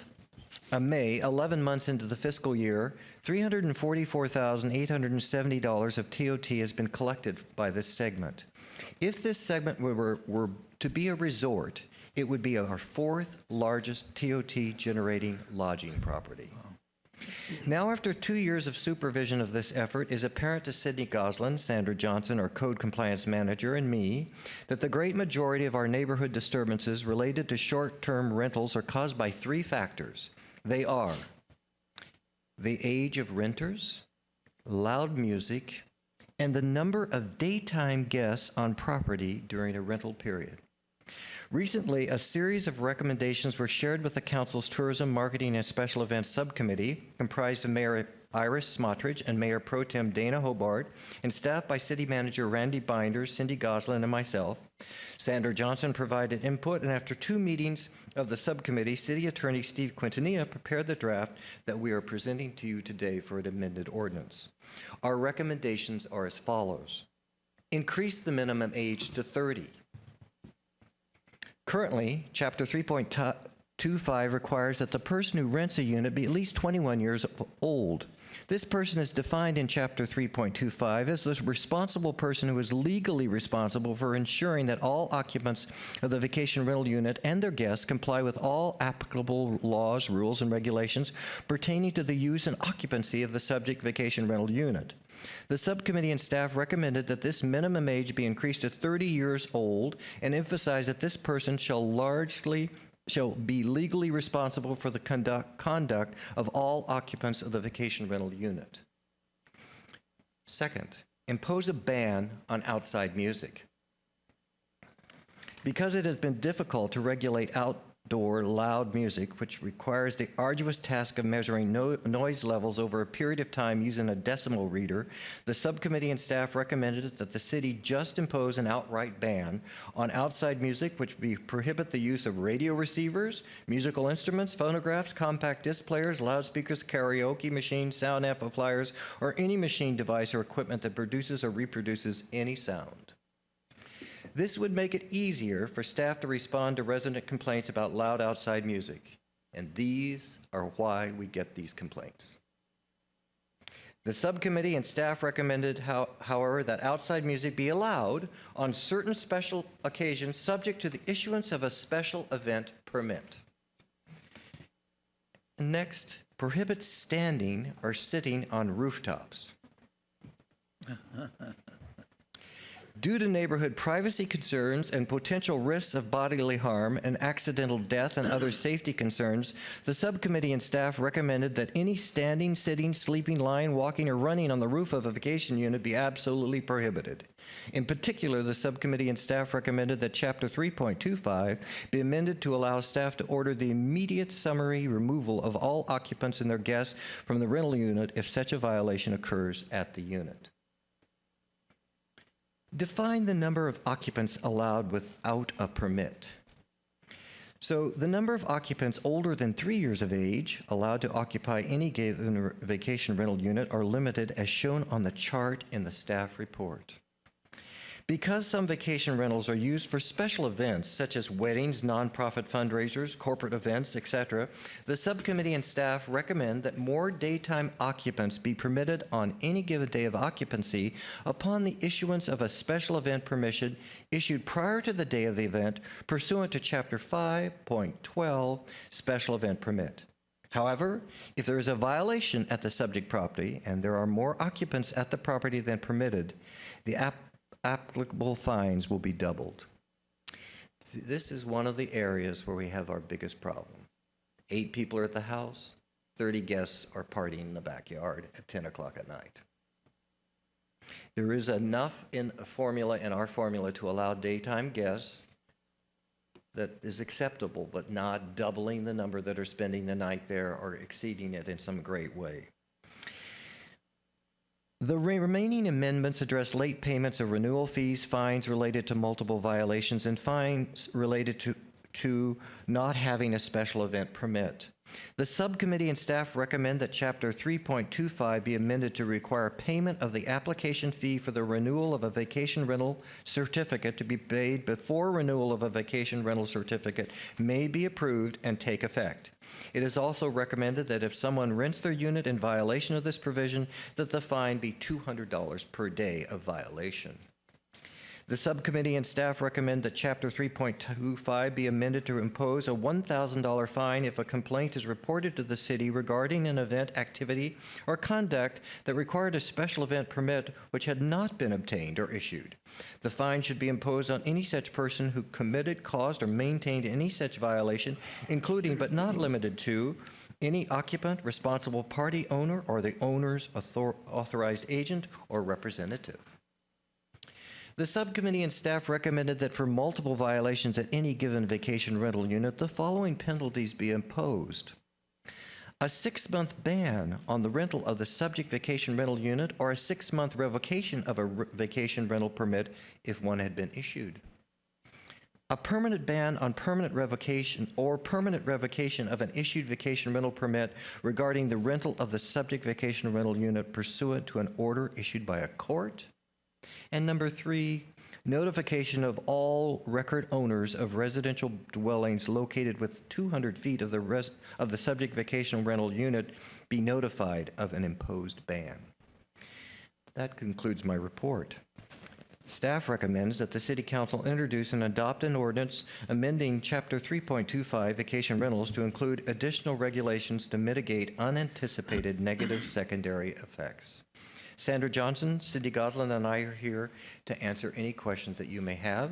months into the fiscal year, $344,870 of TOT has been collected by this segment. If this segment were to be a resort, it would be our 4th largest TOT generating lodging property. Now, after 2 years of supervision of this effort, it is apparent to Sydney Goslin, Sandra Johnson, our Code Compliance Manager, and me that the great majority of our neighborhood disturbances related to short-term rentals are caused by 3 factors. They are the age of renters, loud music, and the number of daytime guests on property during a rental period. Recently, a series of recommendations were shared with the Council's Tourism, Marketing, and Special Events Subcommittee, comprised of Mayor Iris Smotrich and Mayor Pro Tem Dana Hobart, and staffed by City Manager Randy Binder, Cindy Goslin, and myself. Sandra Johnson provided input, and after 2 meetings of the subcommittee, City Attorney Steve Quintanilla prepared the draft that we are presenting to you today for an amended ordinance. Our recommendations are as follows. Increase the minimum age to 30. Currently, Chapter 3.25 requires that the person who rents a unit be at least 21 years old. This person is defined in Chapter 3.25 as the responsible person who is legally responsible for ensuring that all occupants of the vacation rental unit and their guests comply with all applicable laws, rules, and regulations pertaining to the use and occupancy of the subject vacation rental unit. The subcommittee and staff recommended that this minimum age be increased to 30 years old and emphasized that this person shall be legally responsible for the conduct of all occupants of the vacation rental unit. Second, impose a ban on outside music. Because it has been difficult to regulate outdoor loud music, which requires the arduous task of measuring noise levels over a period of time using a decimal reader, the subcommittee and staff recommended that the city just impose an outright ban on outside music, which would prohibit the use of radio receivers, musical instruments, phonographs, compact disc players, loudspeakers, karaoke machines, sound amplifiers, or any machine device or equipment that produces or reproduces any sound. This would make it easier for staff to respond to resident complaints about loud outside music. And these are why we get these complaints. The subcommittee and staff recommended, however, that outside music be allowed on certain special occasions subject to the issuance of a special event permit. Next, prohibit standing or sitting on rooftops. Due to neighborhood privacy concerns and potential risks of bodily harm and accidental death and other safety concerns, the subcommittee and staff recommended that any standing, sitting, sleeping, lying, walking, or running on the roof of a vacation unit be absolutely prohibited. In particular, the subcommittee and staff recommended that Chapter 3.25 be amended to allow staff to order the immediate summary removal of all occupants and their guests from the rental unit if such a violation occurs at the unit. Define the number of occupants allowed without a permit. So the number of occupants older than 3 years of age allowed to occupy any given vacation rental unit are limited as shown on the chart in the staff report. Because some vacation rentals are used for special events such as weddings, nonprofit fundraisers, corporate events, etc., the subcommittee and staff recommend that more daytime occupants be permitted on any given day of occupancy upon the issuance of a special event permission issued prior to the day of the event pursuant to Chapter 5.12 Special Event Permit. However, if there is a violation at the subject property and there are more occupants at the property than permitted, the applicable fines will be doubled. This is one of the areas where we have our biggest problem. 8 people are at the house, 30 guests are partying in the backyard at 10 o'clock at night. There is enough in our formula to allow daytime guests that is acceptable, but not doubling the number that are spending the night there or exceeding it in some great way. The remaining amendments address late payments of renewal fees, fines related to multiple violations, and fines related to not having a special event permit. The subcommittee and staff recommend that Chapter 3.25 be amended to require payment of the application fee for the renewal of a vacation rental certificate to be paid before renewal of a vacation rental certificate may be approved and take effect. It is also recommended that if someone rents their unit in violation of this provision, that the fine be $200 per day of violation. The subcommittee and staff recommend that Chapter 3.25 be amended to impose a $1,000 fine if a complaint is reported to the city regarding an event, activity, or conduct that required a special event permit which had not been obtained or issued. The fine should be imposed on any such person who committed, caused, or maintained any such violation, including but not limited to any occupant, responsible party owner, or the owner's authorized agent or representative. The subcommittee and staff recommended that for multiple violations at any given vacation rental unit, the following penalties be imposed. A 6-month ban on the rental of the subject vacation rental unit or a 6-month revocation of a vacation rental permit if one had been issued. A permanent ban on permanent revocation or permanent revocation of an issued vacation rental permit regarding the rental of the subject vacation rental unit pursuant to an order issued by a court. And number 3, notification of all record owners of residential dwellings located with 200 feet of the subject vacation rental unit be notified of an imposed ban. That concludes my report. Staff recommends that the City Council introduce and adopt an ordinance amending Chapter 3.25 vacation rentals to include additional regulations to mitigate unanticipated negative secondary effects. Sandra Johnson, Cindy Godlin, and I are here to answer any questions that you may have.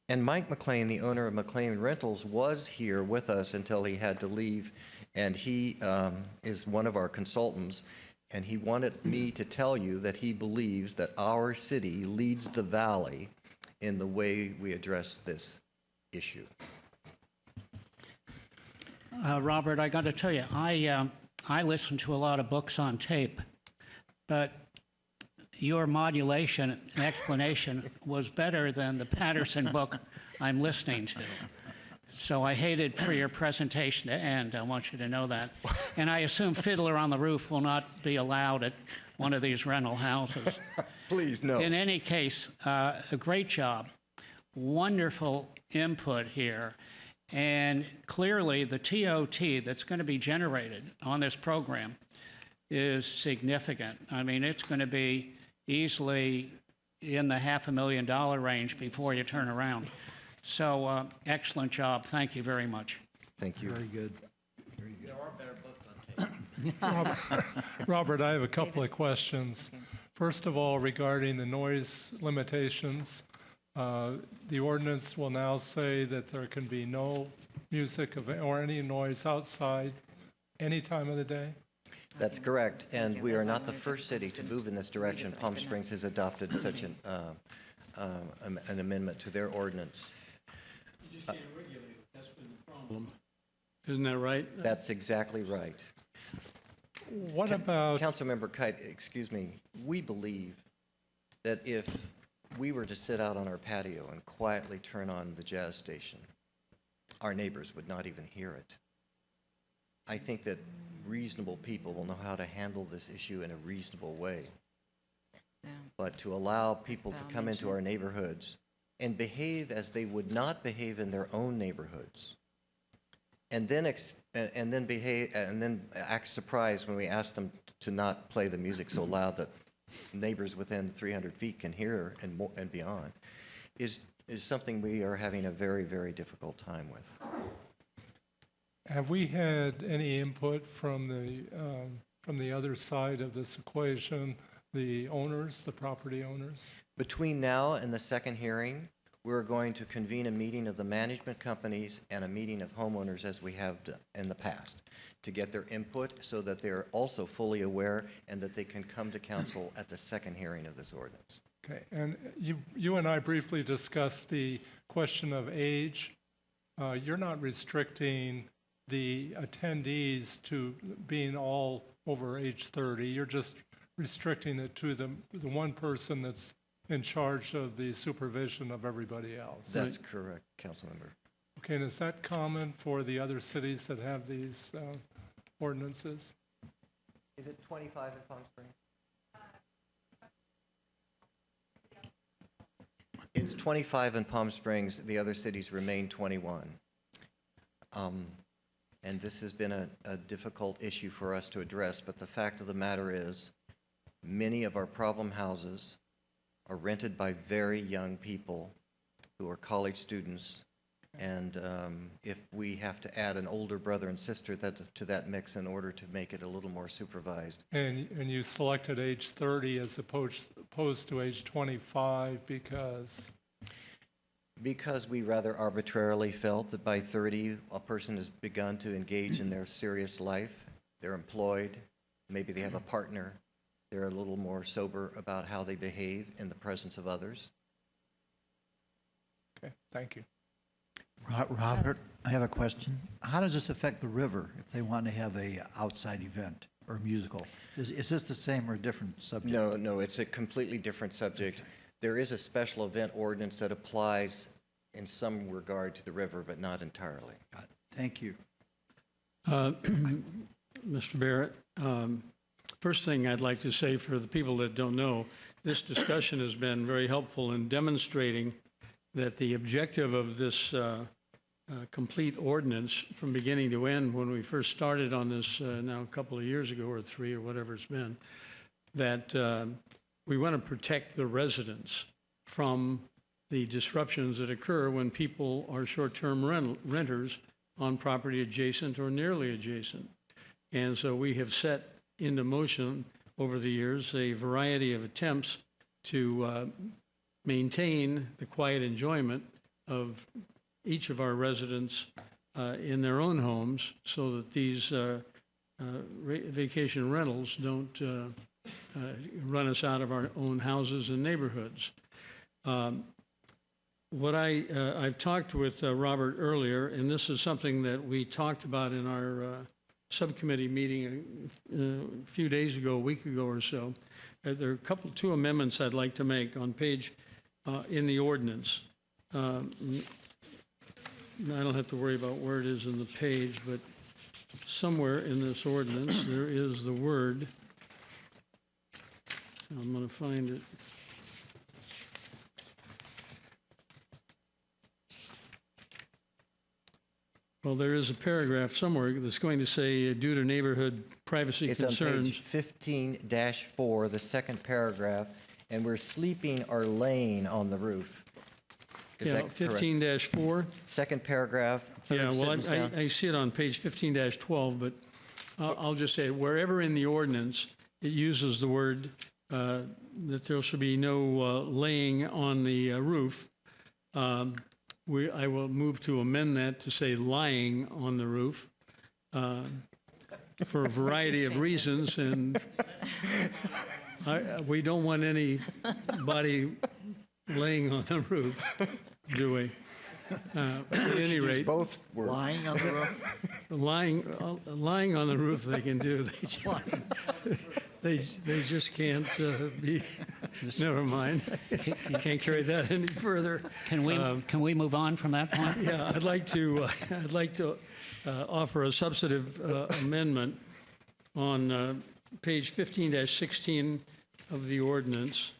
And Mike McLean, the owner of McLean Rentals, was here with us until he had to leave, and he is one of our consultants, and he wanted me to tell you that he believes that our city leads the valley in the way we address this issue. Robert, I got to tell you, I listen to a lot of books on tape, but your modulation and explanation was better than the Patterson book I'm listening to. So I hated for your presentation to end. I want you to know that. And I assume Fiddler on the Roof will not be allowed at one of these rental houses. Please, no. In any case, a great job. Wonderful input here. And clearly the TOT that's going to be generated on this program is significant. I mean, it's going to be easily in the $500,000 range before you turn around. So excellent job. Thank you very much. Thank you. Very good. There are better books on tape. Robert, I have a couple of questions. First of all, regarding the noise limitations, the ordinance will now say that there can be no music or any noise outside any time of the day? That's correct, and we are not the first city to move in this direction. Palm Springs has adopted such an amendment to their ordinance. You just can't regulate it. That's been the problem. Isn't that right? That's exactly right. What about... Councilmember Kite, excuse me, we believe that if we were to sit out on our patio and quietly turn on the jazz station, our neighbors would not even hear it. I think that reasonable people will know how to handle this issue in a reasonable way. Yeah. But to allow people to come into our neighborhoods and behave as they would not behave in their own neighborhoods, and then act surprised when we ask them to not play the music so loud that neighbors within 300 feet can hear and beyond, is something we are having a very, very difficult time with. Have we had any input from the other side of this equation, the owners, the property owners? Between now and the second hearing, we're going to convene a meeting of the management companies and a meeting of homeowners as we have in the past to get their input so that they're also fully aware and that they can come to council at the second hearing of this ordinance. Okay, and you and I briefly discussed the question of age. You're not restricting the attendees to being all over age 30. You're just restricting it to the one person that's in charge of the supervision of everybody else. That's correct, Councilmember. Okay, and is that common for the other cities that have these ordinances? Is it 25 in Palm Springs? It's 25 in Palm Springs. The other cities remain 21. And this has been a difficult issue for us to address, but the fact of the matter is many of our problem houses are rented by very young people who are college students, and if we have to add an older brother and sister to that mix in order to make it a little more supervised. And you selected age 30 as opposed to age 25 because? Because we rather arbitrarily felt that by 30, a person has begun to engage in their serious life. They're employed, maybe they have a partner. They're a little more sober about how they behave in the presence of others. Okay, thank you. Robert, I have a question. How does this affect the river if they want to have a outside event or musical? Is this the same or a different subject? No, it's a completely different subject. There is a special event ordinance that applies in some regard to the river, but not entirely. Thank you. Mr. Barrett, first thing I'd like to say for the people that don't know, this discussion has been very helpful in demonstrating that the objective of this complete ordinance from beginning to end, when we first started on this now a couple of years ago or 3 or whatever it's been, that we want to protect the residents from the disruptions that occur when people are short-term renters on property adjacent or nearly adjacent. And so we have set into motion over the years a variety of attempts to maintain the quiet enjoyment of each of our residents in their own homes so that these vacation rentals don't run us out of our own houses and neighborhoods. What I've talked with Robert earlier, and this is something that we talked about in our subcommittee meeting a few days ago, a week ago or so. There are two amendments I'd like to make on page in the ordinance. I don't have to worry about where it is in the page, but somewhere in this ordinance there is the word. I'm going to find it. Well, there is a paragraph somewhere that's going to say, due to neighborhood privacy concerns. It's on page 15-4, the second paragraph, and we're sleeping or laying on the roof. Is Yeah, that correct? 15-4. Second paragraph. Yeah, well, sentence down. I see it on page 15-12, but I'll just say wherever in the ordinance it uses the word that there should be no laying on the roof. I will move to amend that to say lying on the roof for a variety of reasons, and we don't want anybody laying on the roof, do we? At any rate, both were lying on the roof. lying on the roof they can do. They just can't be. Never mind. Can't carry that any further. Can we move on from that point? Yeah, I'd like to offer a substantive amendment on page 15-16 of the ordinance.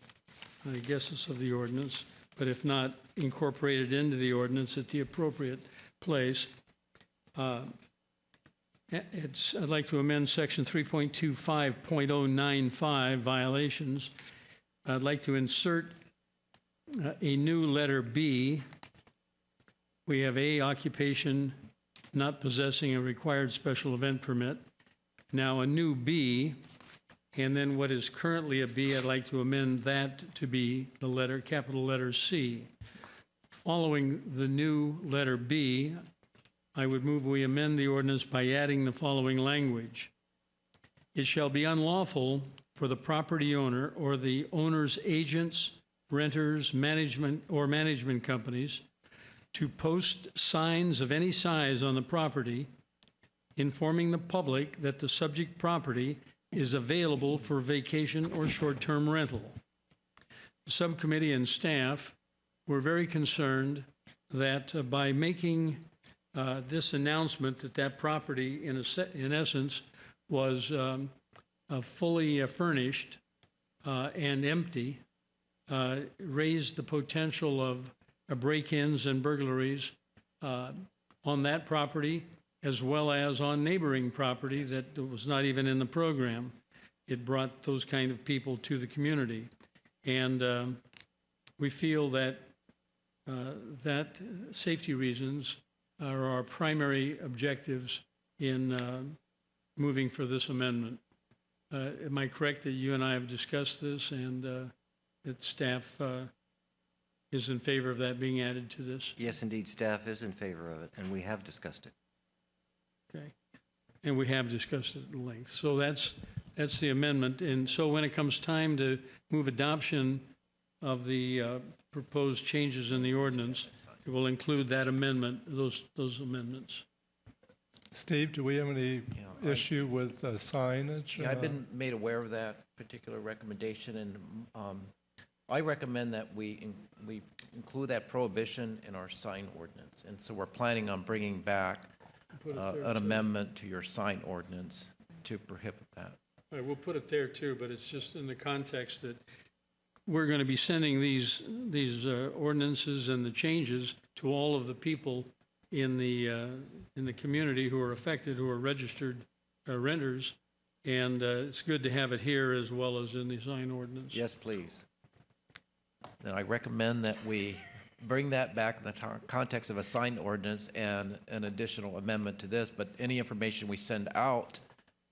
I guess it's of the ordinance, but if not, incorporated into the ordinance at the appropriate place. I'd like to amend section 3.25.095 violations. I'd like to insert a new letter B. We have A, occupation not possessing a required special event permit. Now a new B, and then what is currently a B, I'd like to amend that to be the letter, capital letter C. Following the new letter B, I would move we amend the ordinance by adding the following language. It shall be unlawful for the property owner or the owner's agents, renters, management companies to post signs of any size on the property informing the public that the subject property is available for vacation or short-term rental. The subcommittee and staff were very concerned that by making this announcement that property, in essence, was fully furnished and empty, raised the potential of break-ins and burglaries on that property, as well as on neighboring property that was not even in the program. It brought those kind of people to the community. And we feel that that safety reasons are our primary objectives in moving for this amendment. Am I correct that you and I have discussed this and that staff is in favor of that being added to this? Yes, indeed, staff is in favor of it, and we have discussed it. Okay. And we have discussed it at length. So that's the amendment. And so when it comes time to move adoption of the proposed changes in the ordinance, it will include that amendment, those amendments. Steve, do we have any issue with signage? Yeah, I've been made aware of that particular recommendation, and I recommend that we include that prohibition in our sign ordinance. And so we're planning on bringing back an amendment to your sign ordinance to prohibit that. All right, we'll put it there too, but it's just in the context that we're going to be sending these ordinances and the changes to all of the people in the community who are affected, who are registered renters, and it's good to have it here as well as in the sign ordinance. Yes, please. Then I recommend that we bring that back in the context of a sign ordinance and an additional amendment to this, but any information we send out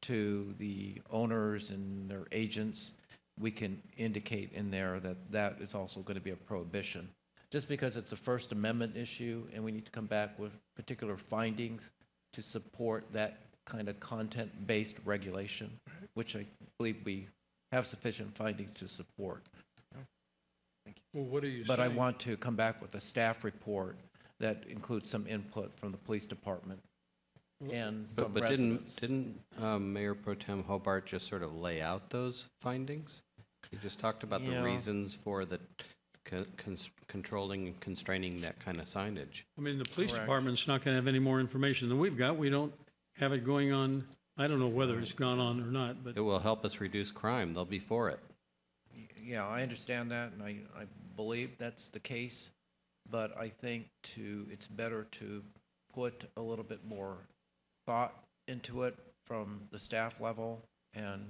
to the owners and their agents, we can indicate in there that that is also going to be a prohibition. Just because it's a First Amendment issue and we need to come back with particular findings to support that kind of content-based regulation, which I believe we have sufficient findings to support. Well, what are you But saying? I want to come back with a staff report that includes some input from the police department and from But residents. didn't Mayor Pro Tem Hobart just sort of lay out those findings? He just talked about the Yeah. reasons for the controlling and constraining that kind of signage. I mean, the police Correct. department's not going to have any more information than we've got. We don't have it going on. I don't know whether it's gone on or not, but It will help us reduce crime. They'll be for it. Yeah, I understand that, and I believe that's the case, but I think it's better to put a little bit more thought into it from the staff level, and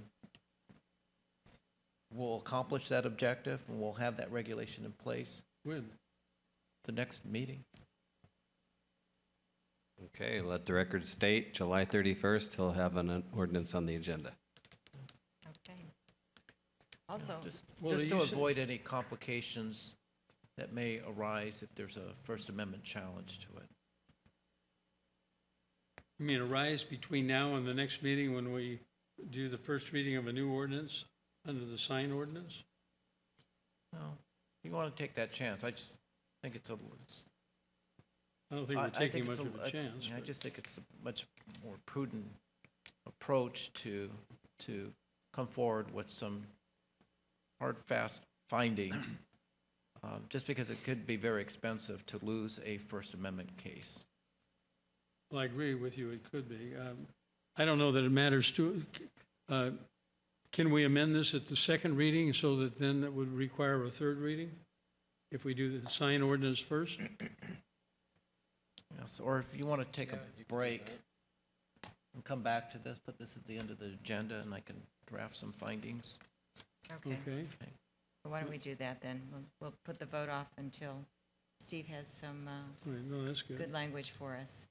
we'll accomplish that objective, and we'll have that regulation in place when? the next meeting. Okay, let the record state, July 31st, he'll have an ordinance on the agenda. Okay. Also, Just to avoid any complications that may arise if there's a First Amendment challenge to it. You mean arise between now and the next meeting when we do the first reading of a new ordinance under the sign ordinance? No, you want to take that chance. I just think it's a. I don't think we're taking much of a chance. I just think it's a much more prudent approach to come forward with some hard, fast findings, just because it could be very expensive to lose a First Amendment case. Well, I agree with you, it could be. I don't know that it matters to, can we amend this at the second reading so that then it would require a third reading? If we do the sign ordinance first? Yes, or if you want to take a break and come back to this, put this at the end of the agenda and I can draft some findings. okay. Well, why don't we do that then? We'll put the vote off until Steve has some Right, no, that's good language for us.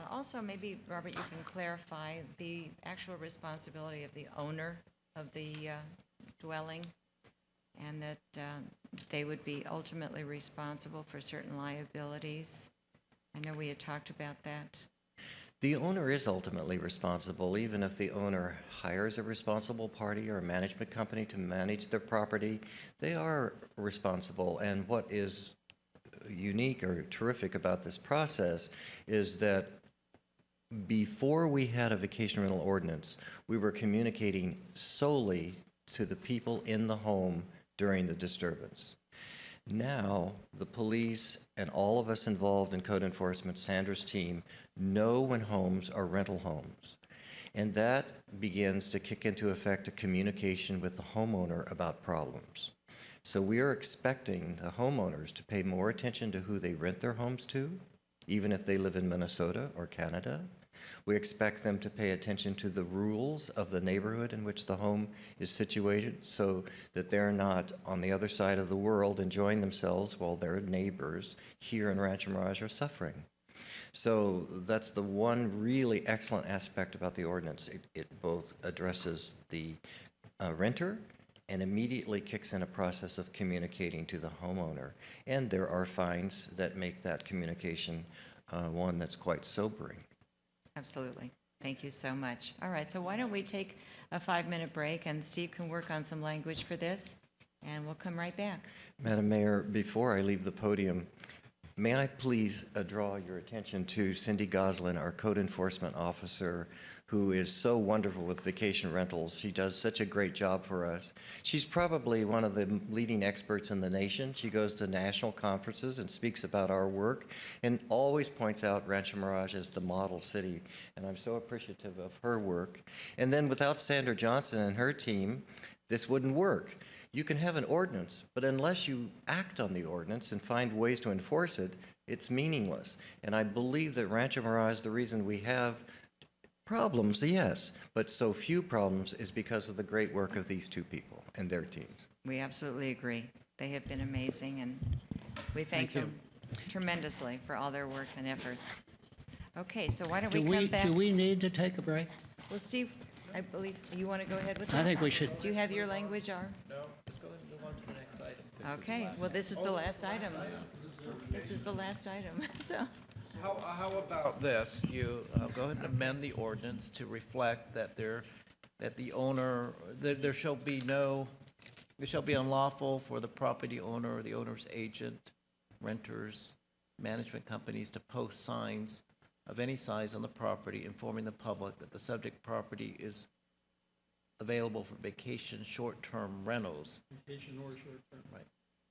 Also, maybe, Robert, you can clarify the actual responsibility of the owner of the dwelling, and that they would be ultimately responsible for certain liabilities. I know we had talked about that. The owner is ultimately responsible, even if the owner hires a responsible party or a management company to manage their property. They are responsible, and what is unique or terrific about this process is that before we had a vacation rental ordinance, we were communicating solely to the people in the home during the disturbance. Now, the police and all of us involved in code enforcement, Sandra's team, know when homes are rental homes. And that begins to kick into effect a communication with the homeowner about problems. So we are expecting the homeowners to pay more attention to who they rent their homes to, even if they live in Minnesota or Canada. We expect them to pay attention to the rules of the neighborhood in which the home is situated so that they're not on the other side of the world enjoying themselves while their neighbors here in Rancho Mirage are suffering. So that's the one really excellent aspect about the ordinance. It both addresses the renter and immediately kicks in a process of communicating to the homeowner. And there are fines that make that communication one that's quite sobering. Absolutely. Thank you so much. All right, so why don't we take a 5-minute break, and Steve can work on some language for this, and we'll come right back. Madam Mayor, before I leave the podium, may I please draw your attention to Cindy Goslin, our code enforcement officer, who is so wonderful with vacation rentals. She does such a great job for us. She's probably one of the leading experts in the nation. She goes to national conferences and speaks about our work and always points out Rancho Mirage as the model city. And I'm so appreciative of her work. And then without Sandra Johnson and her team, this wouldn't work. You can have an ordinance, but unless you act on the ordinance and find ways to enforce it, it's meaningless. And I believe that Rancho Mirage, the reason we have problems, yes, but so few problems is because of the great work of these two people and their teams. We absolutely agree. They have been amazing, and we thank them tremendously for all their work and efforts. Okay, so why don't we come back? Do we need to take a break? Well, Steve, I believe you want to go ahead with this? I think we should. Do you have your language, R? No, let's go ahead and move on to the next item. Okay, well, this is the last item. This is the last item, so. How about this? You go ahead and amend the ordinance to reflect that the owner, there shall be it shall be unlawful for the property owner or the owner's agent, renters, management companies to post signs of any size on the property informing the public that the subject property is available for vacation short-term rentals. Vacation or short-term. Right.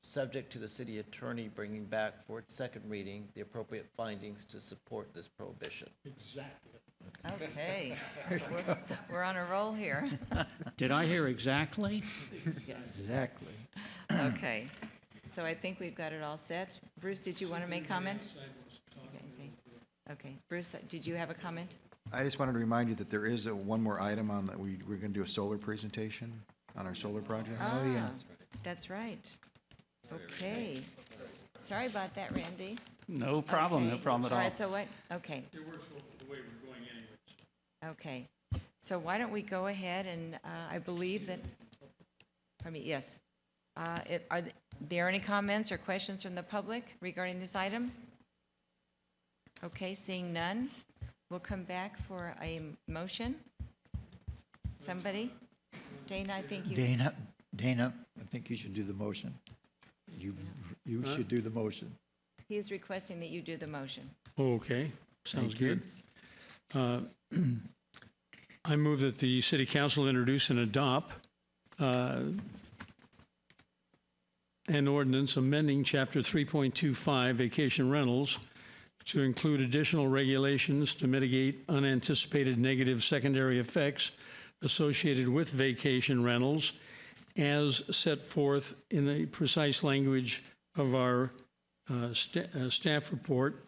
Subject to the city attorney bringing back for its second reading the appropriate findings to support this prohibition. Exactly. Okay, we're on a roll here. Did I hear exactly? Yes. Exactly. Okay, so I think we've got it all set. Bruce, did you want to make comment? Okay, Bruce, did you have a comment? I just wanted to remind you that there is one more item on that we're going to do a solar presentation on our solar project. Oh, yeah. That's right. Okay. Sorry about that, Randy. No problem, Okay. no problem at all. All right, so what, okay. It works the way we're going anyways. Okay, so why don't we go ahead and I believe that, Pardon me, yes. Are there any comments or questions from the public regarding this item? Okay, seeing none, we'll come back for a motion. Somebody? Dana, I think you... Dana, I think you should do the motion. You should do the motion. He is requesting that you do the motion. Okay, sounds Thank you. good. I move that the city council introduce and adopt an ordinance amending Chapter 3.25 vacation rentals to include additional regulations to mitigate unanticipated negative secondary effects associated with vacation rentals as set forth in the precise language of our staff report,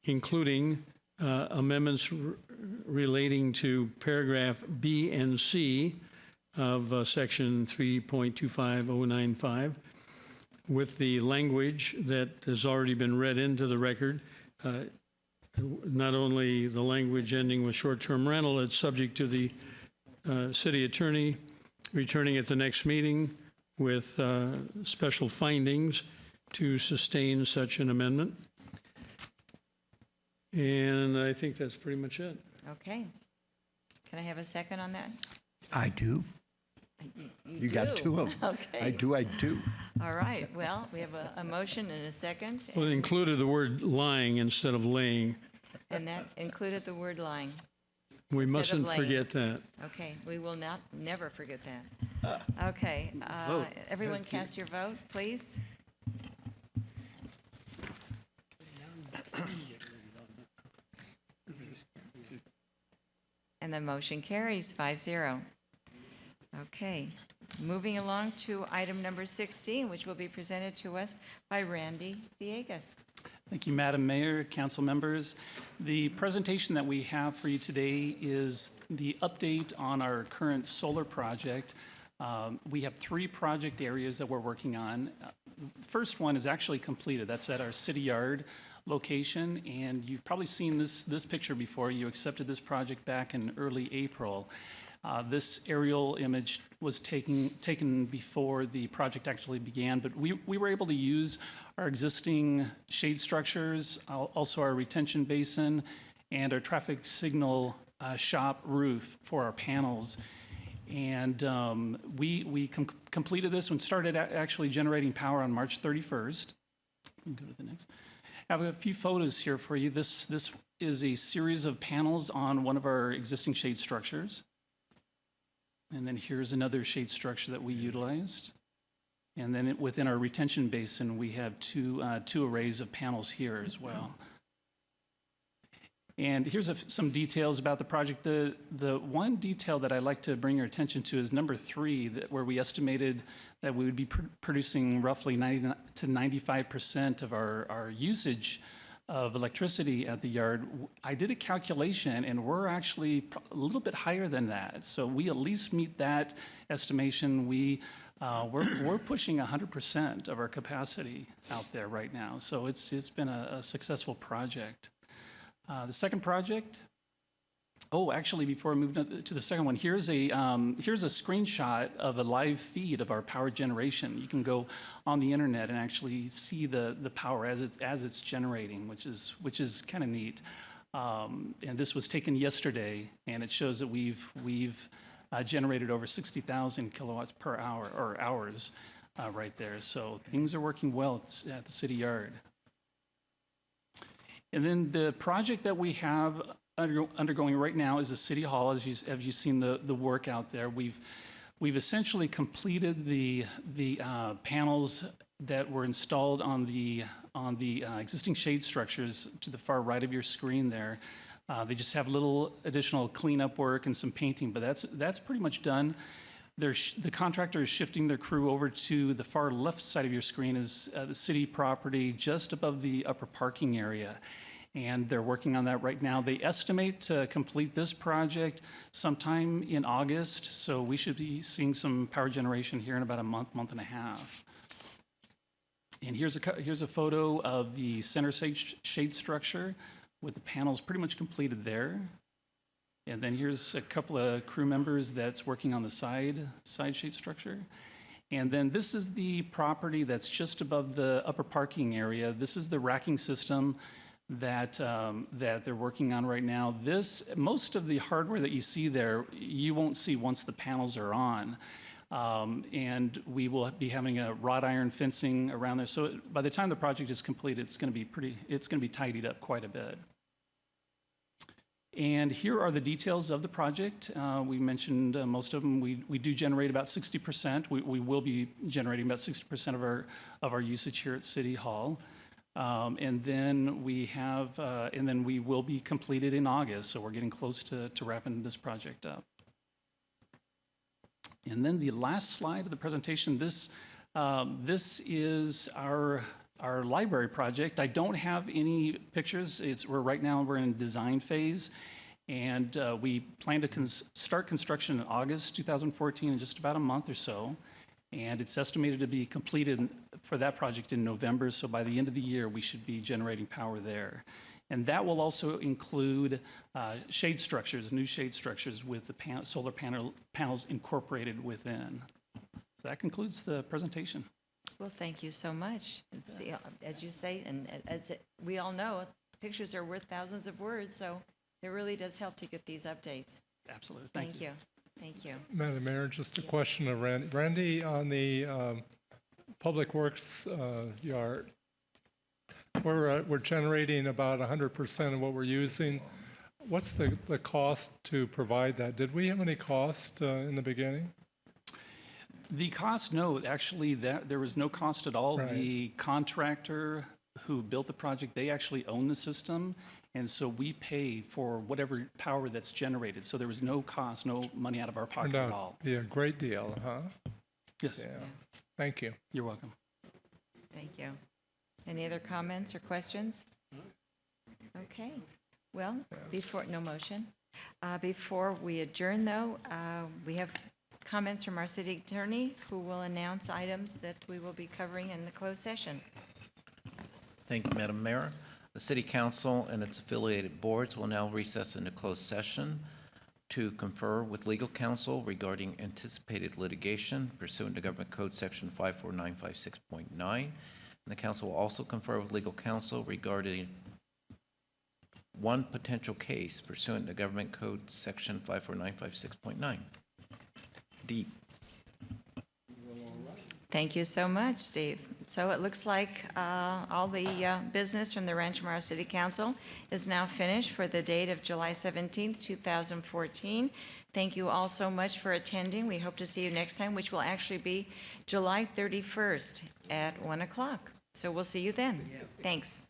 including amendments relating to paragraph B and C of section 3.25095 with the language that has already been read into the record. Not only the language ending with short-term rental, it's subject to the city attorney returning at the next meeting with special findings to sustain such an amendment. And I think that's pretty much it. Okay. Can I have a second on that? I do. You got do. two of them. Okay. I do. All right. Well, we have a motion and a second. Well, it included the word lying instead of laying. And that included the word lying. We instead of mustn't laying. forget that. Okay. We will never forget that. Okay. Vote. Everyone cast your vote, please. And the motion carries 5-0. Okay, moving along to item number 16, which will be presented to us by Randy Villegas. Thank you, Madam Mayor, council members. The presentation that we have for you today is the update on our current solar project. We have 3 project areas that we're working on. The first one is actually completed. That's at our city yard location, and you've probably seen this picture before. You accepted this project back in early April. This aerial image was taken before the project actually began, but we were able to use our existing shade structures, also our retention basin, and our traffic signal shop roof for our panels. And we completed this and started actually generating power on March 31st. Go to the next. I have a few photos here for you. This is a series of panels on one of our existing shade structures. And then here's another shade structure that we utilized. And then within our retention basin, we have two arrays of panels here as well. And here's some details about the project. The one detail that I'd like to bring your attention to is number 3, where we estimated that we would be producing roughly 90 to 95% of our usage of electricity at the yard. I did a calculation, and we're actually a little bit higher than that. So we at least meet that estimation. We're pushing 100% of our capacity out there right now. So it's been a successful project. The second project. Oh, actually, before I move to the second one, here's a screenshot of a live feed of our power generation. You can go on the internet and actually see the power as it's generating, which is kind of neat. And this was taken yesterday, and it shows that we've generated over 60,000 kilowatts per hour or hours right there. So things are working well at the city yard. And then the project that we have undergoing right now is the City Hall. As you've seen the work out there, we've essentially completed the panels that were installed on the existing shade structures to the far right of your screen there. They just have a little additional cleanup work and some painting, but that's pretty much done. The contractor is shifting their crew over to the far left side of your screen is the city property just above the upper parking area. And they're working on that right now. They estimate to complete this project sometime in August, so we should be seeing some power generation here in about a month and a half. And here's a photo of the center shade structure with the panels pretty much completed there. And then here's a couple of crew members that's working on the side shade structure. And then this is the property that's just above the upper parking area. This is the racking system that they're working on right now. Most of the hardware that you see there, you won't see once the panels are on. And we will be having a wrought iron fencing around there. So by the time the project is completed, it's going to be tidied up quite a bit. And here are the details of the project. We mentioned most of them. We do generate about 60%. We will be generating about 60% of our usage here at City Hall. And then we will be completed in August. So we're getting close to wrapping this project up. And then the last slide of the presentation, this is our library project. I don't have any pictures. Right now we're in design phase, and we plan to start construction in August 2014, in just about a month or so. And it's estimated to be completed for that project in November. So by the end of the year, we should be generating power there. And that will also include shade structures, new shade structures with the solar panels incorporated within. So that concludes the presentation. Well, thank you so much. As you say, and we all know, pictures are worth thousands of words, so it really does help to get these updates. Absolutely. Thank you. Thank you. Madam Mayor, just a question of Randy. Randy, on the Public Works yard, we're generating about 100% of what we're using. What's the cost to provide that? Did we have any cost in the beginning? The cost, no, actually there was no cost at all. Right. The contractor who built the project, they actually own the system. And so we pay for whatever power that's generated. So there was no cost, no money out of our pocket at all. Be a great deal, huh? Yes. Yeah. Thank you. You're welcome. Thank you. Any other comments or questions? Okay. Well, no motion. Before we adjourn, though, we have comments from our city attorney, who will announce items that we will be covering in the closed session. Thank you, Madam Mayor. The City Council and its affiliated boards will now recess into closed session to confer with legal counsel regarding anticipated litigation pursuant to Government Code Section 54956.9. And the council will also confer with legal counsel regarding one potential case pursuant to Government Code Section 54956.9. D. Thank you so much, Steve. So it looks like all the business from the Rancho Mirage City Council is now finished for the date of July 17th, 2014. Thank you all so much for attending. We hope to see you next time, which will actually be July 31st at 1 o'clock. So we'll see you then. Thanks.